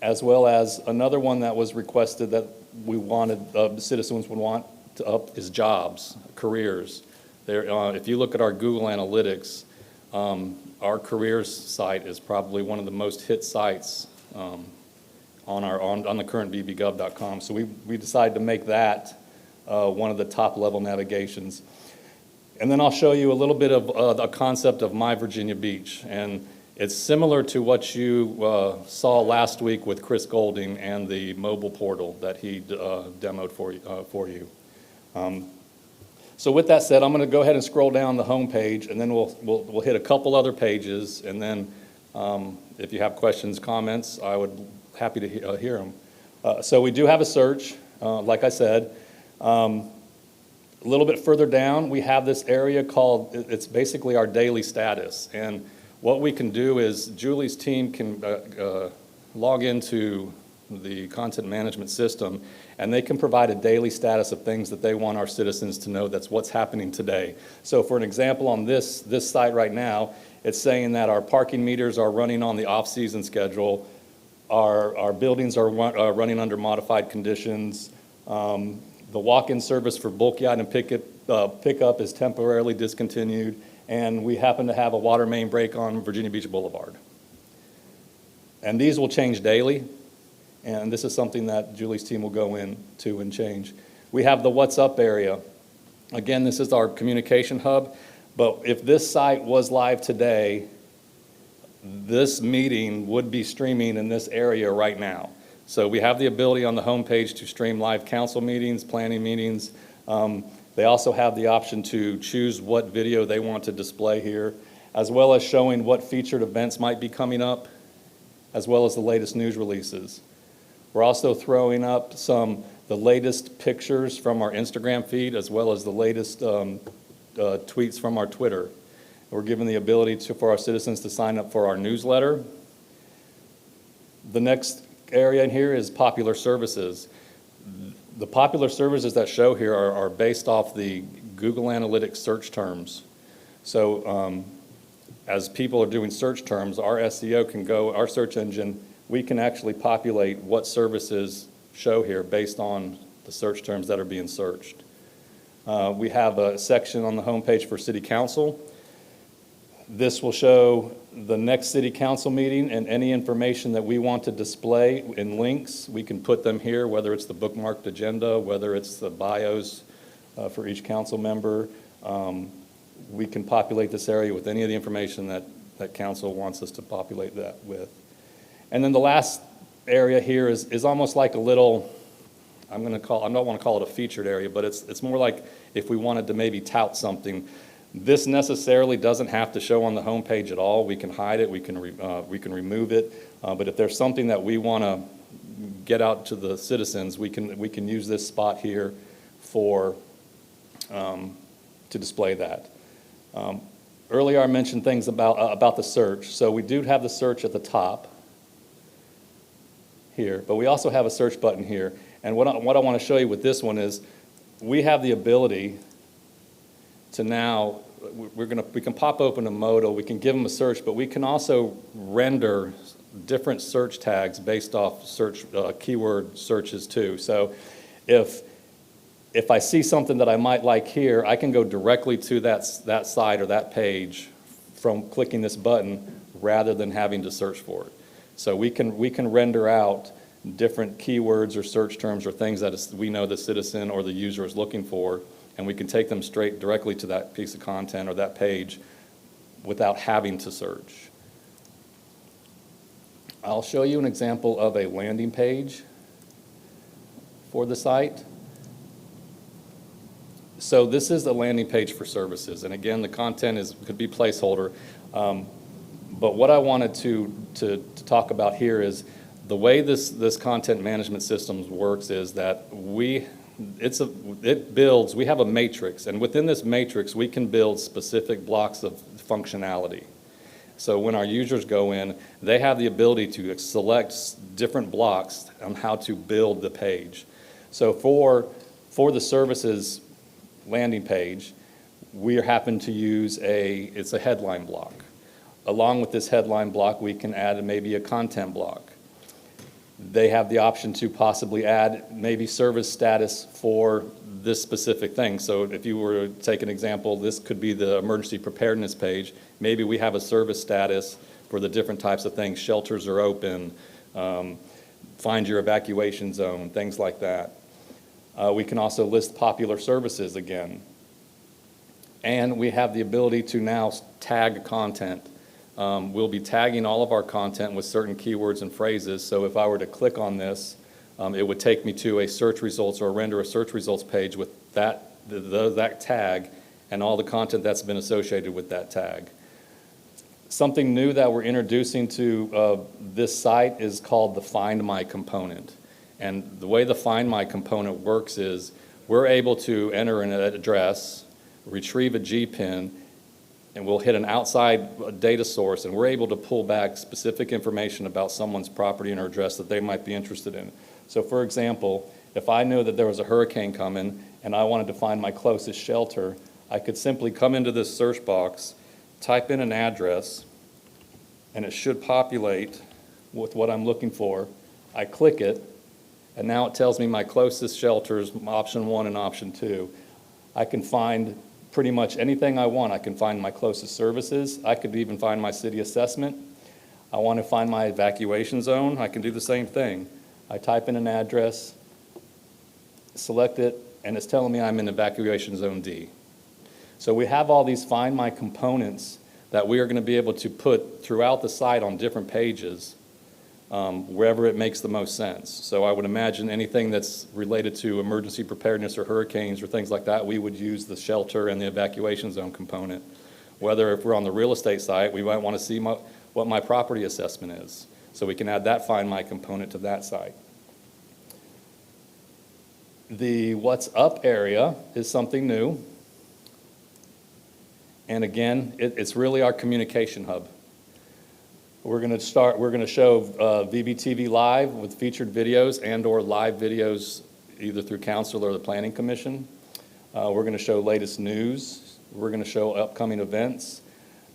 as well as another one that was requested that we wanted, the citizens would want to up is jobs, careers. If you look at our Google Analytics, our careers site is probably one of the most hit sites on the current bbgov.com. So we decided to make that one of the top level navigations. And then I'll show you a little bit of a concept of My Virginia Beach. And it's similar to what you saw last week with Chris Golding and the mobile portal that he demoed for you. So with that said, I'm going to go ahead and scroll down the home page, and then we'll hit a couple other pages, and then if you have questions, comments, I would happy to hear them. So we do have a search, like I said. A little bit further down, we have this area called, it's basically our daily status. And what we can do is Julie's team can log into the content management system, and they can provide a daily status of things that they want our citizens to know. That's what's happening today. So for an example, on this site right now, it's saying that our parking meters are running on the off-season schedule, our buildings are running under modified conditions, the walk-in service for bulk item pickup is temporarily discontinued, and we happen to have a water main break on Virginia Beach Boulevard. And these will change daily, and this is something that Julie's team will go into and change. We have the What's Up area. Again, this is our communication hub, but if this site was live today, this meeting would be streaming in this area right now. So we have the ability on the homepage to stream live council meetings, planning meetings. They also have the option to choose what video they want to display here, as well as showing what featured events might be coming up, as well as the latest news releases. We're also throwing up the latest pictures from our Instagram feed, as well as the latest tweets from our Twitter. We're given the ability for our citizens to sign up for our newsletter. The next area in here is popular services. The popular services that show here are based off the Google Analytics search terms. So as people are doing search terms, our SEO can go, our search engine we can actually populate what services show here based on the search terms that are being searched. We have a section on the homepage for City Council. This will show the next City Council meeting and any information that we want to display in links. We can put them here, whether it's the bookmarked agenda, whether it's the bios for each council member. We can populate this area with any of the information that council wants us to populate that with. And then the last area here is almost like a little, I don't want to call it a featured area, but it's more like if we wanted to maybe tout something. This necessarily doesn't have to show on the homepage at all. We can hide it, we can remove it. But if there's something that we want to get out to the citizens, we can use this spot here for to display that. Earlier I mentioned things about the search. So we do have the search at the top here, but we also have a search button here. And what I want to show you with this one is we have the ability to now, we can pop open a modal, we can give them a search, but we can also render different search tags based off search keyword searches too. So if I see something that I might like here, I can go directly to that site or that page from clicking this button rather than having to search for it. So we can render out different keywords or search terms or things that we know the citizen or the user is looking for, and we can take them straight directly to that piece of content or that page without having to search. I'll show you an example of a landing page for the site. So this is the landing page for services, and again, the content could be placeholder. But what I wanted to talk about here is the way this content management system works is that we have a matrix, and within this matrix, we can build specific blocks of functionality. So when our users go in, they have the ability to select different blocks on how to build the page. So for the services landing page, we happen to use it's a headline block. Along with this headline block, we can add maybe a content block. They have the option to possibly add maybe service status for this specific thing. So if you were to take an example, this could be the emergency preparedness page. Maybe we have a service status for the different types of things. Shelters are open, find your evacuation zone, things like that. We can also list popular services again. And we have the ability to now tag content. We'll be tagging all of our content with certain keywords and phrases. So if I were to click on this, it would take me to a search results or render a search results page with that tag and all the content that's been associated with that tag. Something new that we're introducing to this site is called the Find My component. And the way the Find My component works is we're able to enter an address, retrieve a GPIN, and we'll hit an outside data source, and we're able to pull back specific information about someone's property and or address that they might be interested in. So for example, if I knew that there was a hurricane coming and I wanted to find my closest shelter, I could simply come into this search box, type in an address, and it should populate with what I'm looking for. I click it, and now it tells me my closest shelters, option 1 and option 2. I can find pretty much anything I want. I can find my closest services. I could even find my city assessment. I want to find my evacuation zone. I can do the same thing. I type in an address, select it, and it's telling me I'm in evacuation zone D. So we have all these Find My components that we are going to be able to put throughout the site on different pages, wherever it makes the most sense. So I would imagine anything that's related to emergency preparedness or hurricanes or things like that, we would use the shelter and the evacuation zone component. Whether if we're on the real estate site, we might want to see what my property assessment is. So we can add that Find My component to that site. The What's Up area is something new. And again, it's really our communication hub. We're going to show VBTV Live with featured videos and or live videos either through council or the planning commission. We're going to show latest news. We're going to show upcoming events.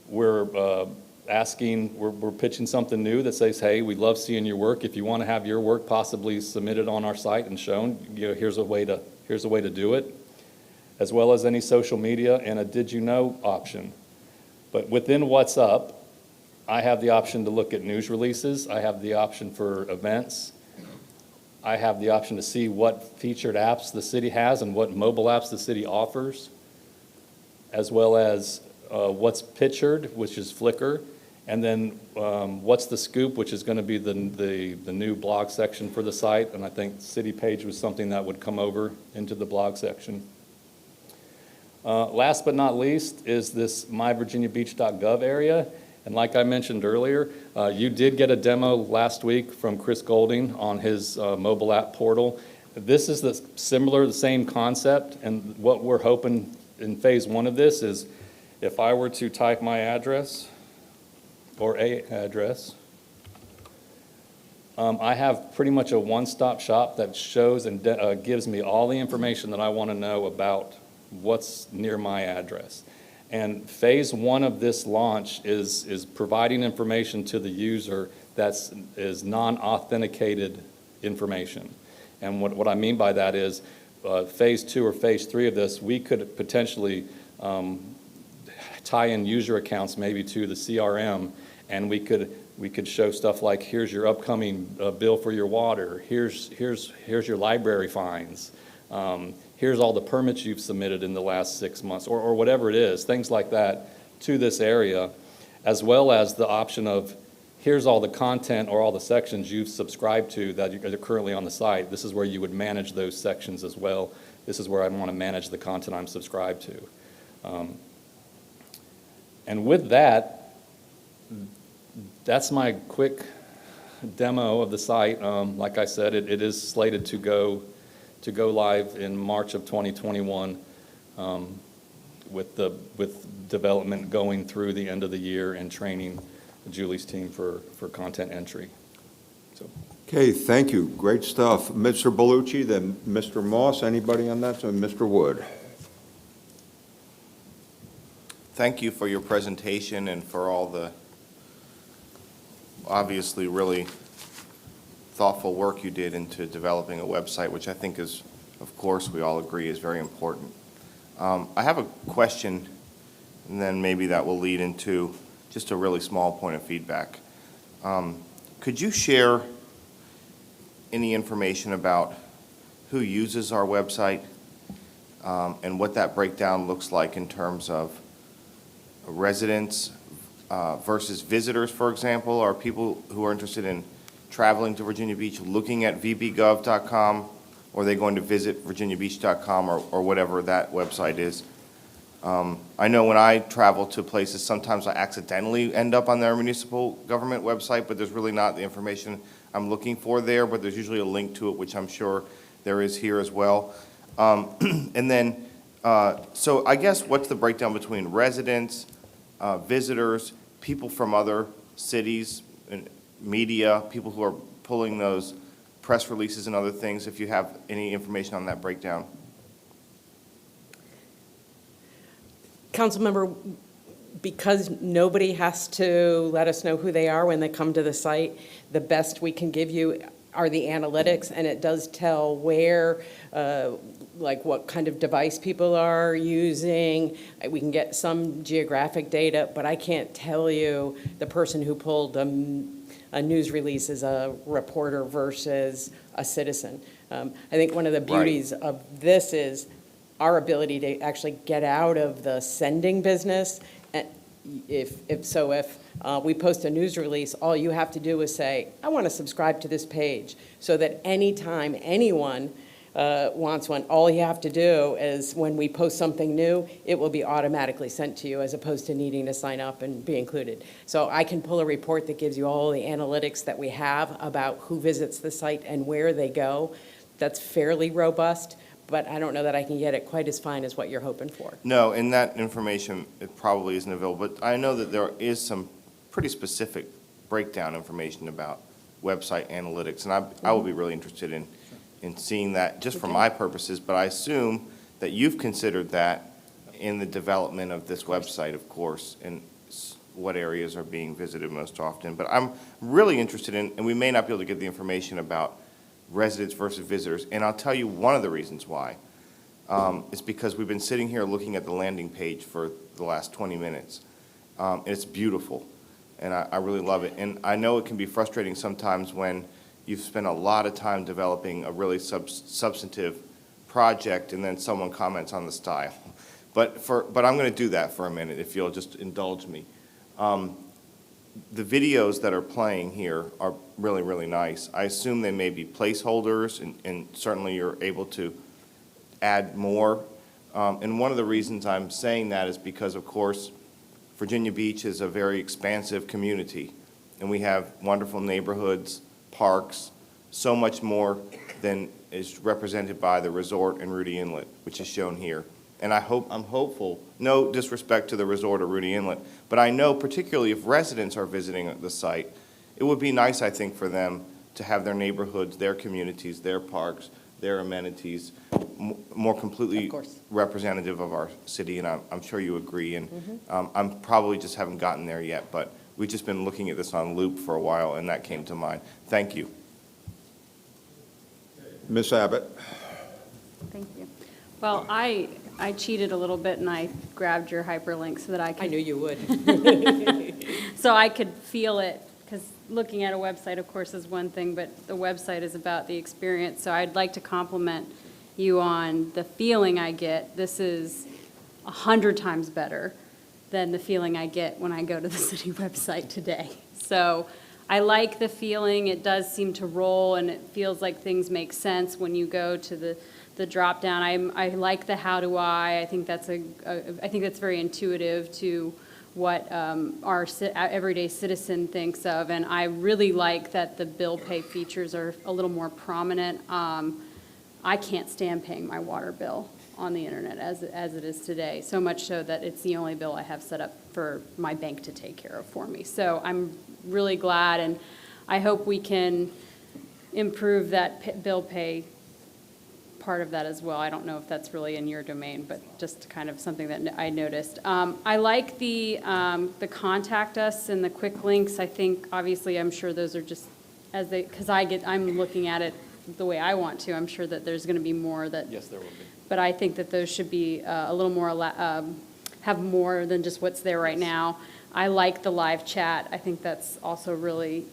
We're we're pitching something new that says, hey, we love seeing your work. If you want to have your work possibly submitted on our site and shown, here's a way to do it, as well as any social media and a did you know option. But within What's Up, I have the option to look at news releases. I have the option for events. I have the option to see what featured apps the city has and what mobile apps the city offers, as well as what's pictured, which is Flickr, and then what's the scoop, which is going to be the new blog section for the site. And I think city page was something that would come over into the blog section. Last but not least is this myvirginiabeach.gov area. And like I mentioned earlier, you did get a demo last week from Chris Golding on his mobile app portal. This is the same concept, and what we're hoping in phase one of this is if I were to type my address or a address, I have pretty much a one-stop shop that shows and gives me all the information that I want to know about what's near my address. And phase one of this launch is providing information to the user is non-authenticated information. And what I mean by that is phase two or phase three of this, we could potentially tie in user accounts maybe to the CRM, and we could show stuff like, here's your upcoming bill for your water, here's your library fines, here's all the permits you've submitted in the last 6 months, or whatever it is, things like that to this area, as well as the option of here's all the content or all the sections you've subscribed to that are currently on the site. This is where you would manage those sections as well. This is where I want to manage the content I'm subscribed to. And with that, that's my quick demo of the site. Like I said, it is slated to go live in March of 2021, with development going through the end of the year and training Julie's team for content entry. So. Okay, thank you. Great stuff. Mr. Bellucci, then Mr. Moss. Anybody on that? So Mr. Wood. Thank you for your presentation and for all the obviously really thoughtful work you did into developing a website, which I think is, of course, we all agree is very important. I have a question, and then maybe that will lead into just a really small point of feedback. Could you share any information about who uses our website and what that breakdown looks like in terms of residents versus visitors, for example? Are people who are interested in traveling to Virginia Beach looking at vbgov.com, or are they going to visit virginiabeach.com or whatever that website is? I know when I travel to places, sometimes I accidentally end up on their municipal government website, but there's really not the information I'm looking for there, but there's usually a link to it, which I'm sure there is here as well. And then, so I guess what's the breakdown between residents, visitors, people from other cities, and media, people who are pulling those press releases and other things, if you have any information on that breakdown? Councilmember, because nobody has to let us know who they are when they come to the site, the best we can give you are the analytics, and it does tell where, like what kind of device people are using. We can get some geographic data, but I can't tell you the person who pulled a news release is a reporter versus a citizen. I think one of the beauties of this is our ability to actually get out of the sending business. If we post a news release, all you have to do is say, I want to subscribe to this page, so that anytime anyone wants one, all you have to do is when we post something new, it will be automatically sent to you as opposed to needing to sign up and be included. So I can pull a report that gives you all the analytics that we have about who visits the site and where they go. That's fairly robust, but I don't know that I can get it quite as fine as what you're hoping for. No, and that information, it probably isn't available, but I know that there is some pretty specific breakdown information about website analytics, and I would be really interested in seeing that just for my purposes, but I assume that you've considered that in the development of this website, of course, and what areas are being visited most often. But I'm really interested in, and we may not be able to get the information about residents versus visitors, and I'll tell you one of the reasons why. It's because we've been sitting here looking at the landing page for the last 20 minutes. And it's beautiful, and I really love it. And I know it can be frustrating sometimes when you've spent a lot of time developing a really substantive project and then someone comments on the style. But I'm going to do that for a minute, if you'll just indulge me. The videos that are playing here are really, really nice. I assume they may be placeholders, and certainly you're able to add more. And one of the reasons I'm saying that is because, of course, Virginia Beach is a very expansive community, and we have wonderful neighborhoods, parks, so much more than is represented by the resort and Rudy Inlet, which is shown here. And I'm hopeful, no disrespect to the resort or Rudy Inlet, but I know particularly if residents are visiting the site, it would be nice, I think, for them to have their neighborhoods, their communities, their parks, their amenities more completely representative of our city, and I'm sure you agree. And I'm probably just haven't gotten there yet, but we've just been looking at this on loop for a while, and that came to mind. Thank you. Ms. Abbott? Thank you. Well, I cheated a little bit and I grabbed your hyperlink so that I could. I knew you would. So I could feel it, because looking at a website, of course, is one thing, but the website is about the experience. So I'd like to compliment you on the feeling I get. This is 100 times better than the feeling I get when I go to the city website today. So I like the feeling. It does seem to roll, and it feels like things make sense when you go to the drop down. I like the how do I think that's I think that's very intuitive to what our everyday citizen thinks of, and I really like that the bill pay features are a little more prominent. I can't stand paying my water bill on the internet as it is today, so much so that it's the only bill I have set up for my bank to take care of for me. So I'm really glad, and I hope we can improve that bill pay part of that as well. I don't know if that's really in your domain, but just kind of something that I noticed. I like the contact us and the quick links. I think, obviously, I'm sure those are just because I'm looking at it the way I want to. I'm sure that there's going to be more that. Yes, there will be. But I think that those should be a little more, have more than just what's there right now. I like the live chat. I think that's also really,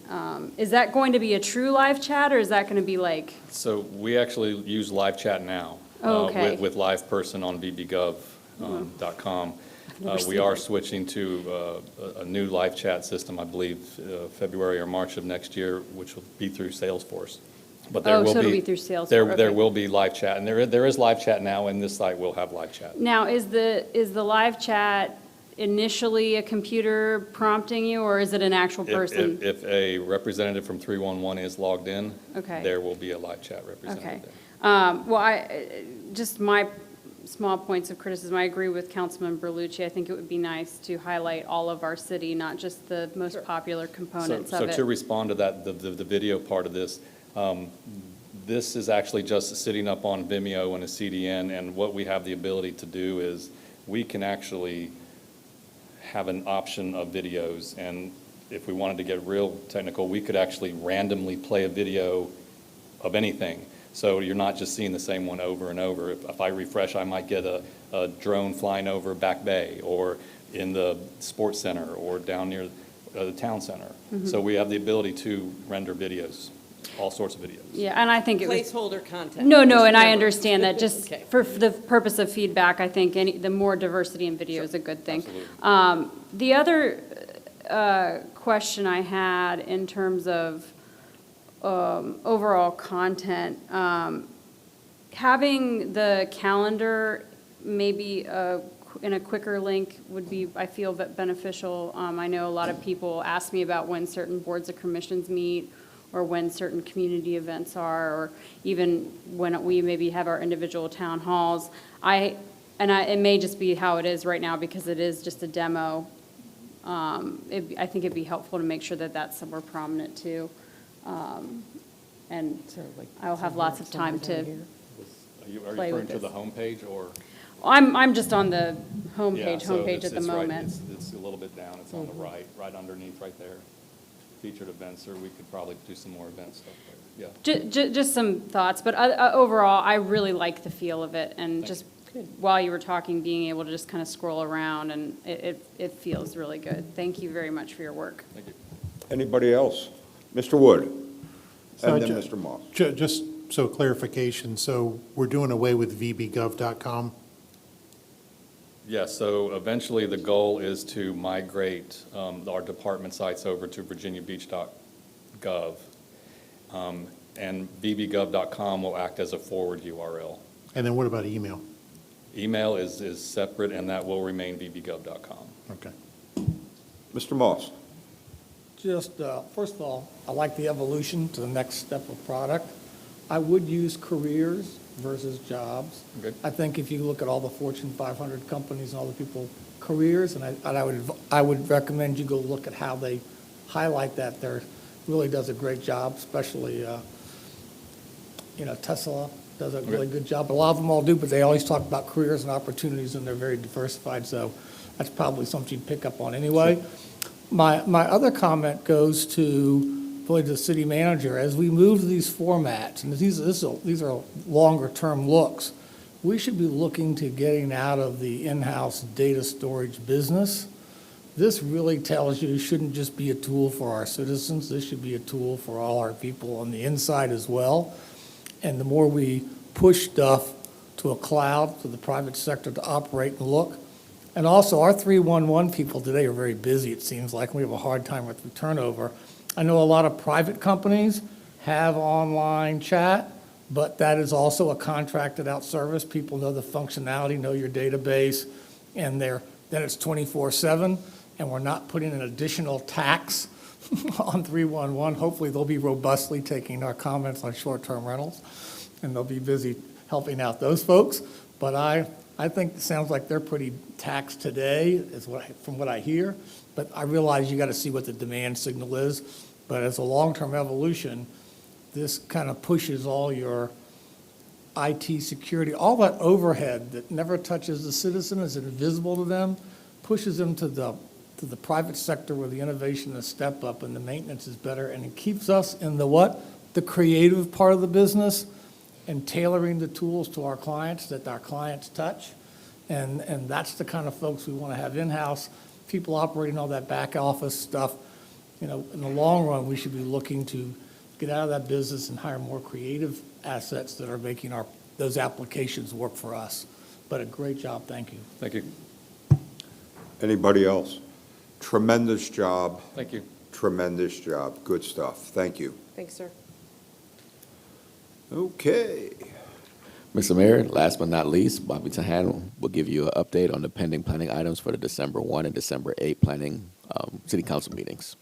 is that going to be a true live chat, or is that going to be like? So we actually use live chat now. Oh, okay. With live person on bbgov.com. We are switching to a new live chat system, I believe, February or March of next year, which will be through Salesforce. But there will so be, it'll be through Salesforce. There okay. will be live chat, and there is live chat now, and this site will have live chat. Now, is the live chat initially a computer prompting you, or is it an actual person? If a representative from 311 is logged in, Okay. there will be a live chat representative Okay. there. Well, just my small points of criticism, I agree with Councilman Berlucci. I think it would be nice to highlight all of our city, not just the most popular components of it. So to respond to that, the video part of this, this is actually just sitting up on Vimeo and a CDN, and what we have the ability to do is we can actually have an option of videos, and if we wanted to get real technical, we could actually randomly play a video of anything. So you're not just seeing the same one over and over. If I refresh, I might get a drone flying over Back Bay, or in the sports center, or down near the town center. Mhm. So we have the ability to render videos, all sorts of videos. Yeah, and I think it was. Placeholder content. No, Just and I remember. understand that, just Okay. for the purpose of feedback, I think the more diversity in video is a good thing. The other question I had in terms of overall content, having the calendar maybe in a quicker link would be, I feel, beneficial. I know a lot of people ask me about when certain boards of commissions meet, or when certain community events are, or even when we maybe have our individual town halls. It may just be how it is right now because it is just a demo. I think it'd be helpful to make sure that that's somewhere prominent too. And I'll have lots of time to Are you play referring with to this. the homepage, or? I'm just on the Yeah, homepage so at the it's right- moment. It's a little bit down, it's on the right underneath, right there. Featured events, or we could probably do some more event stuff there, yeah. Just some thoughts, but overall, I really like the feel of it, and just while you were talking, being able to just kind of scroll around, and it feels really good. Thank you very much for your work. Thank you. Anybody else? Mr. Wood? So And then ju- Mr. Moss. Just so clarification, so we're doing away with vbgov.com? Yeah, so eventually the goal is to migrate our department sites over to virginiabeach.gov. And bbgov.com will act as a forward URL. And then what about email? Email is separate, and that will remain bbgov.com. Okay. Mr. Moss? Just, first of all, I like the evolution to the next step of product. I would use careers versus jobs. Good. I think if you look at all the Fortune 500 companies and all the people, careers, and I would recommend you go look at how they highlight that. There really does a great job, especially, Tesla does a really good job. A lot of them all do, but they always talk about careers and opportunities, and they're very diversified, so that's probably something you'd pick up on anyway. My other comment goes to, really, the city manager. As we move to these formats, and these are longer-term looks, we should be looking to getting out of the in-house data storage business. This really tells you it shouldn't just be a tool for our citizens. This should be a tool for all our people on the inside as well. And the more we push stuff to a cloud, to the private sector to operate and look. And also, our 311 people today are very busy, it seems like. We have a hard time with the turnover. I know a lot of private companies have online chat, but that is also a contracted out service. People know the functionality, know your database, and then it's 24/7, and we're not putting an additional tax on 311. Hopefully, they'll be robustly taking our comments on short-term rentals, and they'll be busy helping out those folks. But I think it sounds like they're pretty taxed today, from what I hear. But I realize you got to see what the demand signal is. But as a long-term evolution, this kind of pushes all your IT security, all that overhead that never touches the citizen, is invisible to them, pushes them to the private sector where the innovation is step up and the maintenance is better, and it keeps us in the creative part of the business and tailoring the tools to our clients that our clients touch. And that's the kind of folks we want to have in-house, people operating all that back office stuff. In the long run, we should be looking to get out of that business and hire more creative assets that are making those applications work for us. But a great job, thank you. Thank you. Anybody else? Tremendous job. Thank you. Tremendous job. Good stuff. Thank you. Thanks, sir. Okay. Mr. Mayor, last but not least, Bobby Tahan will give you an update on the pending planning items for the December 1 and December 8 planning city council meetings.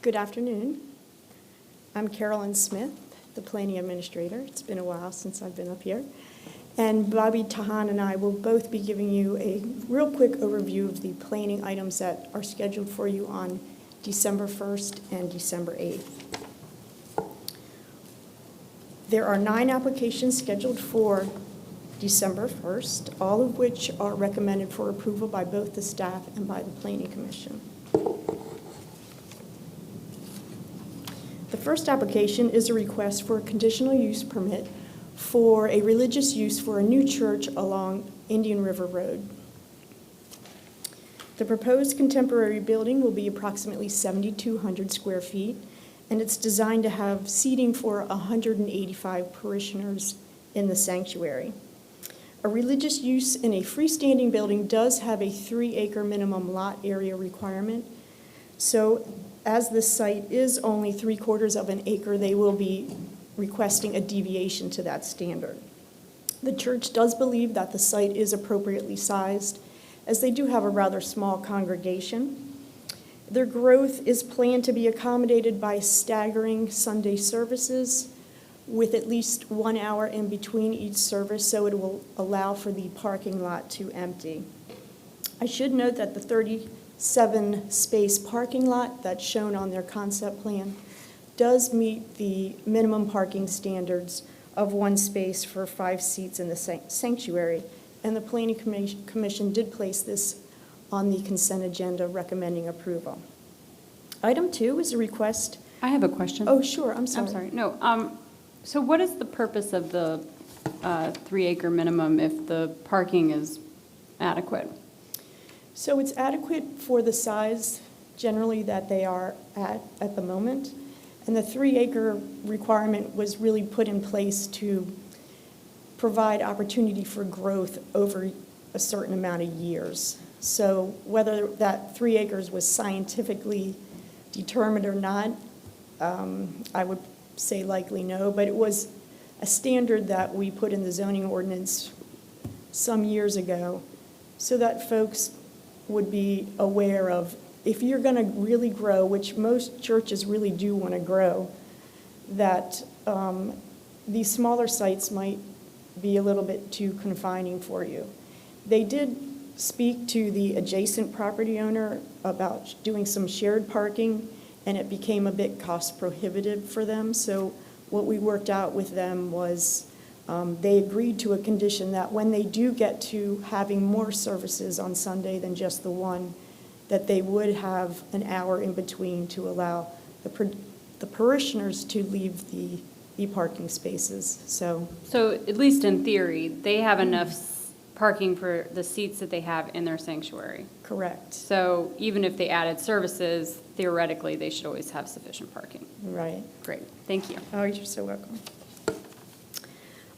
Good afternoon. I'm Carolyn Smith, the planning administrator. It's been a while since I've been up here. And Bobby Tahan and I will both be giving you a real quick overview of the planning items that are scheduled for you on December 1st and December 8th. There are 9 applications scheduled for December 1st, all of which are recommended for approval by both the staff and by the Planning Commission. The first application is a request for a conditional use permit for a religious use for a new church along Indian River Road. The proposed contemporary building will be approximately 7,200 square feet, and it's designed to have seating for 185 parishioners in the sanctuary. A religious use in a freestanding building does have a 3-acre minimum lot area requirement, so as this site is only 3/4 of an acre, they will be requesting a deviation to that standard. The church does believe that the site is appropriately sized, as they do have a rather small congregation. Their growth is planned to be accommodated by staggering Sunday services, with at least 1 hour in between each service, so it will allow for the parking lot to empty. I should note that the 37-space parking lot that's shown on their concept plan does meet the minimum parking standards of 1 space for 5 seats in the sanctuary, and the Planning Commission did place this on the consent agenda recommending approval. Item 2 is a request. I have a question. Oh, sure, I'm sorry. I'm sorry. No, so what is the purpose of the 3-acre minimum if the parking is adequate? So it's adequate for the size generally that they are at the moment. And the 3-acre requirement was really put in place to provide opportunity for growth over a certain amount of years. So whether that 3 acres was scientifically determined or not, I would say likely no, but it was a standard that we put in the zoning ordinance some years ago so that folks would be aware of, if you're going to really grow, which most churches really do want to grow, that these smaller sites might be a little bit too confining for you. They did speak to the adjacent property owner about doing some shared parking, and it became a bit cost prohibitive for them. So what we worked out with them was they agreed to a condition that when they do get to having more services on Sunday than just the one, that they would have an hour in between to allow the parishioners to leave the parking spaces. So at least in theory, they have enough parking for the seats that they have in their sanctuary. Correct. So even if they added services, theoretically, they should always have sufficient parking. Right. Great, thank you. Oh, you're so welcome.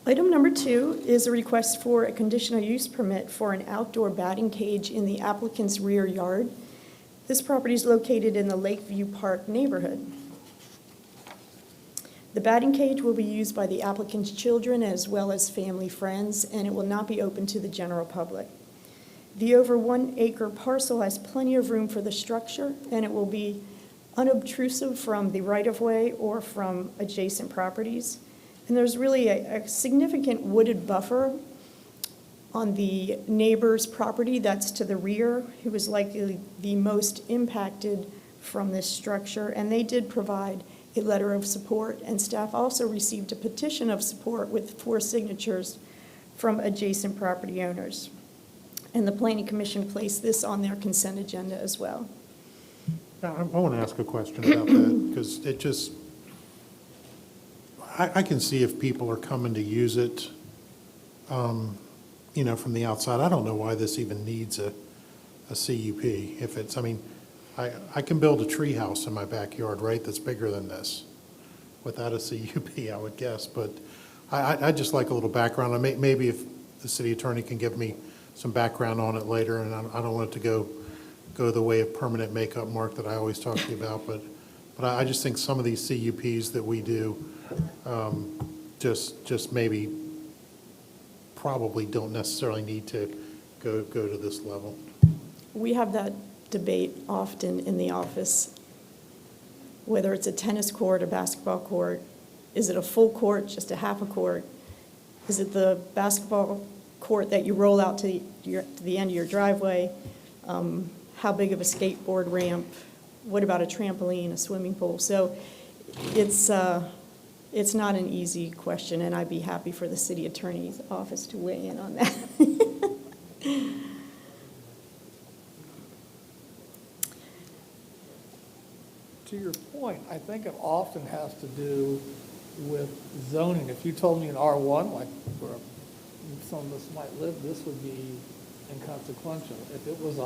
Item number 2 is a request for a conditional use permit for an outdoor batting cage in the applicant's rear yard. This property is located in the Lakeview Park neighborhood. The batting cage will be used by the applicant's children as well as family friends, and it will not be open to the general public. The over 1 acre parcel has plenty of room for the structure, and it will be unobtrusive from the right-of-way or from adjacent properties. And there's really a significant wooded buffer on the neighbor's property that's to the rear, who is likely the most impacted from this structure. And they did provide a letter of support, and staff also received a petition of support with 4 signatures from adjacent property owners. And the Planning Commission placed this on their consent agenda as well. I want to ask a question about that, because it just, I can see if people are coming to use it, you know, from the outside. I don't know why this even needs a CUP. If it's, I mean, I can build a tree house in my backyard, right, that's bigger than this without a CUP, I would guess. But I'd just like a little background. Maybe if the city attorney can give me some background on it later, and I don't want it to go the way of permanent makeup, Mark, that I always talk to you about. But I just think some of these CUPs that we do just maybe probably don't necessarily need to go to this level. We have that debate often in the office, whether it's a tennis court, a basketball court. Is it a full court, just a half a court? Is it the basketball court that you roll out to the end of your driveway? How big of a skateboard ramp? What about a trampoline, a swimming pool? So it's not an easy question, and I'd be happy for the city attorney's office to weigh in on that. To your point, I think it often has to do with zoning. If you told me an R1, like where some of us might live, this would be inconsequential. If it was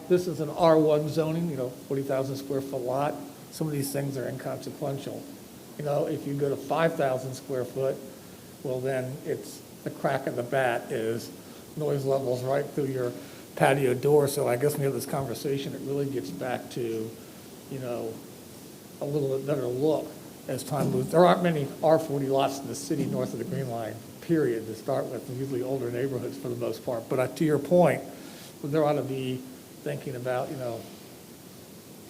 this is an R1 zoning, 40,000 square foot lot, some of these things are inconsequential. If you go to 5,000 square foot, well, then it's the crack of the bat is noise levels right through your patio door. So I guess when we have this conversation, it really gets back to, a little bit better look as time moves. There aren't many R40 lots in the city north of the Green Line, period, to start with, usually older neighborhoods for the most part. But to your point, there ought to be thinking about,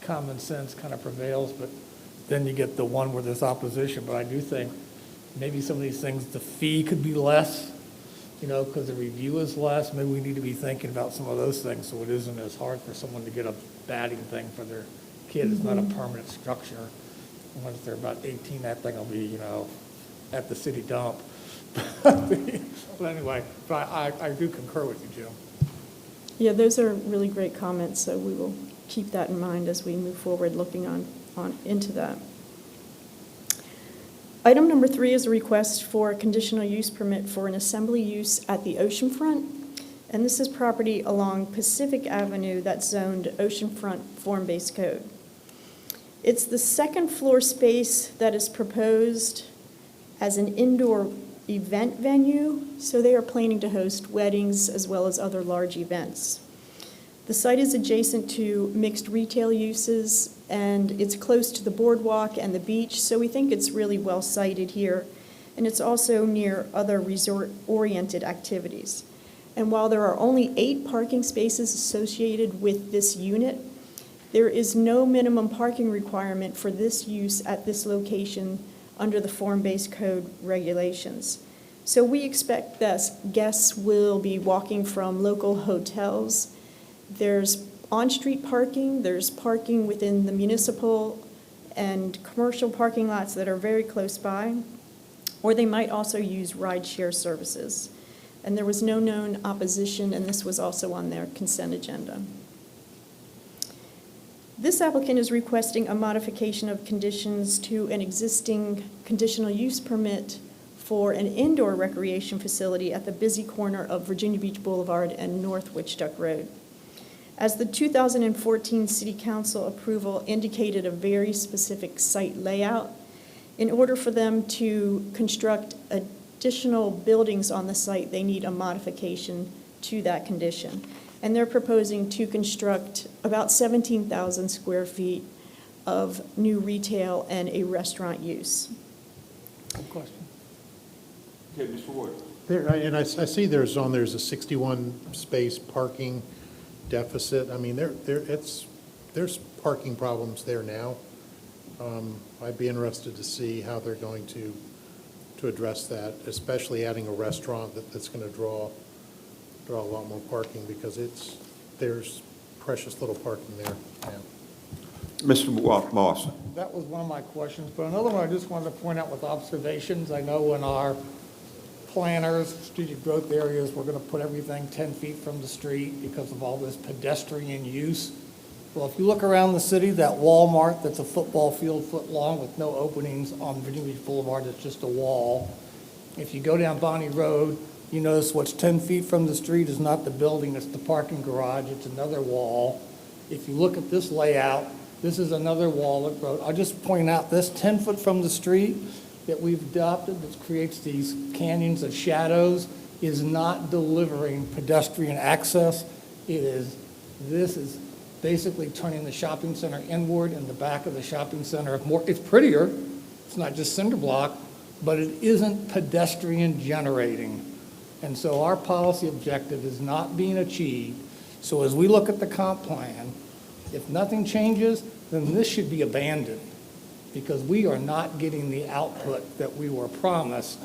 common sense kind of prevails, but then you get the one where there's opposition. But I do think maybe some of these things, the fee could be less, because the review is less. Maybe we need to be thinking about some of those things so it isn't as hard for someone to get a batting thing for their kid. It's not a permanent structure. Once they're about 18, that thing will be, at the city dump. But anyway, I do concur with you, Jim. Yeah, those are really great comments, so we will keep that in mind as we move forward looking on into that. Item number 3 is a request for a conditional use permit for an assembly use at the oceanfront. And this is property along Pacific Avenue that's zoned oceanfront form-based code. It's the second floor space that is proposed as an indoor event venue, so they are planning to host weddings as well as other large events. The site is adjacent to mixed retail uses, and it's close to the boardwalk and the beach, so we think it's really well sited here. And it's also near other resort-oriented activities. And while there are only 8 parking spaces associated with this unit, there is no minimum parking requirement for this use at this location under the form-based code regulations. So we expect that guests will be walking from local hotels. There's on-street parking, there's parking within the municipal and commercial parking lots that are very close by, or they might also use ride-share services. And there was no known opposition, and this was also on their consent agenda. This applicant is requesting a modification of conditions to an existing conditional use permit for an indoor recreation facility at the busy corner of Virginia Beach Boulevard and North Witchduck Road. As the 2014 City Council approval indicated a very specific site layout, in order for them to construct additional buildings on the site, they need a modification to that condition. And they're proposing to construct about 17,000 square feet of new retail and a restaurant use. Good question. Okay, Mr. Ward. And I see there's a 61 space parking deficit. I mean, there's parking problems there now. I'd be interested to see how they're going to address that, especially adding a restaurant that's going to draw a lot more parking, because there's precious little parking there now. Mr. Moss. That was one of my questions, but another one I just wanted to point out with observations. I know in our planners, strategic growth areas, we're going to put everything 10 feet from the street because of all this pedestrian use. Well, if you look around the city, that Walmart that's a football field foot long with no openings on Virginia Beach Boulevard, it's just a wall. If you go down Bonnie Road, you notice what's 10 feet from the street is not the building, it's the parking garage, it's another wall. If you look at this layout, this is another wall at road. I'll just point out this 10 foot from the street that we've adopted that creates these canyons of shadows is not delivering pedestrian access. This is basically turning the shopping center inward, and the back of the shopping center, it's prettier, it's not just cinder block, but it isn't pedestrian generating. And so our policy objective is not being achieved. So as we look at the comp plan, if nothing changes, then this should be abandoned, because we are not getting the output that we were promised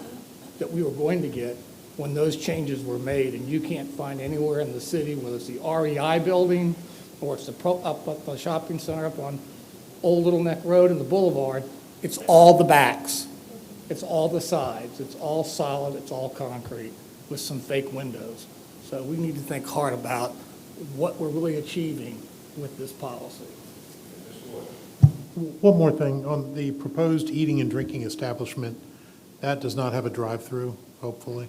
that we were going to get when those changes were made. And you can't find anywhere in the city, whether it's the REI building or it's up the shopping center up on Old Little Neck Road and the Boulevard, it's all the backs. It's all the sides. It's all solid. It's all concrete with some fake windows. So we need to think hard about what we're really achieving with this policy. One more thing, on the proposed eating and drinking establishment, that does not have a drive-through, hopefully,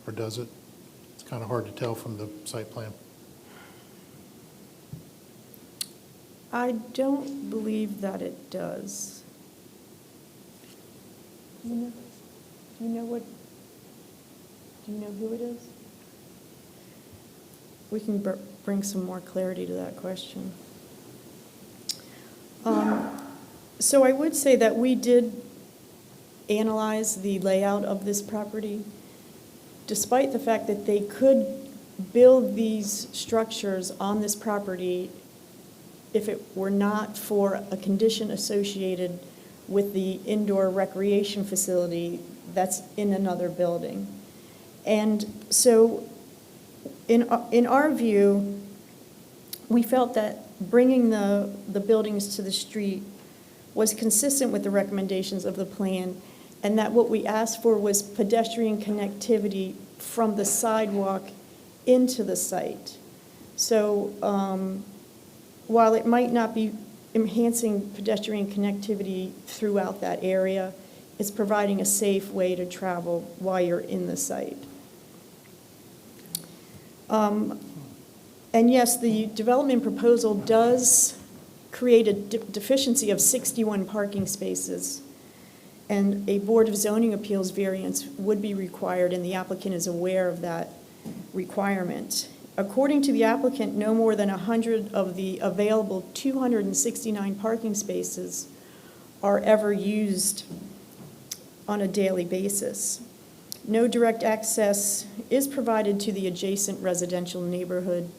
or does it? It's kind of hard to tell from the site plan. I don't believe that it does. Do you know who it is? We can bring some more clarity to that question. So I would say that we did analyze the layout of this property. Despite the fact that they could build these structures on this property if it were not for a condition associated with the indoor recreation facility, that's in another building. And so in our view, we felt that bringing the buildings to the street was consistent with the recommendations of the plan, and that what we asked for was pedestrian connectivity from the sidewalk into the site. So while it might not be enhancing pedestrian connectivity throughout that area, it's providing a safe way to travel while you're in the site. And yes, the development proposal does create a deficiency of 61 parking spaces, and a Board of Zoning Appeals variance would be required, and the applicant is aware of that requirement. According to the applicant, no more than 100 of the available 269 parking spaces are ever used on a daily basis. No direct access is provided to the adjacent residential neighborhood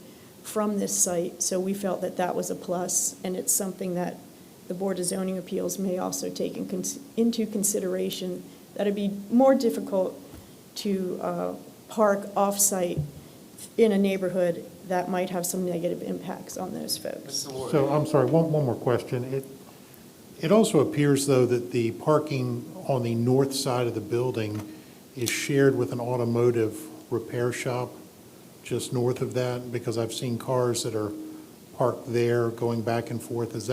from this site, so we felt that that was a plus, and it's something that the Board of Zoning Appeals may also take into consideration, that it'd be more difficult to park off-site in a neighborhood that might have some negative impacts on those folks. So, I'm sorry, one more question. It also appears, though, that the parking on the north side of the building is shared with an automotive repair shop just north of that, because I've seen cars that are parked there going back and forth. Is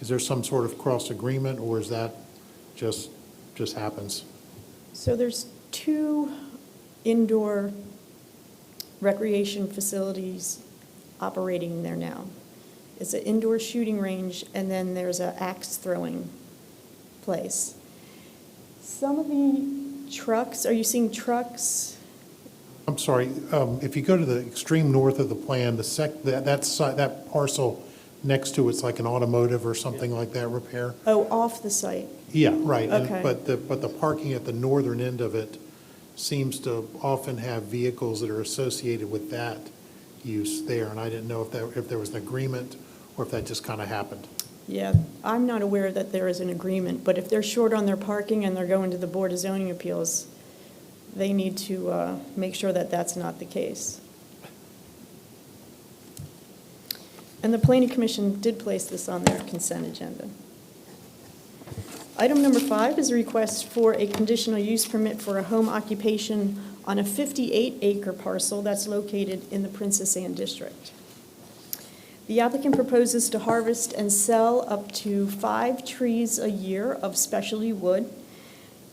there some sort of cross agreement, or is that just happens? So there's 2 indoor recreation facilities operating there now. It's an indoor shooting range, and then there's an axe throwing place. Some of the trucks, are you seeing trucks? I'm sorry, if you go to the extreme north of the plan, that parcel next to it's like an automotive or something like that repair? Oh, off the site. Yeah, right. Okay. But the parking at the northern end of it seems to often have vehicles that are associated with that use there, and I didn't know if there was an agreement or if that just kind of happened. Yeah, I'm not aware that there is an agreement, but if they're short on their parking and they're going to the Board of Zoning Appeals, they need to make sure that that's not the case. And the Planning Commission did place this on their consent agenda. Item number 5 is a request for a conditional use permit for a home occupation on a 58-acre parcel that's located in the Princess Anne District. The applicant proposes to harvest and sell up to 5 trees a year of specialty wood.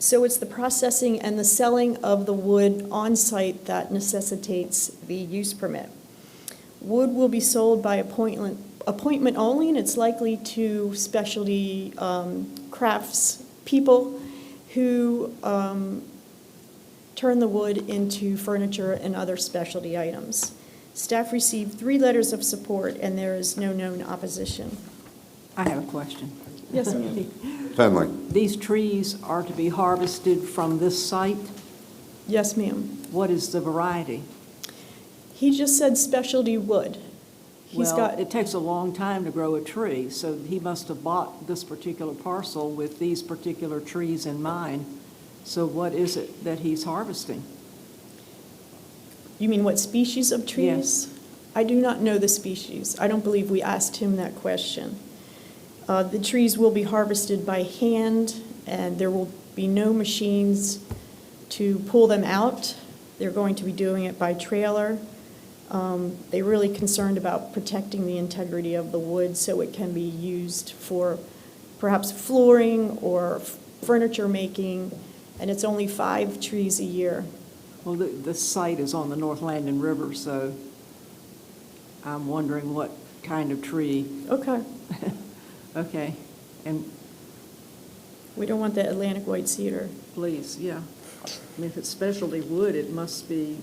So it's the processing and the selling of the wood on site that necessitates the use permit. Wood will be sold by appointment only, and it's likely to specialty crafts people who turn the wood into furniture and other specialty items. Staff received 3 letters of support, and there is no known opposition. I have a question. Yes, ma'am. Finley. These trees are to be harvested from this site? Yes, ma'am. What is the variety? He just said specialty wood. It takes a long time to grow a tree, so he must have bought this particular parcel with these particular trees in mind. So what is it that he's harvesting? You mean what species of trees? Yes. I do not know the species. I don't believe we asked him that question. The trees will be harvested by hand, and there will be no machines to pull them out. They're going to be doing it by trailer. They're really concerned about protecting the integrity of the wood so it can be used for perhaps flooring or furniture making, and it's only 5 trees a year. Well, the site is on the North Landing River, so I'm wondering what kind of tree. Okay. Okay, and we don't want the Atlantic white cedar. Please, yeah. I mean, if it's specialty wood, it must be,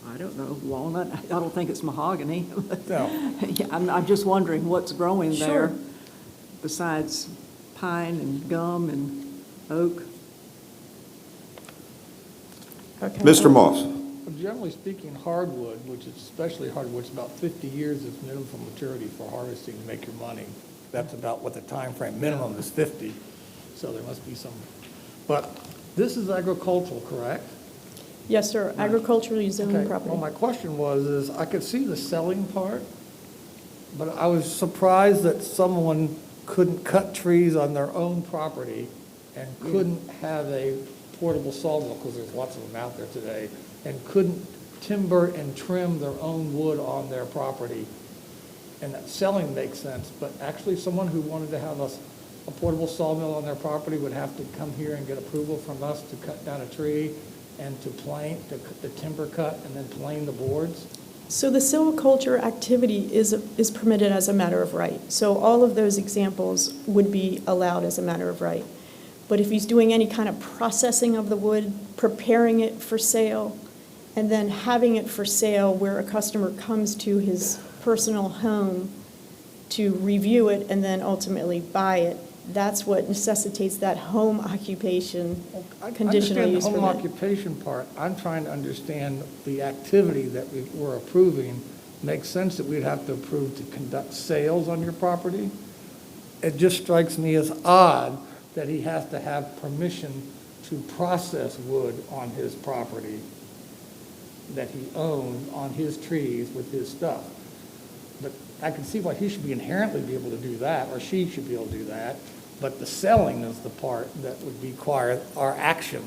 I don't know, walnut. I don't think it's mahogany. No. Yeah, I'm just wondering what's growing Sure. there besides pine and gum and oak. Okay. Mr. Moss. Generally speaking, hardwood, which is especially hardwood, it's about 50 years is minimum maturity for harvesting to make your money. That's about what the time frame minimum is 50. So there must be some. But This is agricultural, correct? Yes, sir, agriculturally zoned Okay, property. well, my question is I could see the selling part, but I was surprised that someone couldn't cut trees on their own property and couldn't have a portable sawmill, because there's lots of them out there today, and couldn't timber and trim their own wood on their property. And that selling makes sense, but actually someone who wanted to have a portable sawmill on their property would have to come here and get approval from us to cut down a tree and to plane, to the timber cut and then plane the boards? So the silviculture activity is permitted as a matter of right. So all of those examples would be allowed as a matter of right. But if he's doing any kind of processing of the wood, preparing it for sale, and then having it for sale where a customer comes to his personal home to review it and then ultimately buy it, that's what necessitates that home occupation conditional use I understand the home permit. occupation part. I'm trying to understand the activity that we're approving. Makes sense that we'd have to approve to conduct sales on your property. It just strikes me as odd that he has to have permission to process wood on his property that he owns on his trees with his stuff. But I can see why he should be inherently be able to do that, or she should be able to do that. But the selling is the part that would require our action,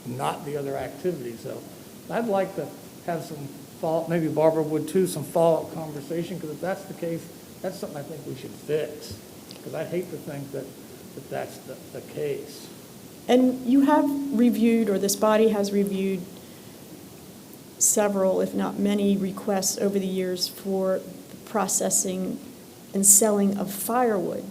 not the other activities. So I'd like to have some follow, maybe Barbara would too, some follow-up conversation, because if that's the case, that's something I think we should fix. Because I hate to think that that's the case. And you have reviewed, or this body has reviewed, several, if not many, requests over the years for the processing and selling of firewood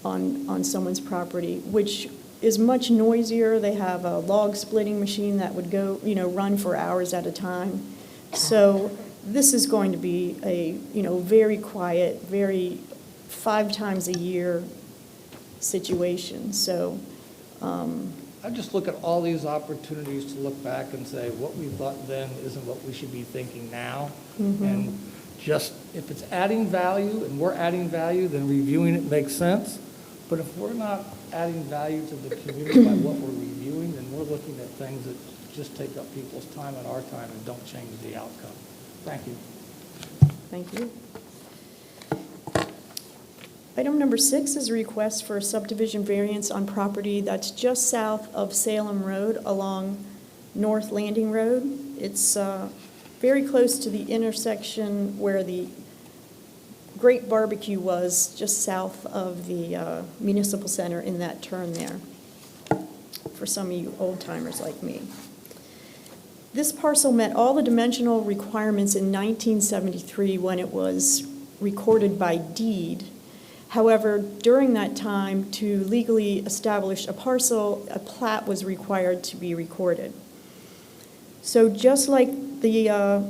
on someone's property, which is much noisier. They have a log splitting machine that would go, run for hours at a time. So this is going to be a, very quiet, very 5 times a year situation. So I just look at all these opportunities to look back and say, what we thought then isn't what we should be thinking now. And just, if it's adding value and we're adding value, then reviewing it makes sense. But if we're not adding value to the community by what we're reviewing, then we're looking at things that just take up people's time and our time and don't change the outcome. Thank you. Thank you. Item number 6 is a request for a subdivision variance on property that's just south of Salem Road along North Landing Road. It's very close to the intersection where the Great Barbecue was, just south of the Municipal Center in that turn there, for some of you old-timers like me. This parcel met all the dimensional requirements in 1973 when it was recorded by deed. However, during that time, to legally establish a parcel, a plat was required to be recorded. So just like the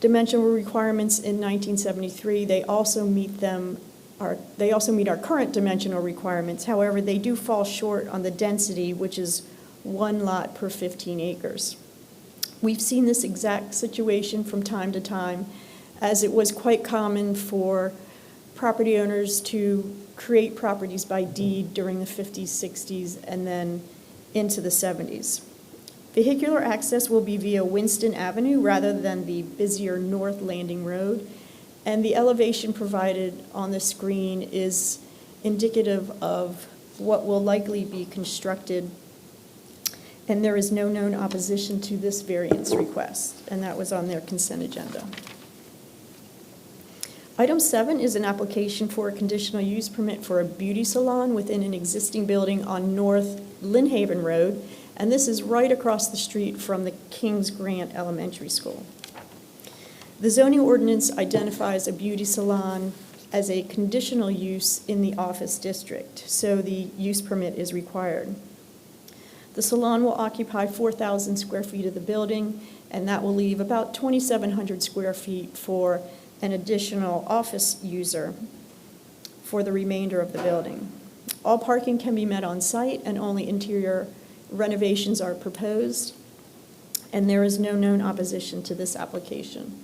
dimensional requirements in 1973, they also meet our current dimensional requirements. However, they do fall short on the density, which is 1 lot per 15 acres. We've seen this exact situation from time to time, as it was quite common for property owners to create properties by deed during the 50s, 60s, and then into the 70s. Vehicular access will be via Winston Avenue rather than the busier North Landing Road, and the elevation provided on the screen is indicative of what will likely be constructed, and there is no known opposition to this variance request, and that was on their consent agenda. Item 7 is an application for a conditional use permit for a beauty salon within an existing building on North Lynnhaven Road, and this is right across the street from the Kings Grant Elementary School. The zoning ordinance identifies a beauty salon as a conditional use in the office district, so the use permit is required. The salon will occupy 4,000 square feet of the building, and that will leave about 2,700 square feet for an additional office user for the remainder of the building. All parking can be met on site, and only interior renovations are proposed, and there is no known opposition to this application.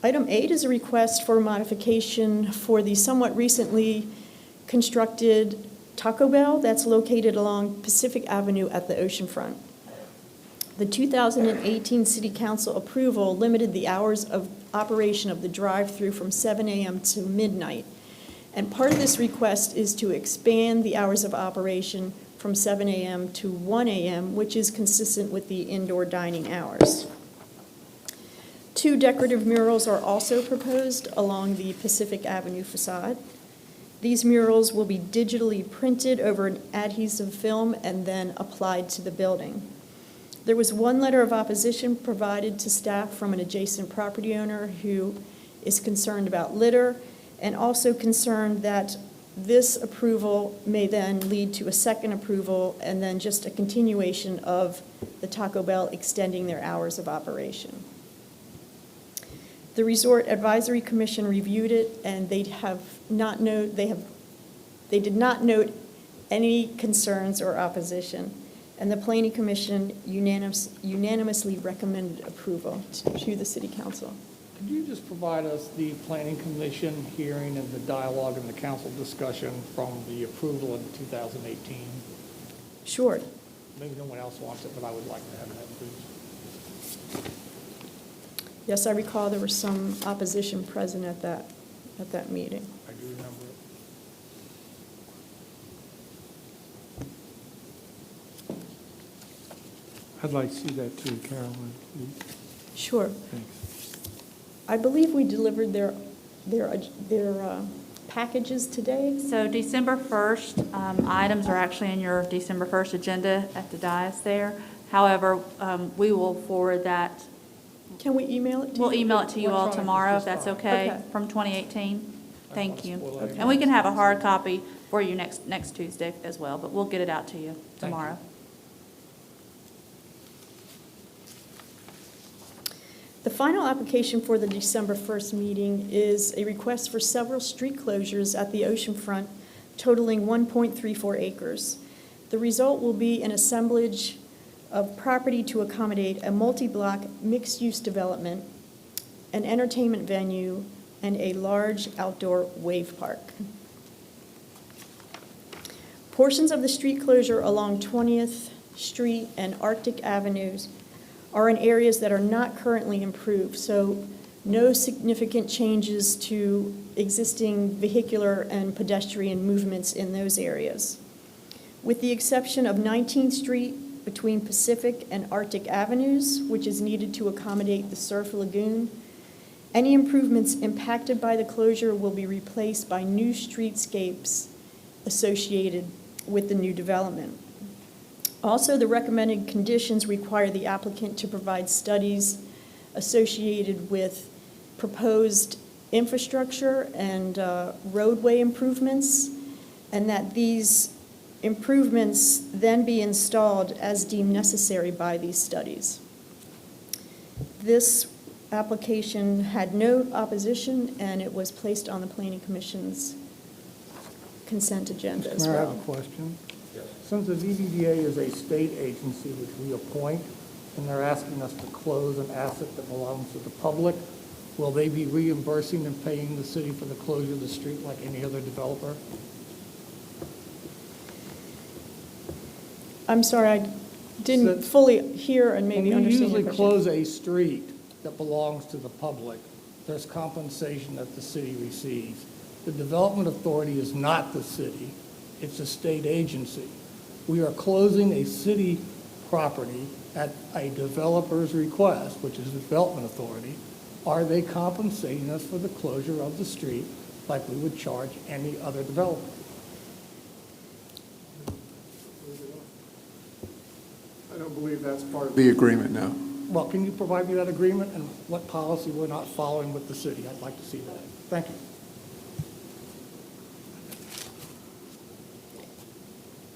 Item 8 is a request for modification for the somewhat recently constructed Taco Bell that's located along Pacific Avenue at the oceanfront. The 2018 City Council approval limited the hours of operation of the drive-through from 7 a.m. to midnight. And part of this request is to expand the hours of operation from 7 a.m. to 1 a.m., which is consistent with the indoor dining hours. 2 decorative murals are also proposed along the Pacific Avenue facade. These murals will be digitally printed over an adhesive film and then applied to the building. There was 1 letter of opposition provided to staff from an adjacent property owner who is concerned about litter and also concerned that this approval may then lead to a second approval and then just a continuation of the Taco Bell extending their hours of operation. The Resort Advisory Commission reviewed it, and they did not note any concerns or opposition, and the Planning Commission unanimously recommended approval to the City Council. Could you just provide us the planning commission hearing and the dialogue and the council discussion from the approval in 2018? Sure. Maybe no one else wants it, but I would like to have that, please. Yes, I recall there was some opposition present at that meeting. I do remember it. I'd like to see that too, Carolyn, please. Sure. Thanks. I believe we delivered their packages today. So December 1st, items are actually in your December 1st agenda at the dais there. However, we will forward that. Can we email it to you? We'll email it to you all Electronic tomorrow, is if that's just okay, Okay. from 2018. Thank you. Okay. And we can have a hard copy for you next Tuesday as well, but we'll get it out to you Thank you. tomorrow. The final application for the December 1st meeting is a request for several street closures at the oceanfront totaling 1.34 acres. The result will be an assemblage of property to accommodate a multi-block mixed-use development, an entertainment venue, and a large outdoor wave park. Portions of the street closure along 20th Street and Arctic Avenues are in areas that are not currently improved, so no significant changes to existing vehicular and pedestrian movements in those areas. With the exception of 19th Street between Pacific and Arctic Avenues, which is needed to accommodate the surf lagoon, any improvements impacted by the closure will be replaced by new streetscapes associated with the new development. Also, the recommended conditions require the applicant to provide studies associated with proposed infrastructure and roadway improvements, and that these improvements then be installed as deemed necessary by these studies. This application had no opposition, and it was placed on the Planning Commission's consent agenda as Mayor, I have well. a question. Since the VDDA is a state agency which we appoint, and they're asking us to close an asset that belongs to the public, will they be reimbursing and paying the city for the closure of the street like any other developer? I'm sorry, I didn't fully hear and maybe understand your When you question. usually close a street that belongs to the public, there's compensation that the city receives. The Development Authority is not the city, it's a state agency. We are closing a city property at a developer's request, which is the Development Authority. Are they compensating us for the closure of the street like we would charge any other developer? I don't believe that's part of the agreement now. Well, can you provide me that agreement and what policy we're not following with the city? I'd like to see that. Thank you.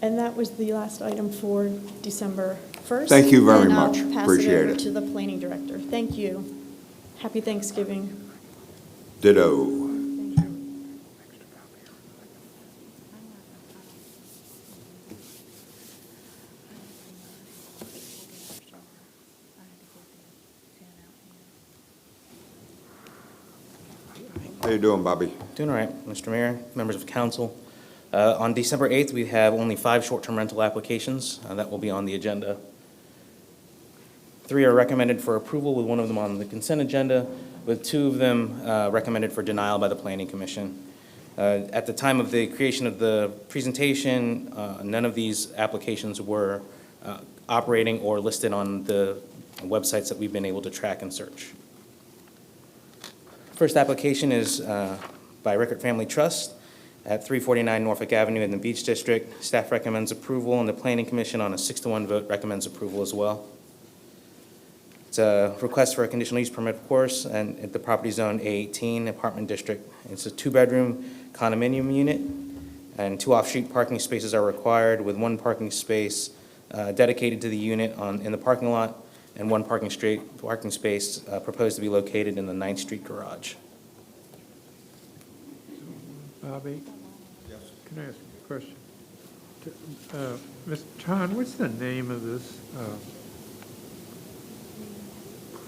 And that was the last item for December 1st. Thank you very And I'll much. pass Appreciate it over it. to the planning director. Thank you. Happy Thanksgiving. Ditto. How you doing, Bobby? Doing all right, Mr. Mayor, members of council. On December 8th, we have only 5 short-term rental applications that will be on the agenda. 3 are recommended for approval, with 1 of them on the consent agenda, with 2 of them recommended for denial by the Planning Commission. At the time of the creation of the presentation, none of these applications were operating or listed on the websites that we've been able to track and search. First application is by Rickert Family Trust at 349 Norfolk Avenue in the Beach District. Staff recommends approval, and the Planning Commission on a 6-to-1 vote recommends approval as well. It's a request for a conditional use permit, of course, and at the property zone A18 apartment district. It's a 2-bedroom condominium unit, and 2 off-street parking spaces are required, with 1 parking space dedicated to the unit in the parking lot, and 1 parking space proposed to be located in the 9th Street garage. Bobby? Yes. Can I ask you a question? Mr. John, what's the name of this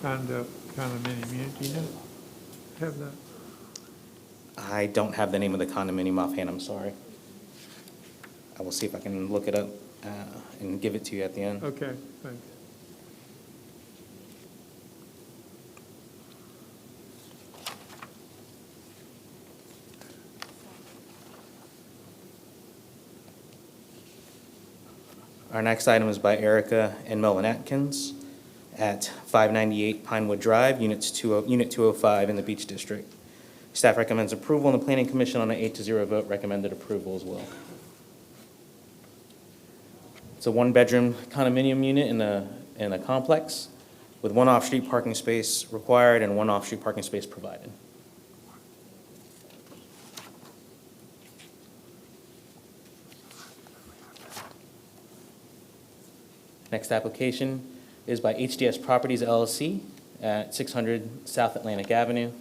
condominium unit? Do you know? Have that? I don't have the name of the condominium offhand, I'm sorry. I will see if I can look it up and give it to you at the end. Okay, thanks. Our next item is by Erica and Melvin Atkins at 598 Pinewood Drive, Unit 205 in the Beach District. Staff recommends approval, and the Planning Commission on an 8-to-0 vote recommended approval as well. It's a 1-bedroom condominium unit in a complex with 1 off-street parking space required and 1 off-street parking space provided. Next application is by HDS Properties LLC at 600 South Atlantic Avenue.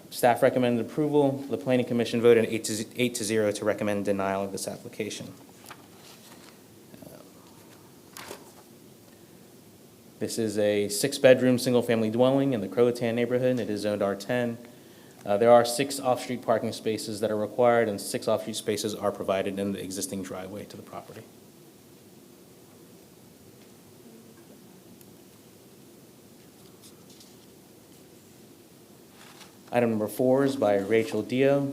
Staff recommended approval. The Planning Commission voted 8-0 to recommend denial of this application. This is a 6-bedroom, single-family dwelling in the Croatan neighborhood. It is zoned R10. There are 6 off-street parking spaces that are required, and 6 off-street spaces are provided in the existing driveway to the property. Item number 4 is by Rachel Dio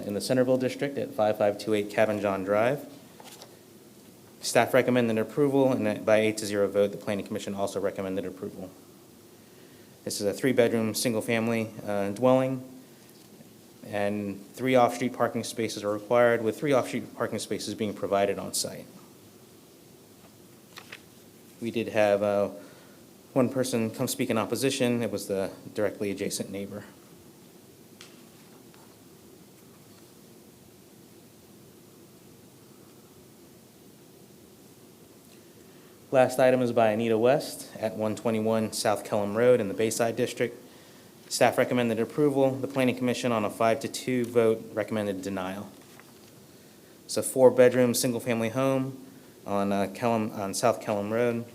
in the Centerville District at 5528 Cabin John Drive. Staff recommended approval, and by 8-0 vote, the Planning Commission also recommended approval. This is a 3-bedroom, single-family dwelling, and 3 off-street parking spaces are required, with 3 off-street parking spaces being provided on site. We did have 1 person come speak in opposition. It was the directly adjacent neighbor. Last item is by Anita West at 121 South Kellam Road in the Bayside District. Staff recommended approval. The Planning Commission on a 5-2 vote recommended denial. It's a 4-bedroom, single-family home on South Kellam Road.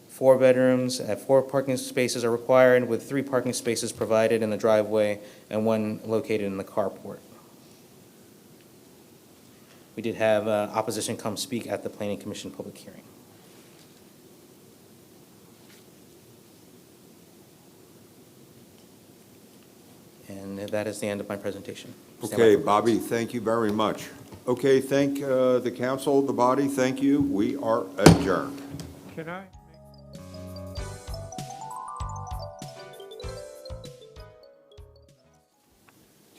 4 bedrooms, 4 parking spaces are required, with 3 parking spaces provided in the driveway and 1 located in the carport. We did have opposition come speak at the Planning Commission public hearing. And that is the end of my presentation. Okay, Bobby, thank you very much. Okay, thank the council, the body, thank you. We are adjourned. Can I?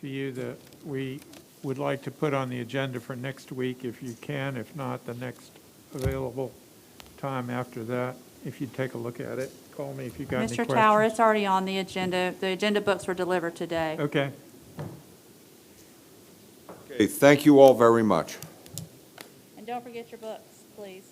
To you that we would like to put on the agenda for next week if you can, if not, the next available time after that. If you'd take a look at it, call me if you've got any questions. Mr. Tower, it's already on the agenda. The agenda books were delivered today. Okay. Okay, thank you all very much. And don't forget your books, please.